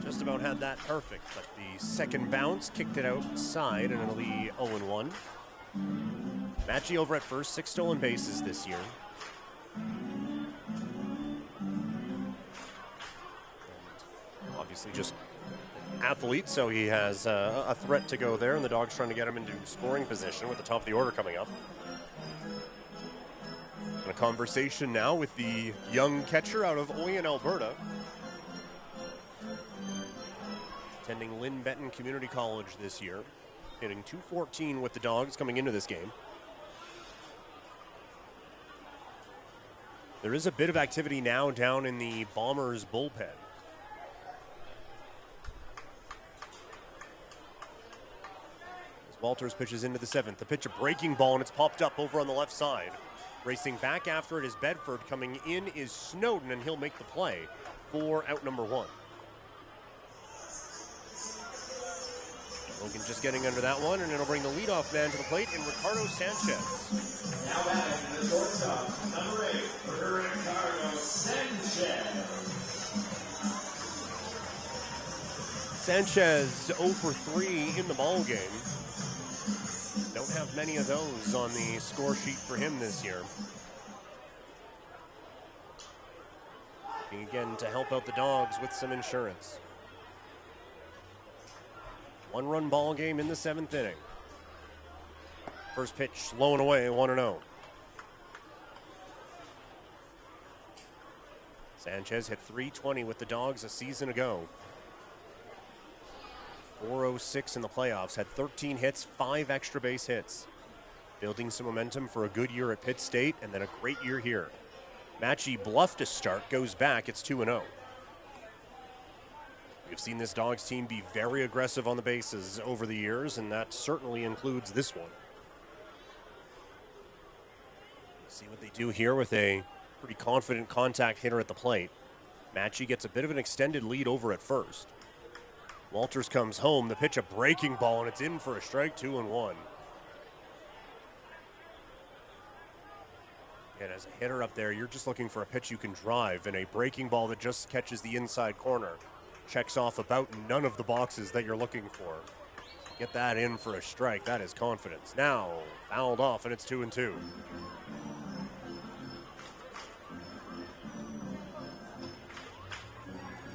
Just about had that perfect, but the 2nd bounce kicked it outside, and it'll be 0-1. Matchie over at 1st, 6 stolen bases this year. And obviously just athlete, so he has a threat to go there, and the Dawgs trying to get him into scoring position with the top of the order coming up. And a conversation now with the young catcher out of Oyen, Alberta. Attending Lynn Benton Community College this year. Hitting .214 with the Dawgs coming into this game. There is a bit of activity now down in the Bombers bullpen. Walters pitches into the 7th. The pitch a breaking ball, and it's popped up over on the left side. Racing back after it is Bedford. Coming in is Snowden, and he'll make the play for out number 1. Logan just getting under that one, and it'll bring the leadoff man to the plate in Ricardo Sanchez. Now batting the shortstop, number 8, Ricardo Sanchez. Sanchez 0 for 3 in the ball game. Don't have many of those on the score sheet for him this year. looking again to help out the Dawgs with some insurance. One-run ball game in the 7th inning. First pitch low and away, 1-0. Sanchez hit .320 with the Dawgs a season ago. .406 in the playoffs, had 13 hits, 5 extra base hits. Building some momentum for a good year at Pitt State and then a great year here. Matchy bluffed to start, goes back, it's 2-0. We've seen this Dawgs team be very aggressive on the bases over the years, and that certainly includes this one. See what they do here with a pretty confident contact hitter at the plate. Matchy gets a bit of an extended lead over at first. Walters comes home, the pitch a breaking ball, and it's in for a strike, 2-1. And as a hitter up there, you're just looking for a pitch you can drive, and a breaking ball that just catches the inside corner checks off about none of the boxes that you're looking for. Get that in for a strike, that is confidence. Now, fouled off, and it's 2-2.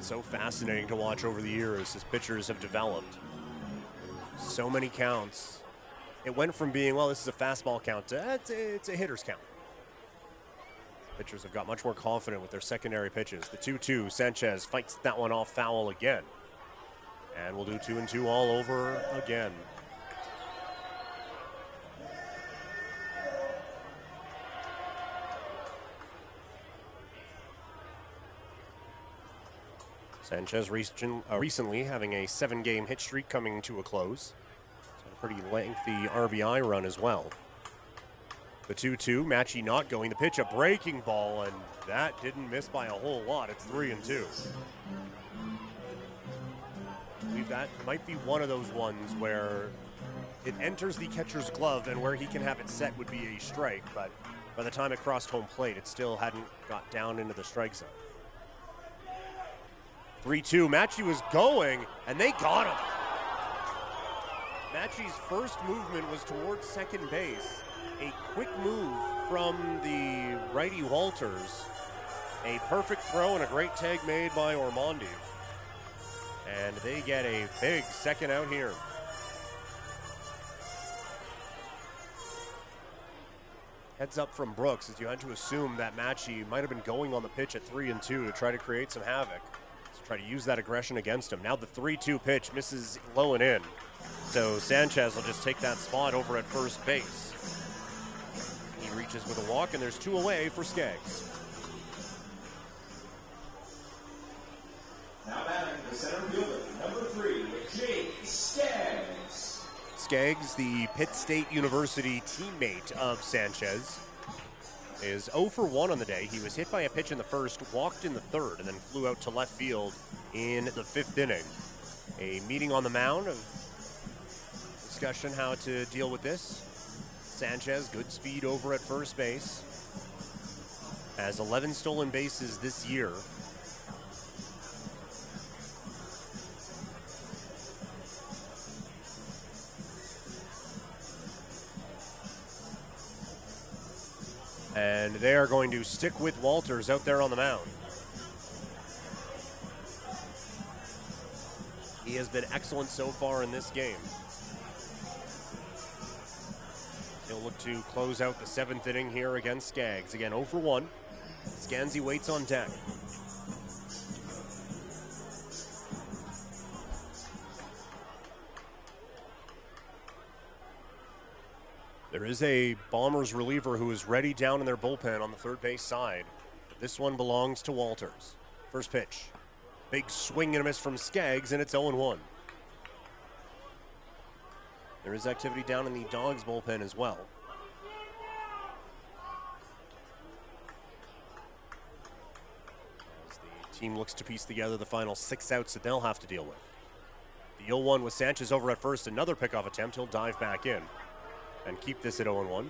So fascinating to watch over the years as pitchers have developed. So many counts. It went from being, well, this is a fastball count to it's a hitter's count. Pitchers have got much more confident with their secondary pitches. The 2-2, Sanchez fights that one off foul again. And we'll do 2-2 all over again. Sanchez recently having a 7-game hit streak coming to a close. So a pretty lengthy RBI run as well. The 2-2, Matchy not going. The pitch, a breaking ball, and that didn't miss by a whole lot. It's 3-2. I believe that might be one of those ones where it enters the catcher's glove and where he can have it set would be a strike, but by the time it crossed home plate, it still hadn't got down into the strike zone. 3-2, Matchy was going, and they got him. Matchy's first movement was towards second base. A quick move from the righty Walters. A perfect throw and a great tag made by Ormondi. And they get a big second out here. Heads up from Brooks, as you had to assume that Matchy might have been going on the pitch at 3-2 to try to create some havoc. Try to use that aggression against him. Now the 3-2 pitch misses low and in. So Sanchez will just take that spot over at first base. He reaches with a walk, and there's 2 away for Skaggs. Now batting the center fielder, number 3, Jake Skaggs. Skaggs, the Pitt State University teammate of Sanchez, is 0 for 1 on the day. He was hit by a pitch in the first, walked in the third, and then flew out to left field in the 5th inning. A meeting on the mound of discussion how to deal with this. Sanchez, good speed over at first base. Has 11 stolen bases this year. And they are going to stick with Walters out there on the mound. He has been excellent so far in this game. He'll look to close out the 7th inning here against Skaggs. Again, 0 for 1. Scansey waits on deck. There is a Bombers reliever who is ready down in their bullpen on the third base side. But this one belongs to Walters. First pitch. Big swing and a miss from Skaggs, and it's 0-1. There is activity down in the Dawgs bullpen as well. As the team looks to piece together the final 6 outs that they'll have to deal with. The 0-1 with Sanchez over at first. Another pickoff attempt. He'll dive back in and keep this at 0-1.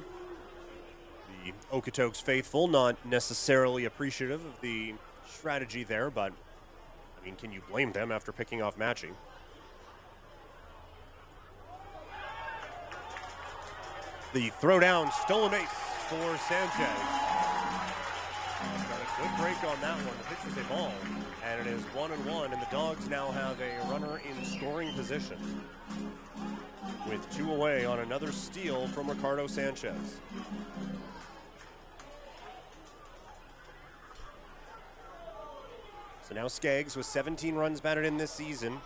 The Okotoks faithful not necessarily appreciative of the strategy there, but I mean, can you blame them after picking off Matchy? The throwdown, stolen base for Sanchez. Got a Good break on that one. The pitch was a ball, and it is 1-1, and the Dawgs now have a runner in scoring position with 2 away on another steal from Ricardo Sanchez. So now Skaggs with 17 runs batted in this season.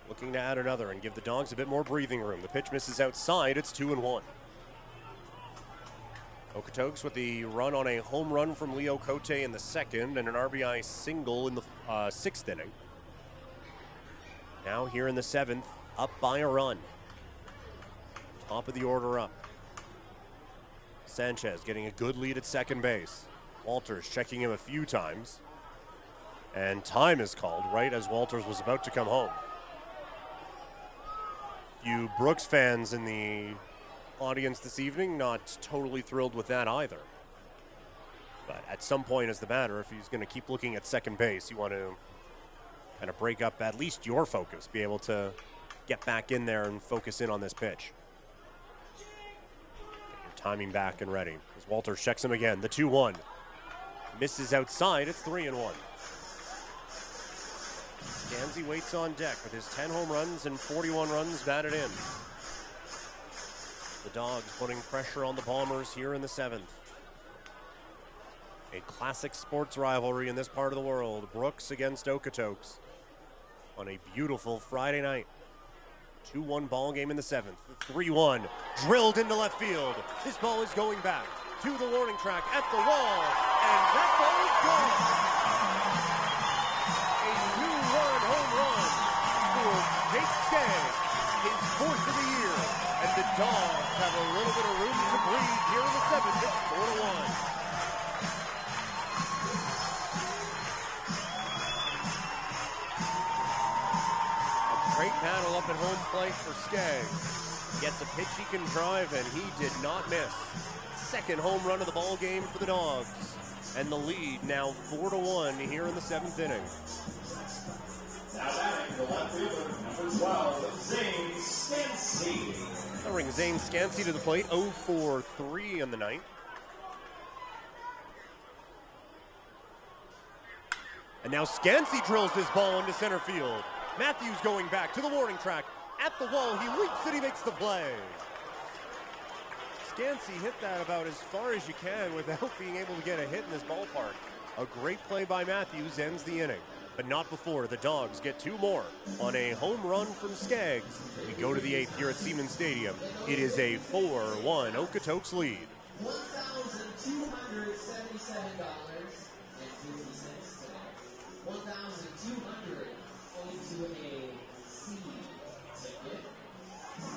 Looking to add another and give the Dawgs a bit more breathing room. The pitch misses outside. It's 2-1. Okotoks with the run on a home run from Leo Cote in the second and an RBI single in the 6th inning. Now here in the 7th, up by a run. Top of the order up. Sanchez getting a good lead at second base. Walters checking him a few times. And time is called right as Walters was about to come home. Few Brooks fans in the audience this evening not totally thrilled with that either. But at some point as the batter, if he's going to keep looking at second base, you want to kind of break up at least your focus, be able to get back in there and focus in on this pitch. Get your timing back and ready. As Walters checks him again, the 2-1. Misses outside, it's 3-1. Scansey waits on deck with his 10 home runs and 41 runs batted in. The Dawgs putting pressure on the Bombers here in the 7th. A classic sports rivalry in this part of the world. Brooks against Okotoks on a beautiful Friday night. 2-1 ball game in the 7th. The 3-1 drilled into left field. This ball is going back to the warning track at the wall, and that ball is gone. A 2-run home run for Jake Skaggs, his 4th of the year, and the Dawgs have a little bit of room to breathe here in the 7th. It's 4-1. Great battle up at home plate for Skaggs. Gets a pitch he can drive, and he did not miss. 2nd home run of the ball game for the Dawgs. And the lead now 4-1 here in the 7th inning. Now batting the left fielder, number 12, Zane Scansey. That brings Zane Scansey to the plate, 0 for 3 in the night. And now Scansey drills this ball into center field. Matthews going back to the warning track. At the wall, he leaps and he makes the play. Scansey hit that about as far as you can without being able to get a hit in this ballpark. A great play by Matthews ends the inning, but not before the Dawgs get 2 more on a home run from Skaggs. We go to the 8th here at Siemens Stadium. It is a 4-1 Okotoks lead. $1,277.50 today. $1,200 owed to a C ticket.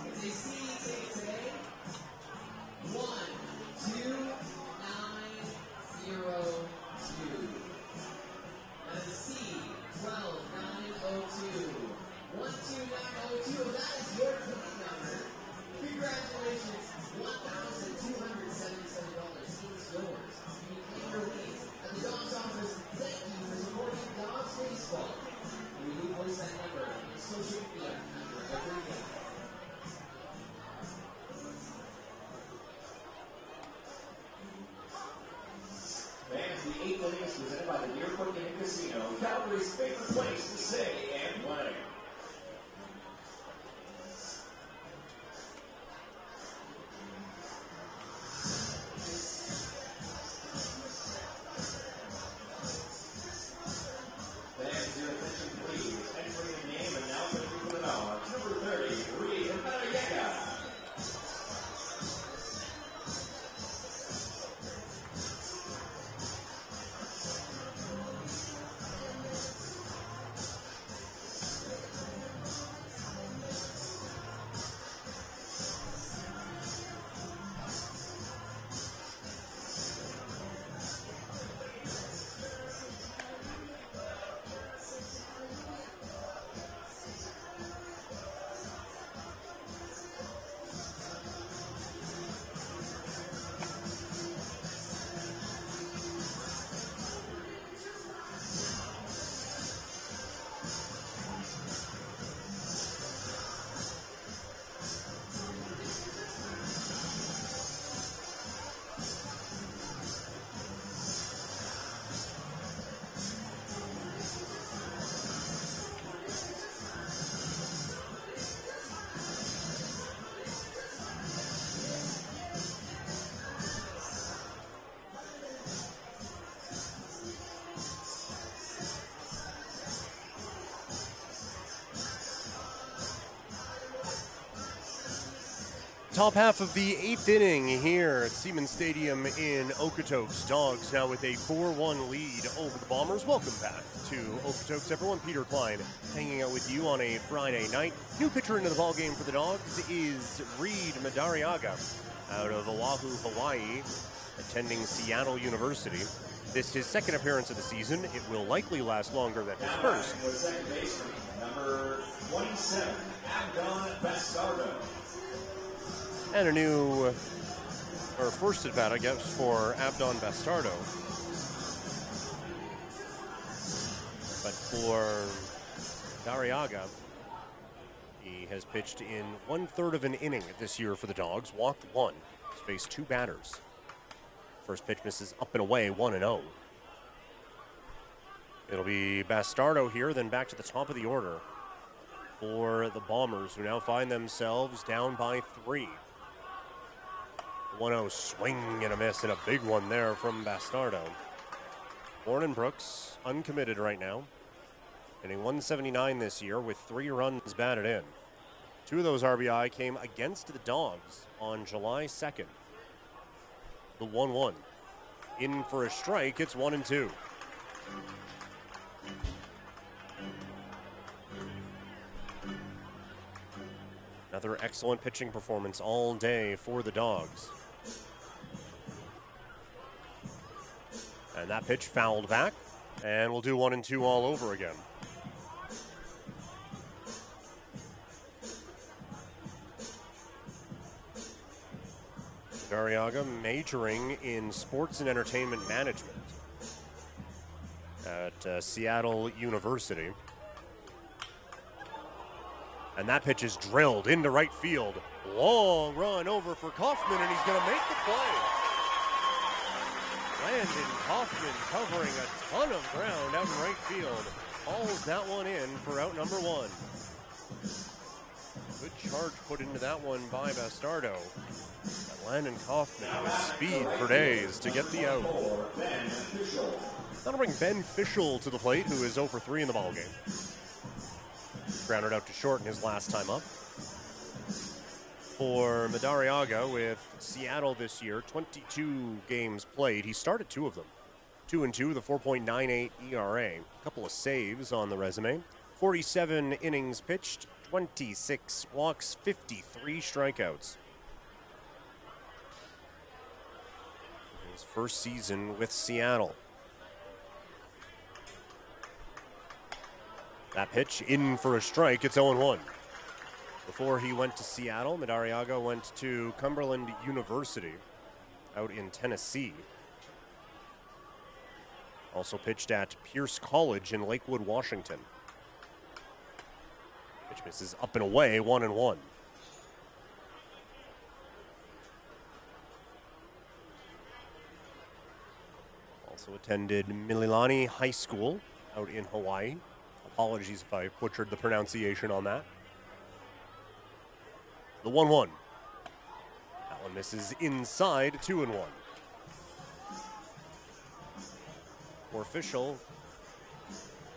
It's a C ticket today. 12902. That's a C 12902. 12902. That is your ticket number. Congratulations. $1,277 seems yours. You can claim your winnings at the Dawgs office. Thank you for supporting Dawgs Baseball. We do post that number on social media after every game. Fans, the 8th inning is presented by the Deerfoot Inn Casino, Calgary's favorite place to stay and play. Fans, your attention please. Entering the name and now pitching for the Dawgs, number 33, Emmanuel. Top half of the 8th inning here at Siemens Stadium in Okotoks. Dawgs now with a 4-1 lead over the Bombers. Welcome back to Okotoks, everyone. Peter Klein hanging out with you on a Friday night. New pitcher into the ballgame for the Dawgs is Reed Madariaga out of Oahu, Hawaii, attending Seattle University. This is his second appearance of the season. It will likely last longer than his first. Second baseman, number 27, Abdon Bastardo. And a new, or first at bat, I guess, for Abdon Bastardo. But for Dariaga, he has pitched in 1/3 of an inning this year for the Dawgs, walked one, he's faced two batters. First pitch misses up and away, 1-0. It'll be Bastardo here, then back to the top of the order for the Bombers, who now find themselves down by 3. 1-0 swing and a miss, and a big one there from Bastardo. Morton Brooks, uncommitted right now, hitting 179 this year with 3 runs batted in. 2 of those RBI came against the Dawgs on July 2nd. The 1-1. In for a strike, it's 1-2. Another excellent pitching performance all day for the Dawgs. And that pitch fouled back, and we'll do 1-2 all over again. Dariaga majoring in sports and entertainment management at Seattle University. And that pitch is drilled into right field. Long run over for Kaufman, and he's going to make the play. Landon Kaufman covering a ton of ground out in right field. Hauls that one in for out number 1. Good charge put into that one by Bastardo. And Landon Kaufman with speed for days to get the out. That'll bring Ben Fischel to the plate, who is 0 for 3 in the ballgame. Grounded out to short in his last time up. For Madariaga with Seattle this year, 22 games played. He started 2 of them. 2-2 with a 4.98 ERA. A couple of saves on the resume. 47 innings pitched, 26 walks, 53 strikeouts. His first season with Seattle. That pitch in for a strike, it's 0-1. Before he went to Seattle, Madariaga went to Cumberland University out in Tennessee. Also pitched at Pierce College in Lakewood, Washington. Pitch misses up and away, 1-1. Also attended Mililani High School out in Hawaii. Apologies if I butchered the pronunciation on that. The 1-1. That one misses inside, 2-1. For Fischel,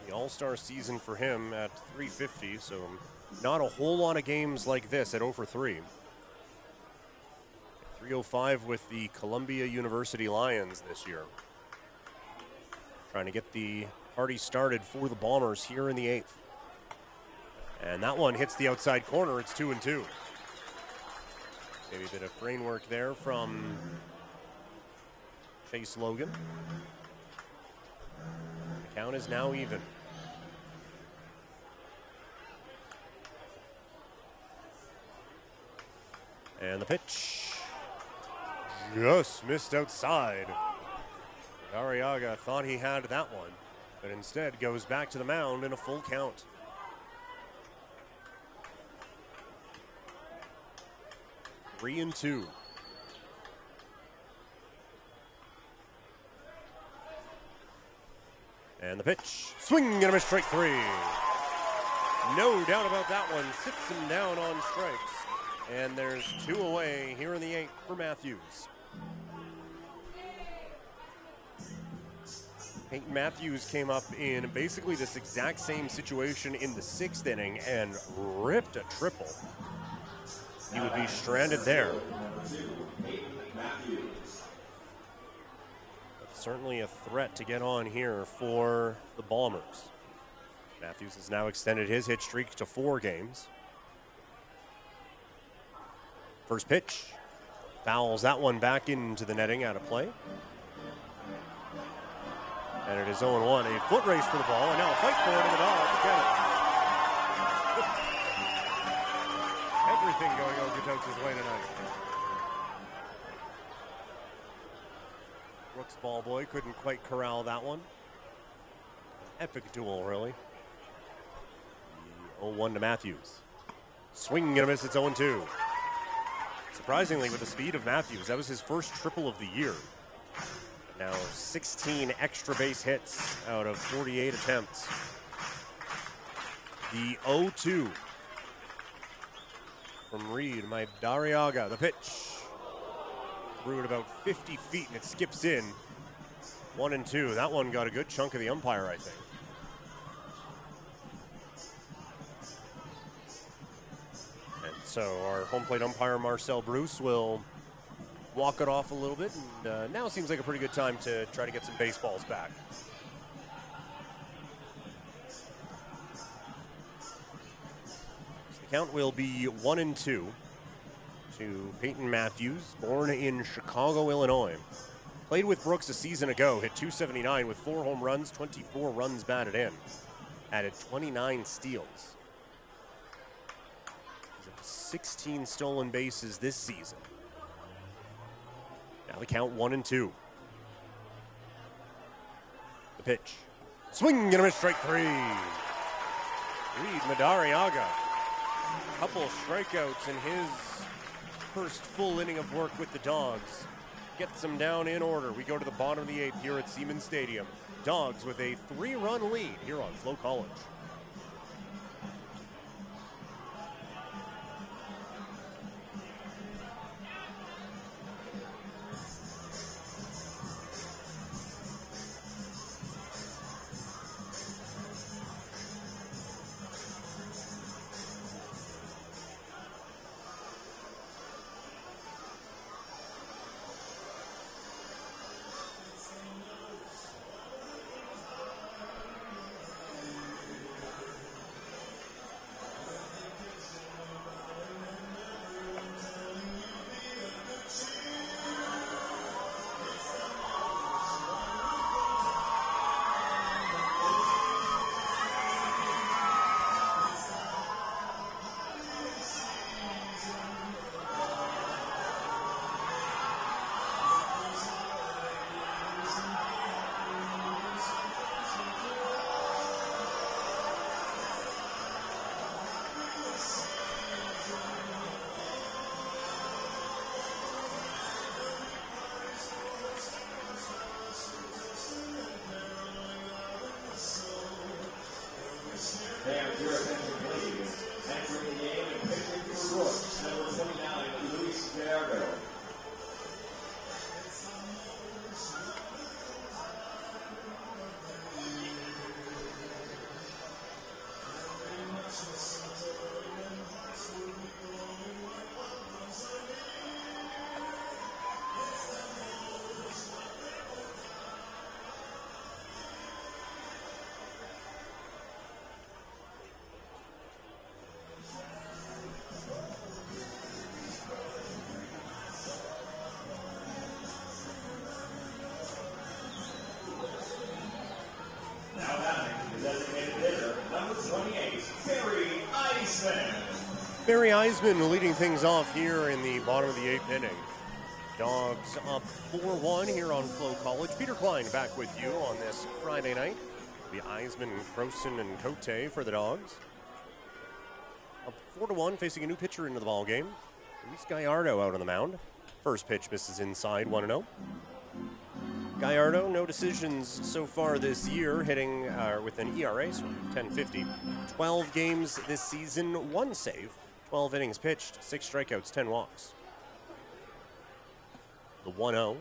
the all-star season for him at 350, so not a whole lot of games like this at 0 for 3. 305 with the Columbia University Lions this year. Trying to get the party started for the Bombers here in the 8th. And that one hits the outside corner. It's 2-2. Maybe a bit of framework there from Chase Logan. The count is now even. And the pitch just missed outside. Dariaga thought he had that one, but instead goes back to the mound in a full count. Three and 2. And the pitch, swing and a miss, strike 3. No doubt about that one, sits him down on strikes. And there's 2 away here in the 8th for Matthews. Peyton Matthews came up in basically this exact same situation in the 6th inning and ripped a triple. he would be stranded there. But certainly a threat to get on here for the Bombers. Matthews has now extended his hit streak to 4 games. First pitch. Fouls that one back into the netting, out of play. And it is 0-1. A foot race for the ball, and now a fight for it, and the Dawgs get it. Everything going Okotoks' way tonight. Brooks ball boy couldn't quite corral that one. Epic duel, really. The 0-1 to Matthews. Swing and a miss, it's 0-2. Surprisingly, with the speed of Matthews, that was his first triple of the year. Now 16 extra base hits out of 48 attempts. The 0-2 from Reed, Madariaga. The pitch. Threw it about 50 feet and it skips in. 1-2. That one got a good chunk of the umpire, I think. And so our home plate umpire, Marcel Bruce, will walk it off a little bit, and now seems like a pretty good time to try to get some baseballs back. So the count will be 1-2 to Peyton Matthews, born in Chicago, Illinois. Played with Brooks a season ago, hit .279 with 4 home runs, 24 runs batted in. Added 29 steals. He's up to 16 stolen bases this season. Now the count 1-2. The pitch. Swing and a miss, strike 3. Reed Madariaga. A couple strikeouts in his first full inning of work with the Dawgs. Gets them down in order. We go to the bottom of the 8th here at Siemens Stadium. Dawgs with a 3-run lead here on FloCollege. Barry Eisman leading things off here in the bottom of the 8th inning. Dawgs up 4-1 here on FloCollege. Peter Klein back with you on this Friday night. The Eisman, Croson, and Cote for the Dawgs. Up 4-1, facing a new pitcher into the ballgame. Luis Gallardo out on the mound. First pitch misses inside, 1-0. Gallardo, no decisions so far this year, hitting with an ERA, so 10.50. 12 games this season, 1 save. 12 innings pitched, 6 strikeouts, 10 walks. The 1-0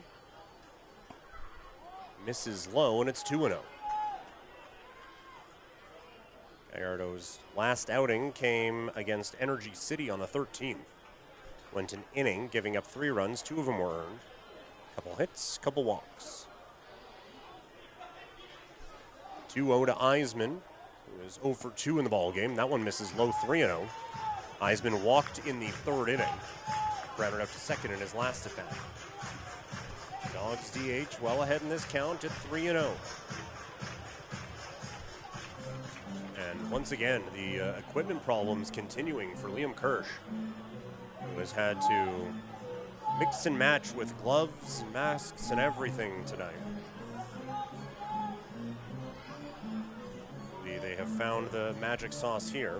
misses low, and it's 2-0. Gallardo's last outing came against Energy City on the 13th. Went an inning, giving up 3 runs. 2 of them were earned. Couple hits, couple walks. 2-0 to Eisman, who is 0 for 2 in the ball game. That one misses low 3-0. Eisman walked in the 3rd inning. Grounded out to 2nd in his last at bat. Dawgs DH well ahead in this count at 3-0. And once again, the equipment problems continuing for Liam Kirsch, who has had to mix and match with gloves and masks and everything tonight. They have found the magic sauce here.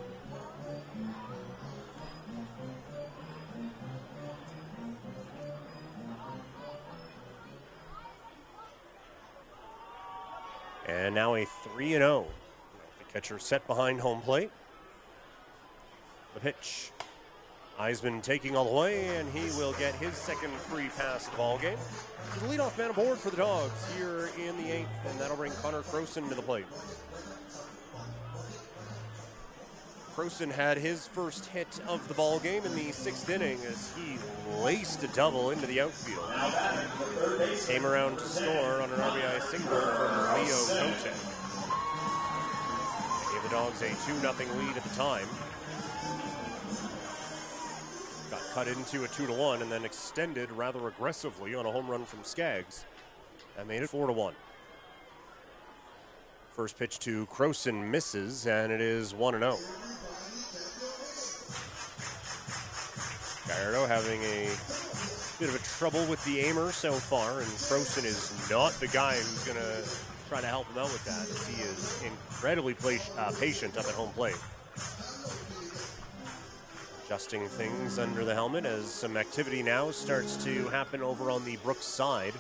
And now a 3-0. The catcher set behind home plate. The pitch. Eisman taking all the way, and he will get his second free pass of the ball game. The leadoff man aboard for the Dawgs here in the 8th, and that'll bring Connor Croson to the plate. Croson had his first hit of the ball game in the 6th inning as he laced a double into the outfield. Came around to score on an RBI single from Leo Cote. Gave the Dawgs a 2-0 lead at the time. Got cut into a 2-1 and then extended rather aggressively on a home run from Skaggs and made it 4-1. First pitch to Croson misses, and it is 1-0. Gallardo having a bit of a trouble with the aimer so far, and Croson is not the guy who's going to try to help him out with that, as he is incredibly patient up at home plate. Adjusting things under the helmet as some activity now starts to happen over on the Brooks side.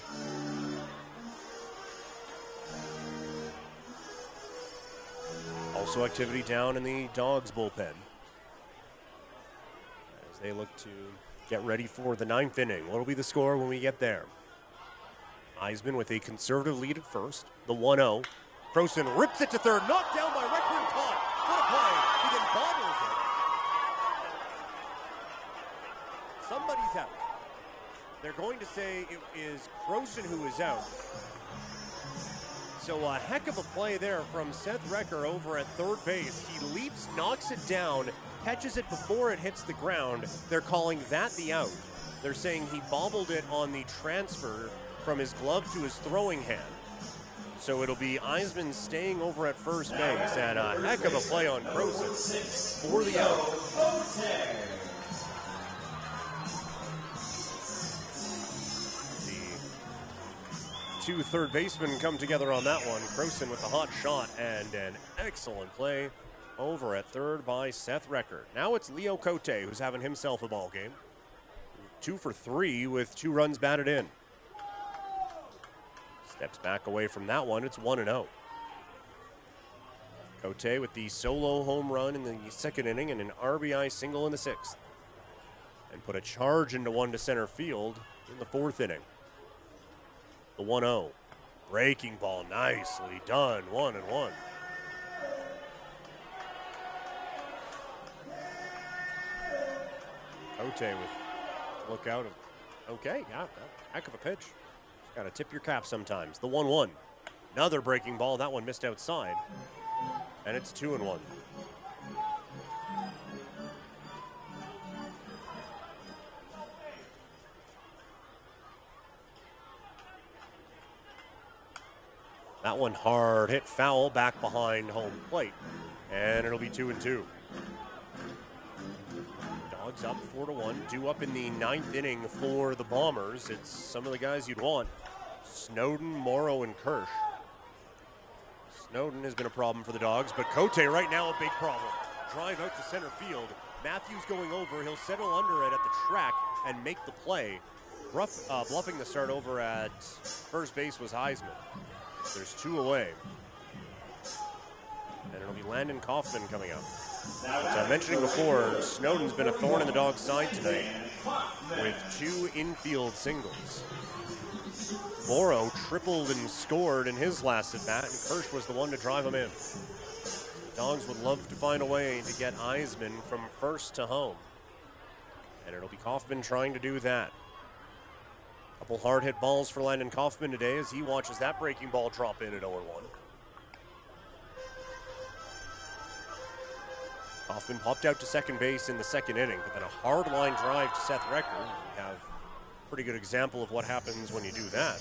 Also activity down in the Dawgs bullpen as they look to get ready for the 9th inning. What will be the score when we get there? Eisman with a conservative lead at first. The 1-0. Croson rips it to third, knocked down by Recker and caught. What a play. He then bobbles it. Somebody's out. They're going to say it is Croson who is out. So a heck of a play there from Seth Recker over at third base. He leaps, knocks it down, catches it before it hits the ground. They're calling that the out. They're saying he bobbled it on the transfer from his glove to his throwing hand. So it'll be Eisman staying over at first base, and a heck of a play on Croson for the out. 2 third basemen come together on that one. Croson with the hot shot and an excellent play over at third by Seth Recker. Now it's Leo Cote who's having himself a ball game. 2 for 3 with 2 runs batted in. Steps back away from that one. It's 1-0. Cote with the solo home run in the 2nd inning and an RBI single in the 6th. And put a charge into one to center field in the 4th inning. The 1-0. Breaking ball, nicely done. 1-1. Cote with look out of. Okay, yeah, heck of a pitch. Just got to tip your cap sometimes. The 1-1. Another breaking ball. That one missed outside. And it's 2-1. That one hard hit foul back behind home plate. And it'll be 2-2. Dawgs up 4-1. Due up in the 9th inning for the Bombers. It's some of the guys you'd want. Snowden, Morrow, and Kirsch. Snowden has been a problem for the Dawgs, but Cote right now a big problem. Drive out to center field. Matthews going over. He'll settle under it at the track and make the play. Bluffing the start over at first base was Eisman. There's 2 away. And it'll be Landon Kaufman coming up. As I mentioned before, Snowden's been a thorn in the Dawgs' side tonight with 2 infield singles. Morrow tripled and scored in his last at-bat, and Kirsch was the one to drive him in. The Dawgs would love to find a way to get Eisman from first to home. And it'll be Kaufman trying to do that. Couple hard hit balls for Landon Kaufman today as he watches that breaking ball drop in at 0-1. Kaufman popped out to second base in the second inning, but then a hard line drive to Seth Recker. We have a pretty good example of what happens when you do that.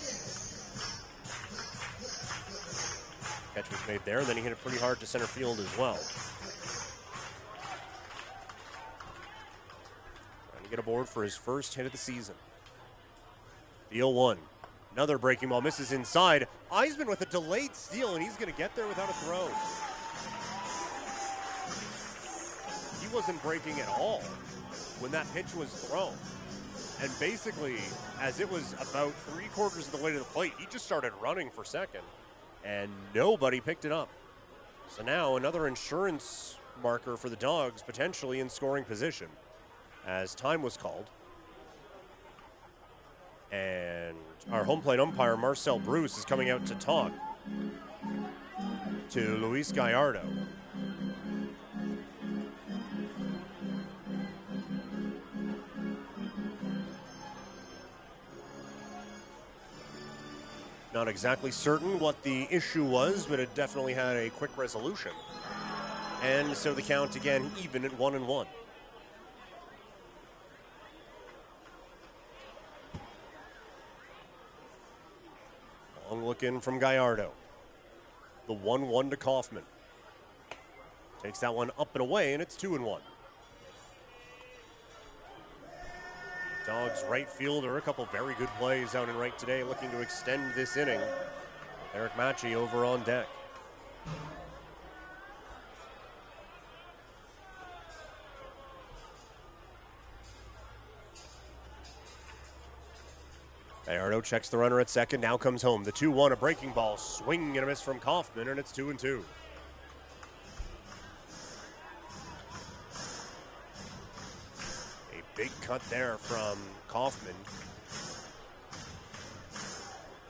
Catch was made there, and then he hit it pretty hard to center field as well. Trying to get aboard for his first hit of the season. The 0-1. Another breaking ball misses inside. Eisman with a delayed steal, and he's going to get there without a throw. He wasn't breaking at all when that pitch was thrown. And basically, as it was about 3/4 of the way to the plate, he just started running for second, and nobody picked it up. So now another insurance marker for the Dawgs, potentially in scoring position, as time was called. And our home plate umpire, Marcel Bruce, is coming out to talk to Luis Gallardo. Not exactly certain what the issue was, but it definitely had a quick resolution. And so the count again even at 1-1. Long look in from Gallardo. The 1-1 to Kaufman. Takes that one up and away, and it's 2-1. Dawgs right fielder, a couple very good plays out in right today, looking to extend this inning. Eric Matchey over on deck. Gallardo checks the runner at second, now comes home. The 2-1, a breaking ball, swing and a miss from Kaufman, and it's 2-2. A big cut there from Kaufman.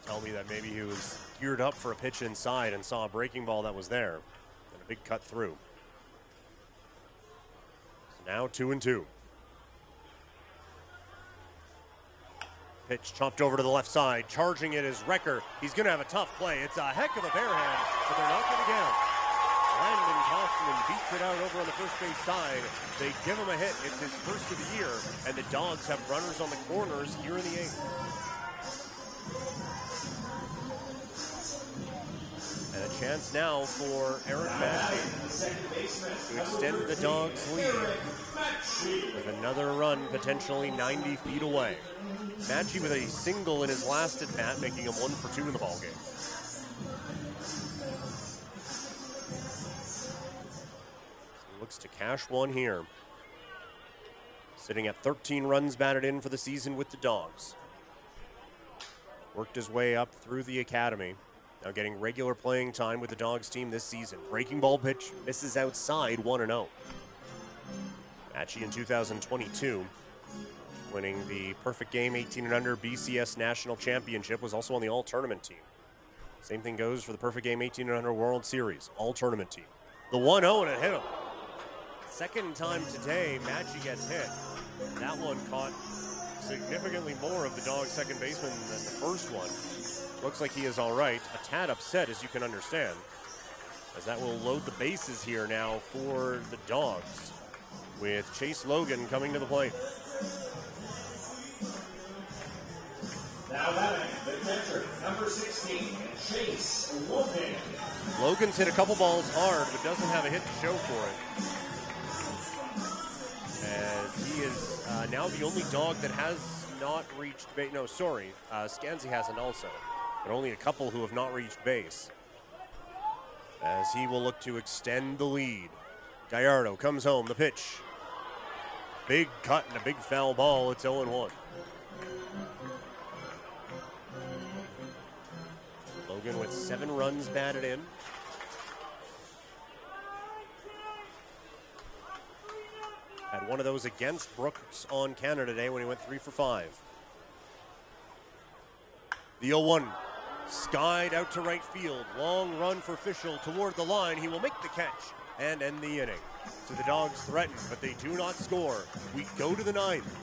Tell me that maybe he was geared up for a pitch inside and saw a breaking ball that was there, and a big cut through. So now 2-2. Pitch chopped over to the left side. Charging it is Recker. He's going to have a tough play. It's a heck of a bare hand, but they're not going to get him. Landon Kaufman beats it out over on the first base side. They give him a hit. It's his first of the year, and the Dawgs have runners on the corners here in the 8th. And a chance now for Eric Matchey to extend the Dawgs' lead with another run potentially 90 feet away. Matchey with a single in his last at bat, making him 1 for 2 in the ballgame. So looks to cash one here. Sitting at 13 runs batted in for the season with the Dawgs. Worked his way up through the academy. Now getting regular playing time with the Dawgs team this season. Breaking ball pitch misses outside, 1-0. Matchey in 2022. Winning the Perfect Game 18 and under BCS National Championship, was also on the All-Tournament team. Same thing goes for the Perfect Game 18 and under World Series, All-Tournament team. The 1-0 and it hit him. Second time today, Matchey gets hit. That one caught significantly more of the Dawgs' second baseman than the first one. Looks like he is all right. A tad upset, as you can understand, as that will load the bases here now for the Dawgs, with Chase Logan coming to the plate. Now batting the catcher, number 16, Chase Logan. Logan's hit a couple balls hard, but doesn't have a hit to show for it. As he is now the only Dawg that has not reached base. No, sorry, Scansey hasn't also, but only a couple who have not reached base. As he will look to extend the lead. Gallardo comes home, the pitch. Big cut and a big foul ball, it's 0-1. Logan with 7 runs batted in. Had one of those against Brooks on Canada Day when he went 3 for 5. The 0-1 skied out to right field. Long run for Fischel toward the line. He will make the catch and end the inning. So the Dawgs threaten, but they do not score. We go to the ninth.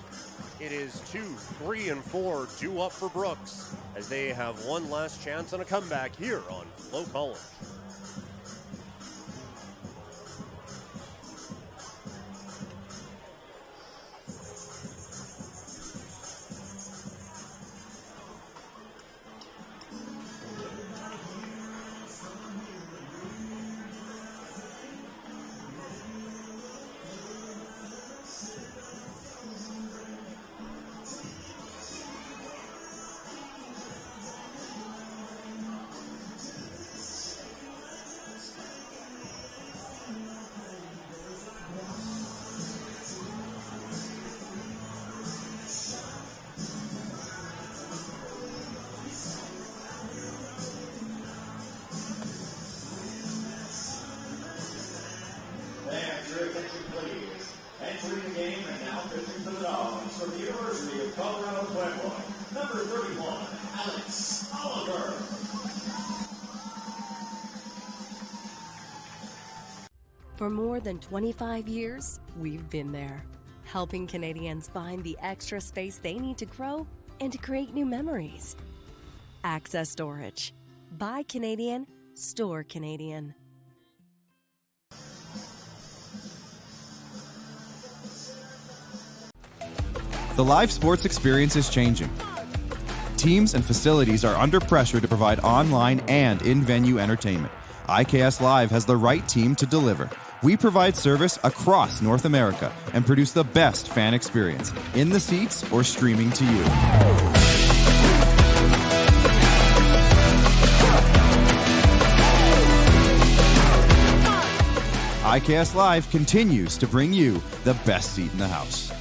It is 2, 3, and 4 due up for Brooks as they have one last chance on a comeback here on FloCollege. Thanks, your attention please. Entering the game and now pitching for the Dawgs from the University of Colorado Pueblo, number 31, Alex Oliver. For more than 25 years, we've been there, helping Canadians find the extra space they need to grow and to create new memories. Access Storage. Buy Canadian, store Canadian. The live sports experience is changing. Teams and facilities are under pressure to provide online and in-venue entertainment. IKS Live has the right team to deliver. We provide service across North America and produce the best fan experience, in the seats or streaming to you. IKS Live continues to bring you the best seat in the house.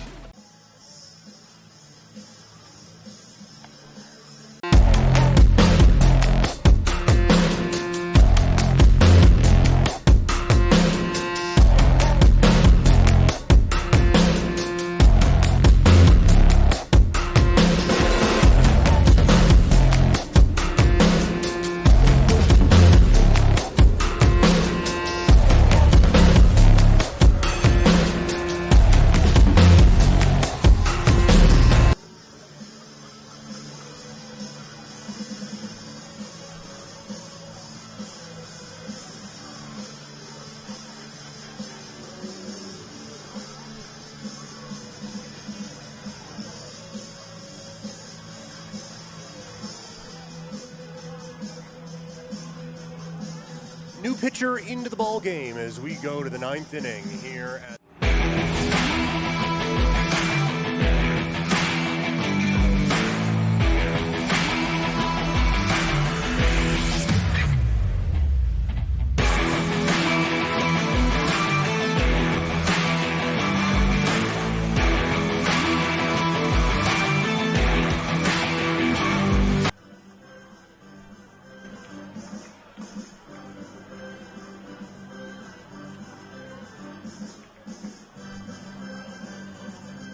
New pitcher into the ball game as we go to the ninth inning here at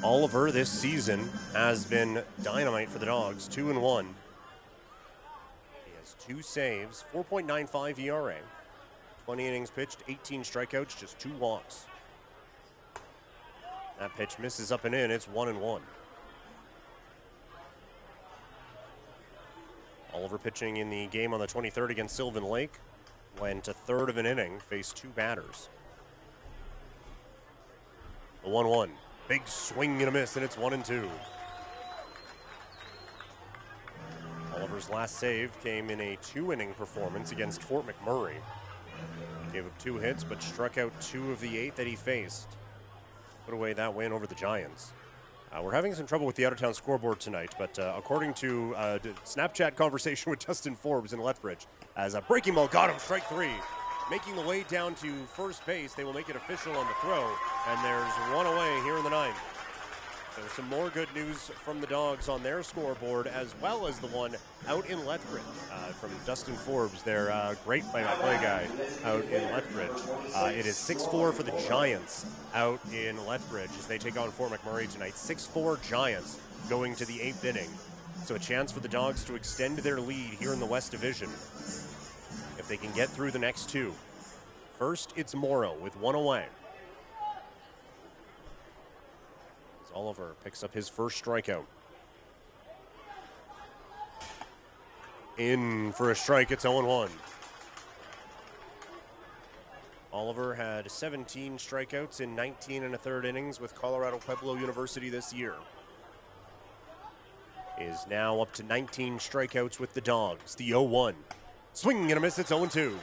Oliver this season has been dynamite for the Dawgs, 2-1. He has 2 saves, 4.95 ERA, 20 innings pitched, 18 strikeouts, just 2 walks. That pitch misses up and in, it's 1-1. Oliver pitching in the game on the 23rd against Sylvan Lake, went a third of an inning, faced 2 batters. The 1-1. Big swing and a miss, and it's 1-2. Oliver's last save came in a 2-inning performance against Fort McMurray. Gave up 2 hits, but struck out 2 of the 8 that he faced. Put away that win over the Giants. We're having some trouble with the out-of-town scoreboard tonight, but according to a Snapchat conversation with Dustin Forbes in Lethbridge, as a breaking ball got him, strike 3. Making the way down to first base, they will make it official on the throw, and there's 1 away here in the ninth. So some more good news from the Dawgs on their scoreboard, as well as the one out in Lethbridge from Dustin Forbes, their great play-by-play guy out in Lethbridge. It is 6-4 for the Giants out in Lethbridge as they take on Fort McMurray tonight. 6-4 Giants going to the 8th inning. So a chance for the Dawgs to extend their lead here in the West Division if they can get through the next 2. First, it's Morrow with one away. As Oliver picks up his first strikeout. In for a strike, it's 0-1. Oliver had 17 strikeouts in 19 1/3 innings with Colorado Pueblo University this year. Is now up to 19 strikeouts with the Dawgs. The 0-1. Swing and a miss, it's 0-2.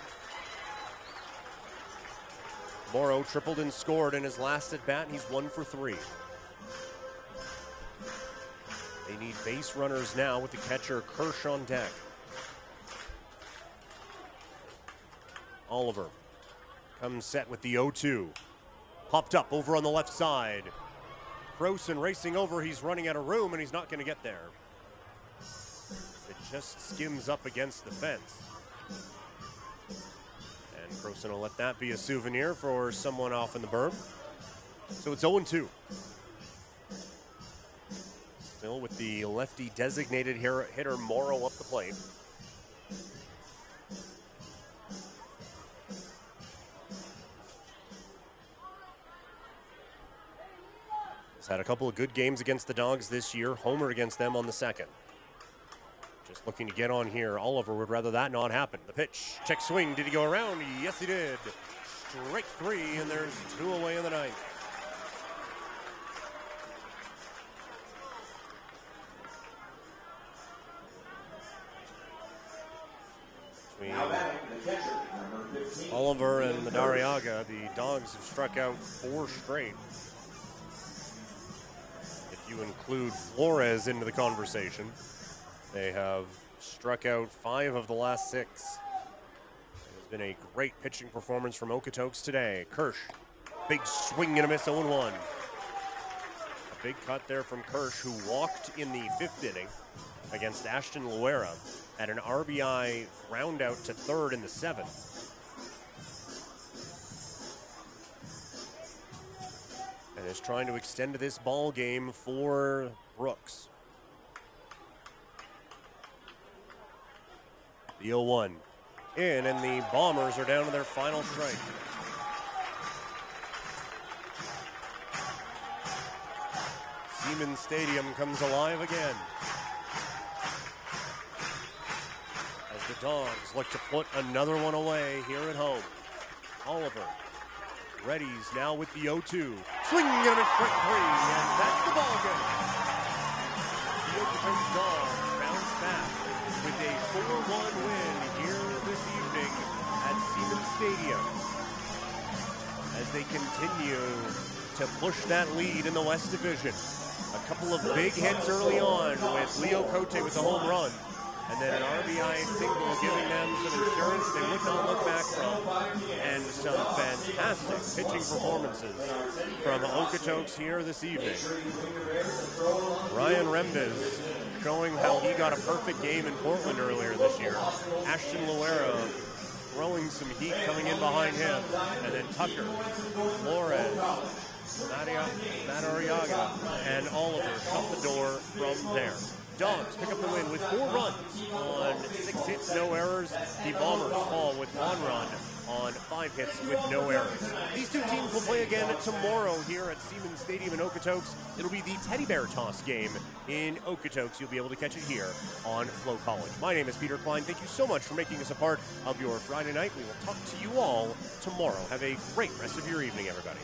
Morrow tripled and scored in his last at bat, and he's 1 for 3. They need base runners now with the catcher Kirsch on deck. Oliver comes set with the 0-2. Popped up over on the left side. Croson racing over. He's running out of room, and he's not going to get there. It just skims up against the fence. And Croson will let that be a souvenir for someone off in the berm. So it's 0-2. Still with the lefty designated hitter Morrow up the plate. Had a couple of good games against the Dawgs this year. Homer against them on the second. Just looking to get on here. Oliver would rather that not happen. The pitch, check swing. Did he go around? Yes, he did. Strike 3, and there's 2 away in the ninth. Between Oliver and Madariaga, the Dawgs have struck out 4 straight. You include Flores into the conversation. They have struck out 5 of the last 6. It has been a great pitching performance from Okotoks today. Kirsch, big swing and a miss, 0-1. A big cut there from Kirsch, who walked in the 5th inning against Ashton Loera at an RBI ground out to 3rd in the 7th. And is trying to extend this ball game for Brooks. The 0-1 in, and the Bombers are down to their final strike. Siemens Stadium comes alive again as the Dawgs look to put another one away here at home. Oliver readies now with the 0-2. Swing and a miss, strike 3, and that's the ball game. The Okotoks Dawgs bounce back with a 4-1 win here this evening at Siemens Stadium as they continue to push that lead in the West Division. A couple of big hits early on with Leo Cote with the home run, and then an RBI single giving them some insurance they would not look back from. And some fantastic pitching performances from Okotoks here this evening. Ryan Remdes showing how he got a perfect game in Portland earlier this year. Ashton Loera throwing some heat coming in behind him. And then Tucker, Flores, Madariaga, and Oliver shut the door from there. Dawgs pick up the win with 4 runs on 6 hits, no errors. The Bombers fall with 1 run on 5 hits with no errors. These two teams will play again tomorrow here at Siemens Stadium in Okotoks. It'll be the Teddy Bear Toss game in Okotoks. You'll be able to catch it here on FloCollege. My name is Peter Klein. Thank you so much for making us a part of your Friday night. We will talk to you all tomorrow. Have a great rest of your evening, everybody.